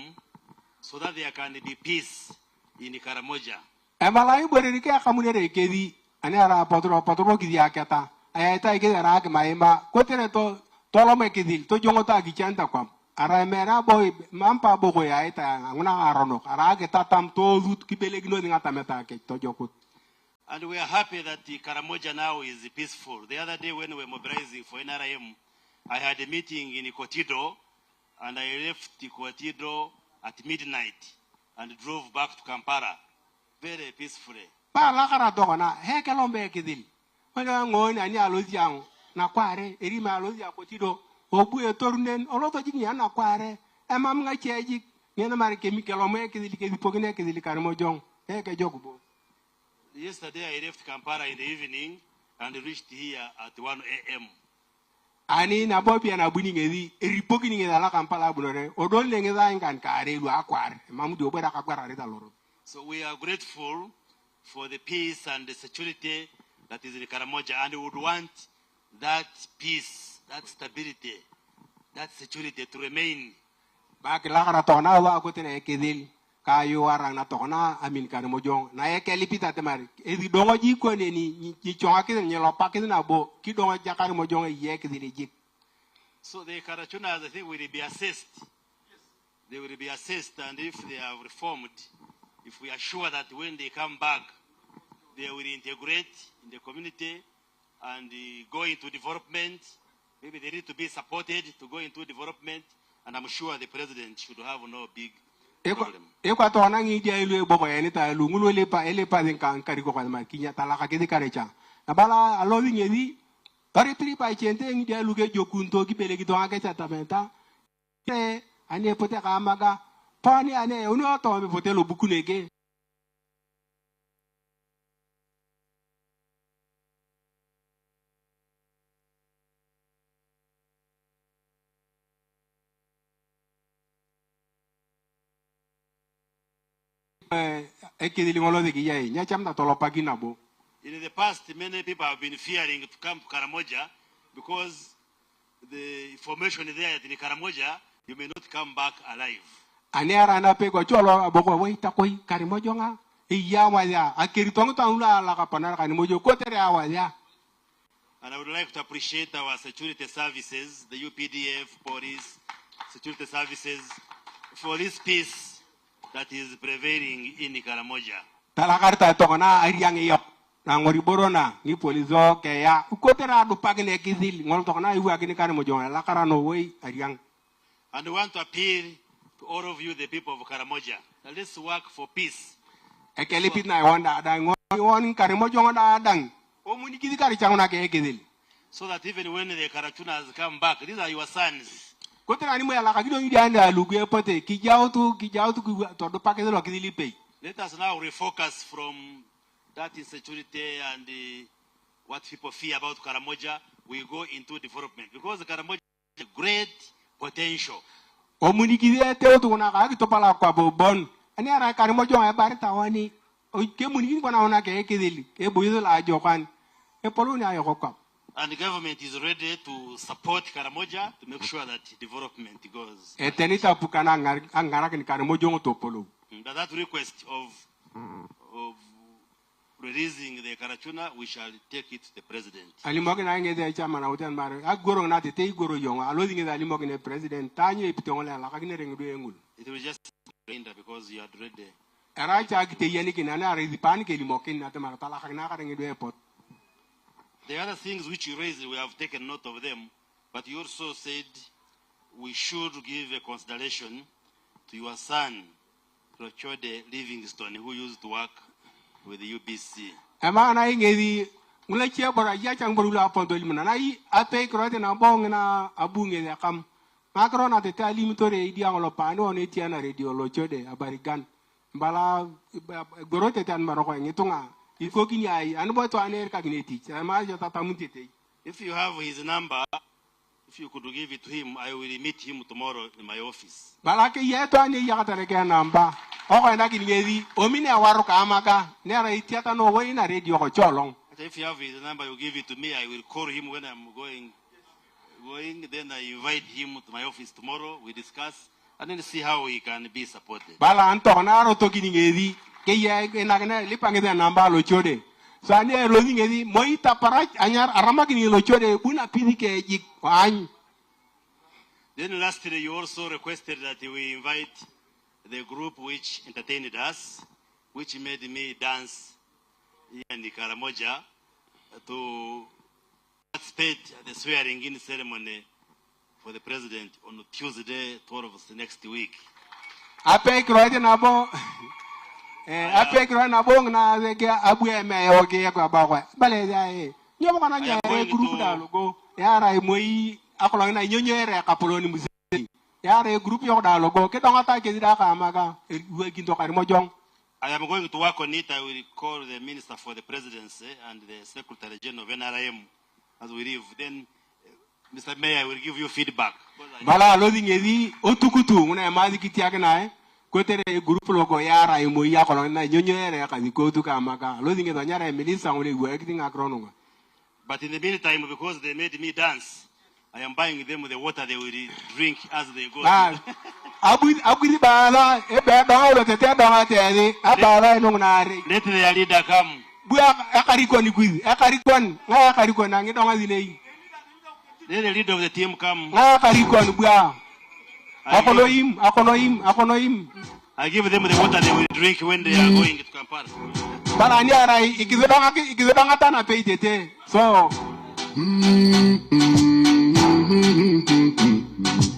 Speaker 20: so that there can be peace in Karamoja.
Speaker 19: Emalai beri ke kamunere ke di ane ara potro ki dia kata ayata ke ara ke maima ko tere to tolo me ke dil to jongo ta gi chanta kwam ara mera boy mampa bogo ayata nguna arono ara ke tatam to lut ki belegno ngata meta ke to jokut.
Speaker 20: And we are happy that the Karamoja now is peaceful. The other day when we were mobilizing for NRM, I had a meeting in Kotido, and I left Kotido at midnight and drove back to Kampala very peacefully.
Speaker 19: Pa la kara to na he ke lombe ke dil. Wala ngoni ani alozi ang na kware eri ma alozi Kotido obu e torunen oloto jini na kware e mam nga cheji ne na mari ke mi ke lombe ke dil ke di pogine ke dil Karamojong he ke jogubo.
Speaker 20: Yesterday I left Kampala in the evening and reached here at 1 a.m.
Speaker 19: Ani na bobi na buni ngedi ripoki ni ngeda la Kampala bunore odon le ngeda ngan kare lu akwar mamudu obera kakwara reta loro.
Speaker 20: So we are grateful for the peace and the security that is in Karamoja, and we would want that peace, that stability, that security to remain.
Speaker 19: Ba ke la kara tona wa ko tene kedil kayo warang na tokona amin Karamojong na e kelipita temari e di dongo ji ko ne ni chonga ke ni lo pa ke na bo ki dongo ja Karamojong e ye ke di ji.
Speaker 20: So the Karachunas, I think, will be assessed. They will be assessed, and if they are reformed, if we are sure that when they come back they will integrate in the community and go into development, maybe they need to be supported to go into development, and I'm sure the president should have no big problem.
Speaker 19: Eko to na ngi dia ilu bobo eni ta lu ngulu le pa den kan kari ko kalma kinya talaka ke di karecha abala alo wi ngedi tari tri pa chente ngi dia lu ke jokunto ki pele ki to ake cha tamenta te ane pote ka maga pani ane uno to me pote lo bukuneke
Speaker 20: In the past, many people have been fearing to come to Karamoja because the information there in Karamoja, you may not come back alive. And I would like to appreciate our security services, the UPDF, police, security services, for this peace that is prevailing in Karamoja.
Speaker 19: Talakarta tokona ariang iyo nangori borona ni polizo kaya ukotera do pagine kizil ngol tokona iwa kini Karamoja la karano way ariang.
Speaker 20: And we want to appeal to all of you, the people of Karamoja, that let's work for peace.
Speaker 19: Ekelipit na wanda dang won Karamoja da dang o muni kidi kari changona ke kizil.
Speaker 20: So that even when the Karachunas come back, these are your sons.
Speaker 19: Let us now refocus from
Speaker 20: that insecurity and what people fear about Karamoja, we go into development because Karamoja has great potential.
Speaker 19: Omunikize teo tuna kaki topala kwa bobon. Ani ara Karamoja ya bari tawani. Ke muniki kwa naona ke kedeli. Ke buyizo la ajokan. Ke poluni ayo kwa.
Speaker 20: And the government is ready to support Karamoja to make sure that development goes.
Speaker 19: Etenita pukana angara ni Karamoja ngotopolo.
Speaker 20: That request of releasing the Karachuna, we shall take it to the president.
Speaker 19: Alimogi na ngeze chama na hotel mare. Agoro na tete igoro yonga. Alozi ngeze alimogi ne president. Tanyo Butongole la kakine rengudu engul.
Speaker 20: It was just because you had read the.
Speaker 19: Aracha akite yani kinana rezipani ke limoki na temara tala kakina rengudu airport.
Speaker 20: The other things which you raised, we have taken note of them, but you also said we should give a consideration to your son, Rochode Livingstone, who used to work with the UBC.
Speaker 19: Ama na ingezi mulachia bora ya changborula apondo limana na I ape kroate na bong na abunge ya kam makro na tete alimitore idi angolo pano on etiana radio Rochode abarigan mbala gorote tan maroko ngitunga iko kini ai anbo to anerka kineti ama jo tata mutete.
Speaker 20: If you have his number, if you could give it to him, I will meet him tomorrow in my office.
Speaker 19: Balake yeto ani yakatare ke namba. Oko na kinezi omine awaro ka amaka nera itiata no we na radio ko cholong.
Speaker 20: If you have his number, you give it to me. I will call him when I'm going. Then I invite him to my office tomorrow. We discuss and then see how he can be supported.
Speaker 19: Bala anto na ro to kinezi ke ye na kana lipange na namba lo chode. So ani lo ngezi moita para anyar arama kini lo chode buna pidi ke jik an.
Speaker 20: Then lastly, you also requested that we invite the group which entertained us, which made me dance in the Karamoja to participate at the swearing-in ceremony for the president on Tuesday, 12th next week.
Speaker 19: Ape kroate na bo ape kroate na bo na zeke abuye me oge kwa bawa. Bale ya nyomo kana nya group da logo. Yara moi akolong na nyonyo ere kapoloni musiki. Yara group yo da logo ke donga ta ke dida ka amaka we kinto Karimojong.
Speaker 20: I am going to work on it. I will call the Minister for the Presidency and the Secretary General of NRM as we leave. Then, Mr. Mayor, I will give you feedback.
Speaker 19: Bala loading edi otukutu una mazi kitiake na kotere group logo yara imo ya kono na nyonyo ere ka dikotu ka amaka. Loading edo nyara Minister ngule gwe kitinga akronunga.
Speaker 20: But in the meantime, because they made me dance, I am buying them the water they will drink as they go.
Speaker 19: Abudi bala ebe dawlo tete dawa tedi abala nungnari.
Speaker 20: Let the leader come.
Speaker 19: Buya akarikon kwizi akarikon nga akarikon nangi donga zilei.
Speaker 20: Let the leader of the team come.
Speaker 19: Nga akarikon buya. Akonoim.
Speaker 20: I give them the water they will drink when they are going to Kampala.
Speaker 19: Bala ni arai ikizodonga tana pei tete. So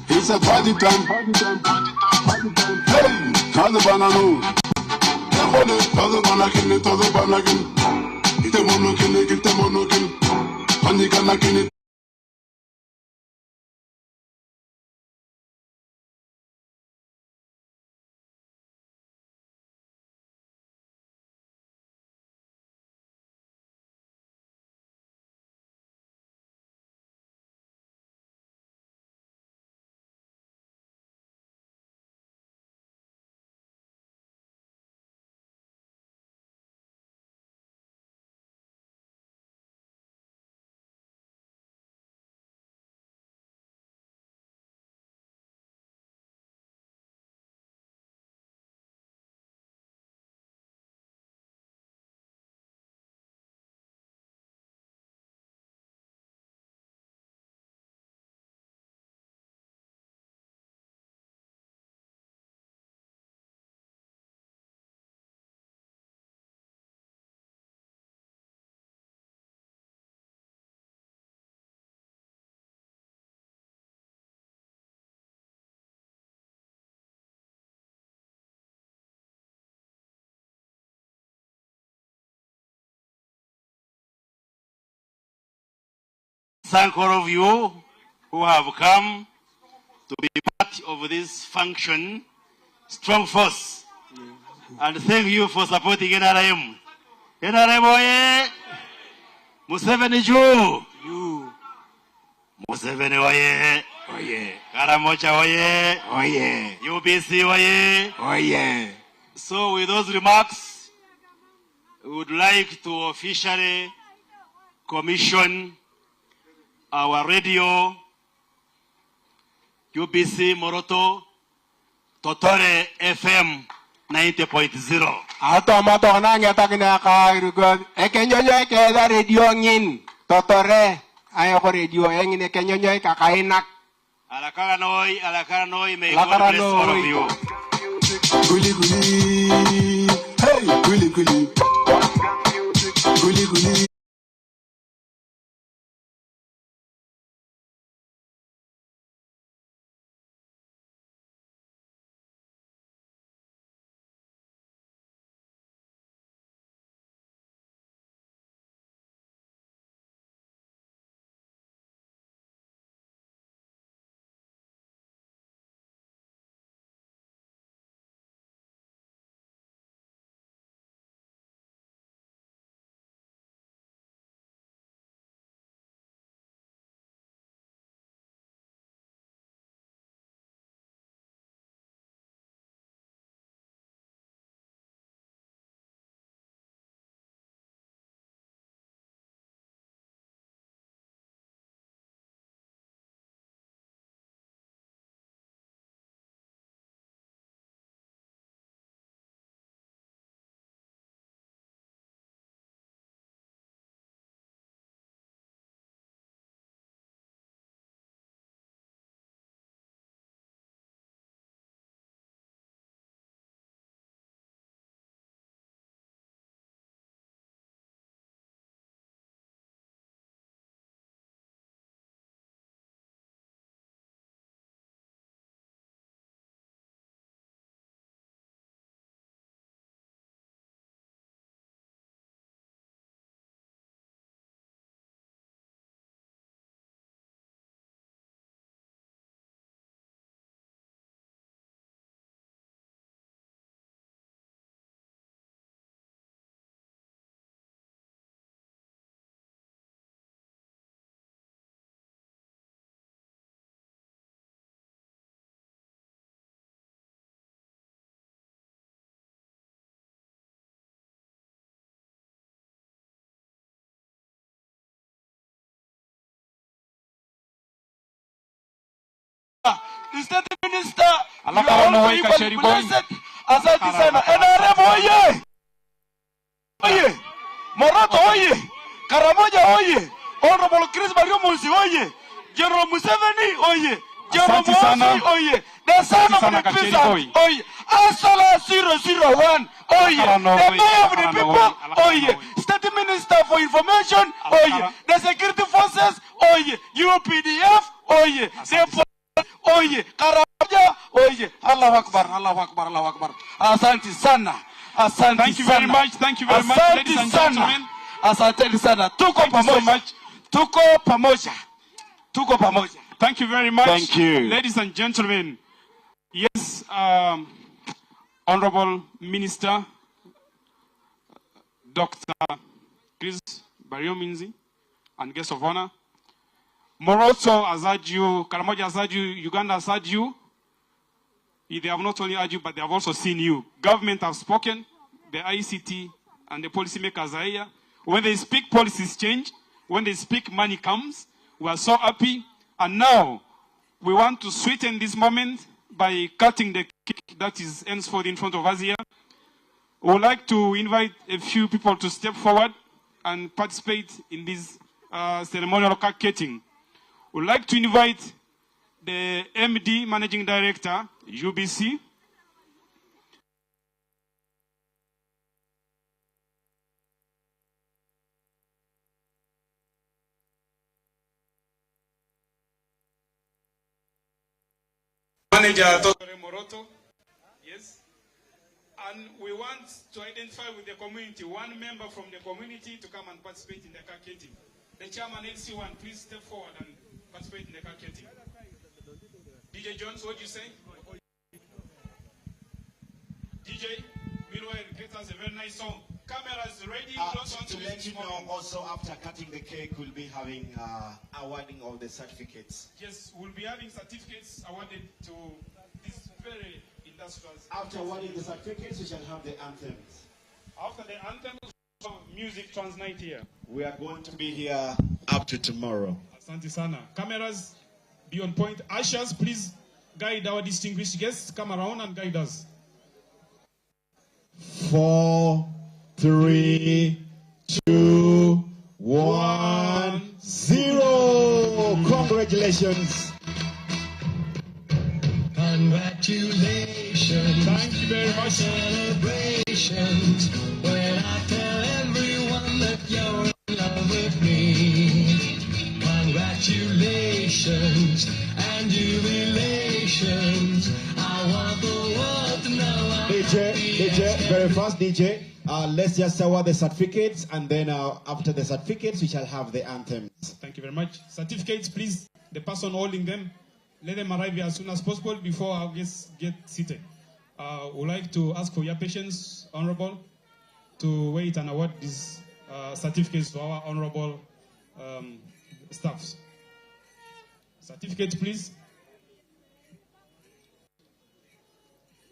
Speaker 17: it's a party time. Hey, kaza banano. Ebole, kaza banakini, kaza banakini. Ite monokini. Panika nakini.
Speaker 20: Thank all of you who have come to be part of this function, strong force. And thank you for supporting NRM. NRM oye! Museveni juu! Museveni oye!
Speaker 19: Oye!
Speaker 20: Karamoja oye!
Speaker 19: Oye!
Speaker 20: UBC oye!
Speaker 19: Oye!
Speaker 20: So with those remarks, we would like to officially commission our radio, UBC Moroto, Totore FM 90.0.
Speaker 19: Ato mato nangya takina ka irugod. Ekenyonyo keda radio ngin. Totore ayo ko radio ngin ekenyonyo kakainak.
Speaker 20: Alakara noi, may God bless all of you.
Speaker 17: Guli guli, hey, guli guli, guli guli.
Speaker 4: The state minister, you are all equally blessed. Asante sana. NRM oye! Oye! Moroto oye! Karamoja oye! Honorable Chris Bariomunsi oye! General Museveni oye! General Mosi oye! The son of the peasant oye! Asala 001 oye! The mayor of the people oye! State minister for information oye! The security forces oye! UPDF oye! The oye, Karamoja, oye, Allahu Akbar, Allahu Akbar, Allahu Akbar. Asante sana, asante sana.
Speaker 9: Thank you very much, ladies and gentlemen.
Speaker 4: Asante sana. Tuko pamoja. Tuko pamoja. Tuko pamoja.
Speaker 9: Thank you very much.
Speaker 11: Thank you.
Speaker 9: Ladies and gentlemen. Yes, Honorable Minister, Dr. Chris Bariomunsi, and guest of honor. Moroto has urged you, Karamoja has urged you, Uganda has urged you. They have not only urged you, but they have also seen you. Government have spoken, the ICT and the policymakers are here. When they speak, policies change. When they speak, money comes. We are so happy. And now, we want to sweeten this moment by cutting the cake that is henceforth in front of us here. We would like to invite a few people to step forward and participate in this ceremonial cake cutting. We'd like to invite the MD, Managing Director, UBC. Manager Totore Moroto. Yes. And we want to identify with the community, one member from the community to come and participate in the cake cutting. The chairman, LC1, please step forward and participate in the cake cutting. DJ Jones, what do you say? DJ, meanwhile, get us a very nice song. cameras ready.
Speaker 11: To let you know, also after cutting the cake, we'll be having awarding of the certificates.
Speaker 9: Yes, we'll be having certificates awarded to this very industrious.
Speaker 11: After awarding the certificates, we shall have the anthems.
Speaker 9: After the anthems, we'll have music transnight here.
Speaker 11: We are going to be here up to tomorrow.
Speaker 9: Asante sana. Cameras, be on point. Ushers, please guide our distinguished guests. Come around and guide us.
Speaker 11: 4, 3, 2, 1, 0. Congratulations.
Speaker 2: Congratulations.
Speaker 9: Thank you very much.
Speaker 2: Celebrations. When I tell everyone that you're in love with me. Congratulations and jubilations. I want the world to know.
Speaker 11: DJ, very fast, DJ. Let's just award the certificates, and then after the certificates, we shall have the anthems.
Speaker 9: Thank you very much. Certificates, please. The person holding them, let them arrive here as soon as possible before our guests get seated. Would like to ask for your patience, Honorable, to wait and award these certificates to our honorable staffs. Certificates, please.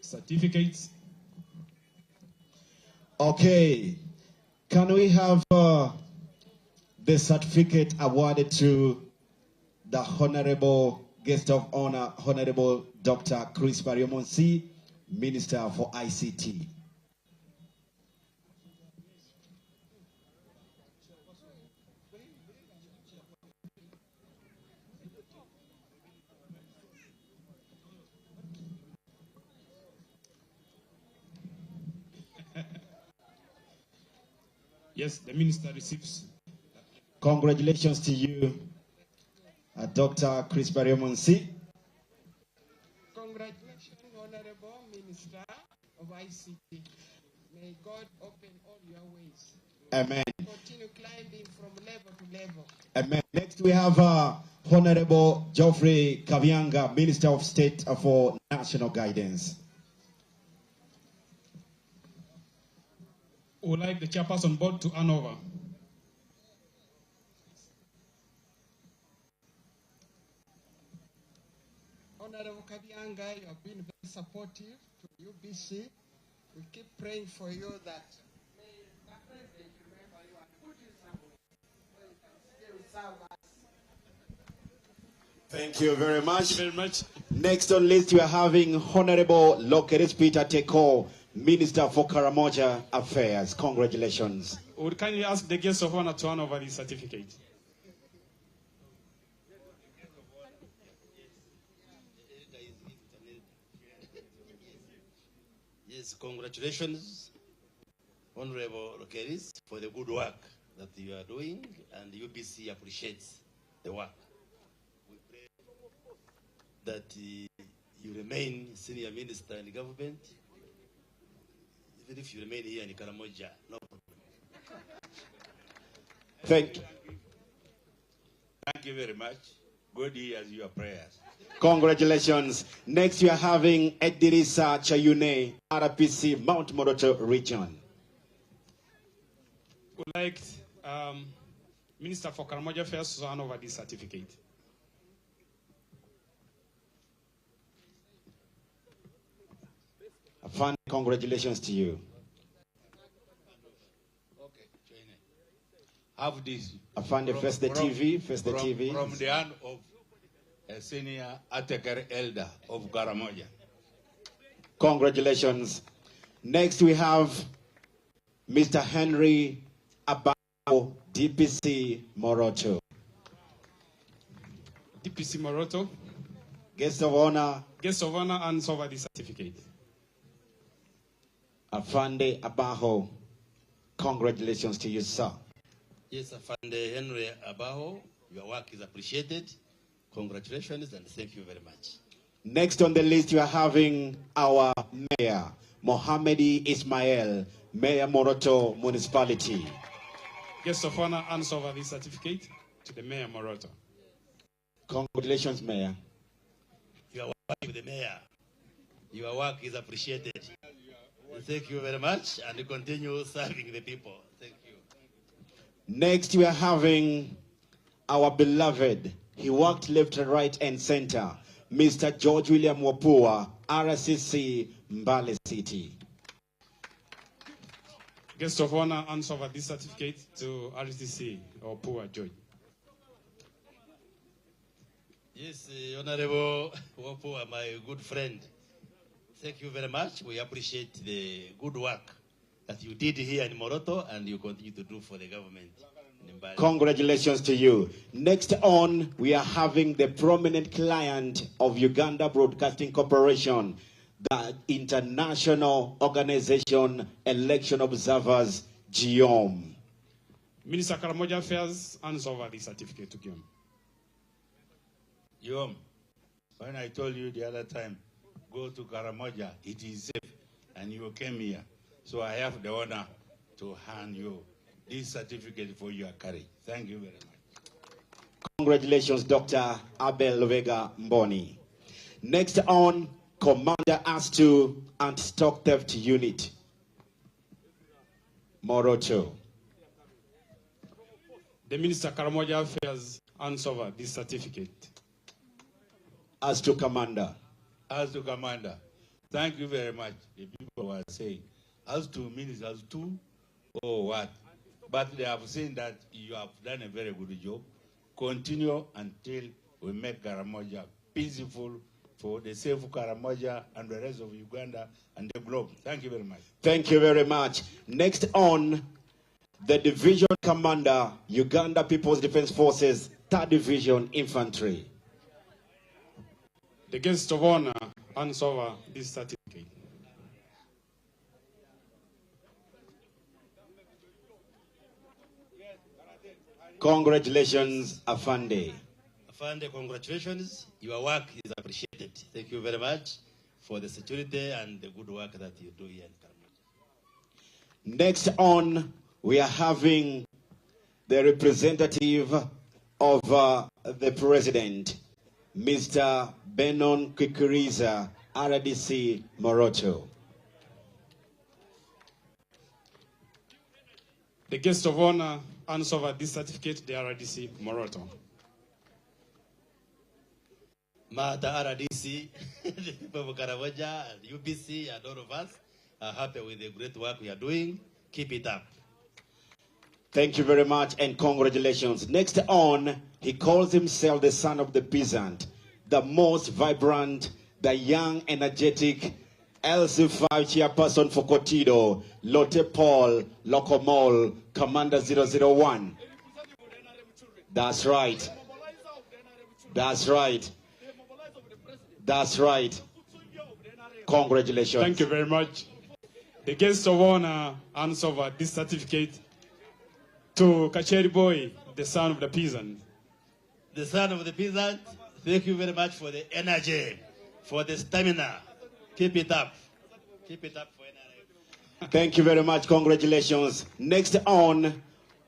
Speaker 9: Certificates.
Speaker 11: Okay. Can we have the certificate awarded to the Honorable Guest of Honor, Honorable Dr. Chris Bariomonsi, Minister for ICT.
Speaker 9: Yes, the minister receives.
Speaker 11: Congratulations to you, Dr. Chris Bariomonsi.
Speaker 12: Congratulations, Honorable Minister of ICT. May God open all your ways.
Speaker 11: Amen.
Speaker 12: Continue climbing from level to level.
Speaker 11: Amen. Next we have Honorable Geoffrey Kavianga, Minister of State for National Guidance.
Speaker 9: Would like the chairperson board to hand over.
Speaker 12: Honorable Kabianga, you have been very supportive to UBC. We keep praying for you that may the President remember you and put you somewhere where you can still serve us.
Speaker 11: Thank you very much.
Speaker 9: Thank you very much.
Speaker 11: Next on list, we are having Honorable Lokeris Peter Teko, Minister for Karamoja Affairs. Congratulations.
Speaker 9: Would kindly ask the guests of honor to hand over the certificate.
Speaker 20: Yes, congratulations, Honorable Lokeris, for the good work that you are doing, and UBC appreciates the work. We pray that you remain senior minister in the government, even if you remain here in Karamoja, no problem.
Speaker 11: Thank
Speaker 18: you very much. God hears your prayers.
Speaker 11: Congratulations. Next, we are having Edirisa Chayune, RPC, Mount Moroto Region.
Speaker 9: Would like Minister for Karamoja Affairs to hand over this certificate.
Speaker 11: Afan, congratulations to you.
Speaker 18: Have this.
Speaker 11: Afan, first the TV, first the TV.
Speaker 18: From the hand of a senior Ateker elder of Karamoja.
Speaker 11: Congratulations. Next, we have Mr. Henry Abao, DPC Moroto.
Speaker 9: DPC Moroto.
Speaker 11: Guest of honor.
Speaker 9: Guest of honor hands over the certificate.
Speaker 11: Afande Abaho, congratulations to you, sir.
Speaker 20: Yes, Afande Henry Abaho, your work is appreciated. Congratulations and thank you very much.
Speaker 11: Next on the list, you are having our mayor, Mohamedi Ismail, Mayor Moroto Municipality.
Speaker 9: Guest of honor hands over the certificate to the Mayor Moroto.
Speaker 11: Congratulations, Mayor.
Speaker 20: You are working with the mayor. Your work is appreciated. Thank you very much, and continue serving the people. Thank you.
Speaker 11: Next, we are having our beloved, he worked left and right and center, Mr. George William Wapua, RCC, Mbale City.
Speaker 9: Guest of honor hands over this certificate to RCC, Wapua George.
Speaker 20: Yes, Honorable Wapua, my good friend. Thank you very much. We appreciate the good work that you did here in Moroto and you continue to do for the government.
Speaker 11: Congratulations to you. Next on, we are having the prominent client of Uganda Broadcasting Corporation, the International Organization Election Observers, GIOM.
Speaker 9: Minister Karamoja Affairs hands over the certificate to GIOM.
Speaker 18: GIOM, when I told you the other time, go to Karamoja, it is safe, and you came here. So I have the honor to hand you this certificate for your courage. Thank you very much.
Speaker 11: Congratulations, Dr. Abel Vega Mboni. Next on, Commander Astu Anti-Stock Theft Unit, Moroto.
Speaker 9: The Minister Karamoja Affairs hands over this certificate.
Speaker 11: Astu Commander.
Speaker 18: As to Commander, thank you very much. The people were saying, as to means as to, or what? But they have seen that you have done a very good job. Continue until we make Karamoja peaceful for the safe Karamoja and the rest of Uganda and the globe. Thank you very much.
Speaker 11: Thank you very much. Next on, the Division Commander, Uganda People's Defense Forces, 3rd Division Infantry.
Speaker 9: The guest of honor hands over this certificate.
Speaker 11: Congratulations, Afande.
Speaker 20: Afande, congratulations. Your work is appreciated. Thank you very much for the security and the good work that you do here in Karamoja.
Speaker 11: Next on, we are having the representative of the President, Mr. Benon Kikuriza, RDC, Moroto.
Speaker 9: The guest of honor hands over this certificate, the RDC, Moroto.
Speaker 20: Mata RDC, the people of Karamoja, UBC, and all of us are happy with the great work we are doing. Keep it up.
Speaker 11: Thank you very much and congratulations. Next on, he calls himself the son of the peasant, the most vibrant, the young, energetic LC5 chairperson for Kotido, Lotte Paul, Locomol, Commander 001. That's right. That's right. That's right. Congratulations.
Speaker 9: Thank you very much. The guest of honor hands over this certificate to Kacheri Boy, the son of the peasant.
Speaker 20: The son of the peasant, thank you very much for the energy, for the stamina. Keep it up. Keep it up for NRF.
Speaker 11: Thank you very much. Congratulations. Next on,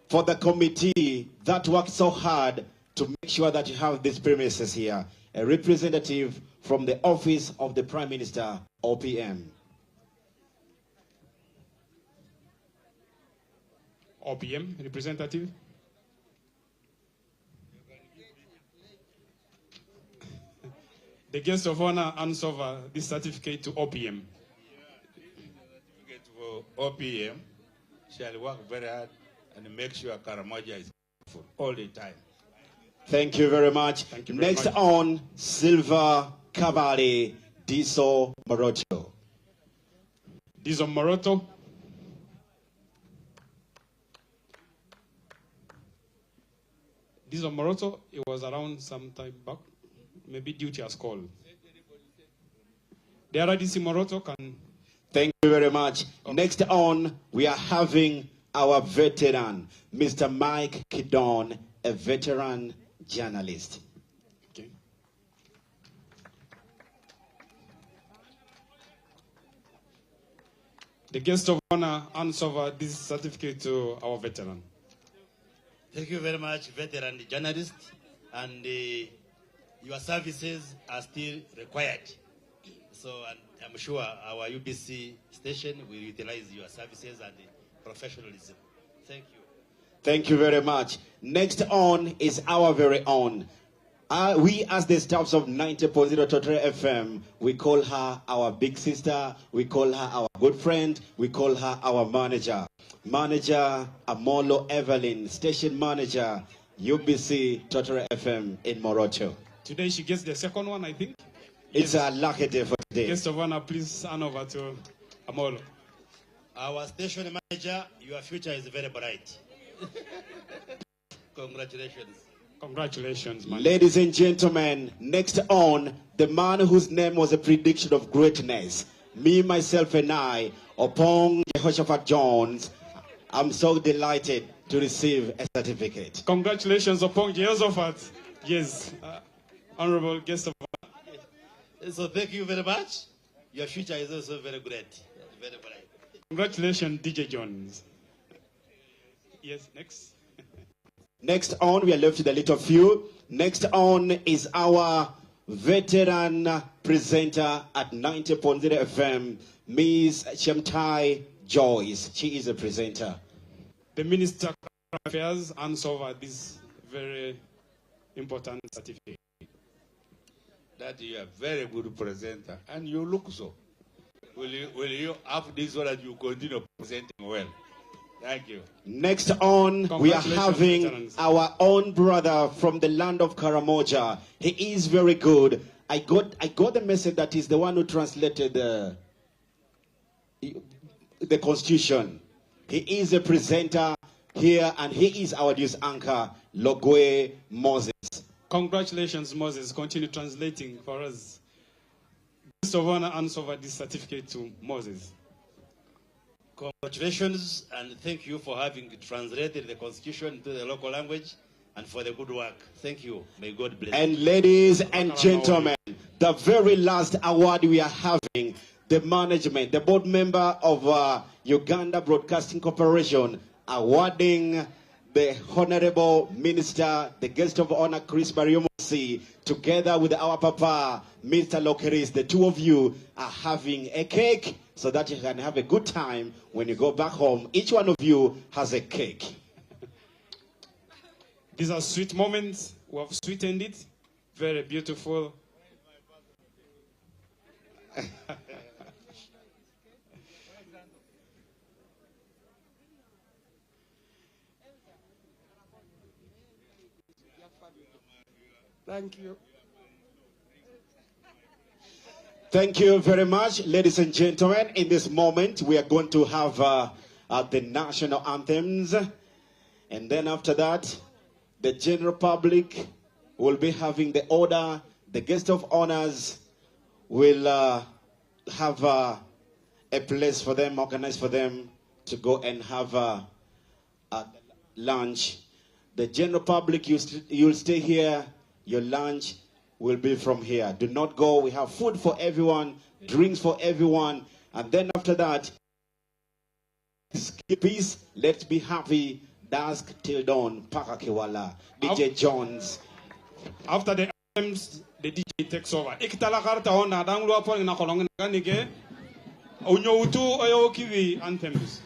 Speaker 11: for the committee that worked so hard to make sure that you have these premises here, a representative from the Office of the Prime Minister, OPM.
Speaker 9: OPM, representative. The guest of honor hands over this certificate to OPM.
Speaker 18: Certificate for OPM shall work very hard and make sure Karamoja is full all the time.
Speaker 11: Thank you very much.
Speaker 9: Thank you very
Speaker 11: Next
Speaker 9: much.
Speaker 11: on, Silva Cavalli, Diso Moroto.
Speaker 9: Diso Moroto. Diso Moroto, it was around some time back. Maybe duty has called. The RDC Moroto can...
Speaker 11: Thank you very much. Okay. Next on, we are having our veteran, Mr. Mike Kidon, a veteran journalist.
Speaker 9: Okay. The guest of honor hands over this certificate to our veteran.
Speaker 20: Thank you very much, veteran journalist, and your services are still required. So and I'm sure our UBC station will utilize your services and professionalism. Thank you.
Speaker 11: Thank you very much. Next on is our very own. We, as the staffs of 90.0 Totore FM, we call her our big sister, we call her our good friend, we call her our manager. Manager Amolo Evelyn, station manager, UBC Totore FM in Moroto.
Speaker 9: Today she gets the second one, I think.
Speaker 11: It's a lucky day for today.
Speaker 9: Guest of honor, please hand over to Amolo.
Speaker 20: Our station manager, your future is very bright. Congratulations.
Speaker 9: Congratulations, man.
Speaker 11: Ladies and gentlemen, next on, the man whose name was a prediction of greatness. Me, myself, and I, upon Jehoshaphat Jones, I'm so delighted to receive a certificate.
Speaker 9: Congratulations upon Jehoshaphat. Yes, honorable guest of honor.
Speaker 20: So thank you very much. Your future is also very great. Very bright.
Speaker 9: Congratulations, DJ Jones. Yes, next.
Speaker 11: Next on, we are left with a little few. Next on is our veteran presenter at 90.0 FM, Ms. Chemtai Joyce. She is a presenter.
Speaker 9: The Minister of Affairs hands over this very important certificate.
Speaker 18: That you are a very good presenter, and you look so. Will you have this so that you continue presenting well? Thank you.
Speaker 11: Next on, we are having
Speaker 9: veterans.
Speaker 11: our own brother from the land of Karamoja. He is very good. I got the message that he's the one who translated the Constitution. He is a presenter here, and he is our news anchor, Logwe Moses.
Speaker 9: Congratulations, Moses. Continue translating for us. Guest of honor hands over this certificate to Moses.
Speaker 20: Congratulations and thank you for having translated the Constitution into the local language and for the good work. Thank you. May God bless you.
Speaker 11: And ladies and gentlemen, the very last award we are having, the management, the board member of Uganda Broadcasting Corporation, awarding the Honorable Minister, the guest of honor, Chris Bariomosi, together with our Papa, Mr. Lokeris. The two of you are having a cake so that you can have a good time when you go back home. Each one of you has a cake.
Speaker 9: These are sweet moments. We have sweetened it. Very beautiful.
Speaker 19: Thank you.
Speaker 11: Thank you very much, ladies and gentlemen. In this moment, we are going to have the national anthems. And then after that, the general public will be having the order. The guest of honors will have a place for them, organized for them to go and have lunch. The general public, you'll stay here. Your lunch will be from here. Do not go. We have food for everyone, drinks for everyone. And then after that, peace, let's be happy, dusk till dawn, Paka Kiwala, DJ Jones.
Speaker 9: After the anthems, the DJ takes over. Ikitala karta ona danglu apo na kolonga nige. Unyo utu oyo kiwi anthems.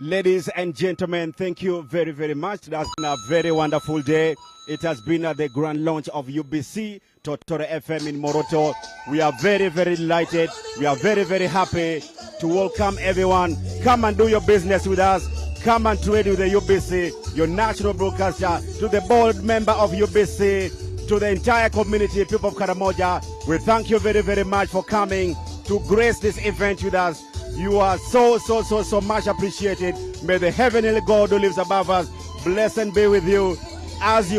Speaker 2: Ladies and gentlemen, thank you very, very much. That's been a very wonderful day. It has been the grand launch of UBC Totore FM in Moroto. We are very, very delighted. We are very, very happy to welcome everyone. Come and do your business with us. Come and trade with the UBC, your national broadcaster, to the board member of UBC, to the entire community, people of Karamoja. We thank you very, very much for coming to grace this event with us. You are so much appreciated. May the heavenly God who lives above us bless and be with you as you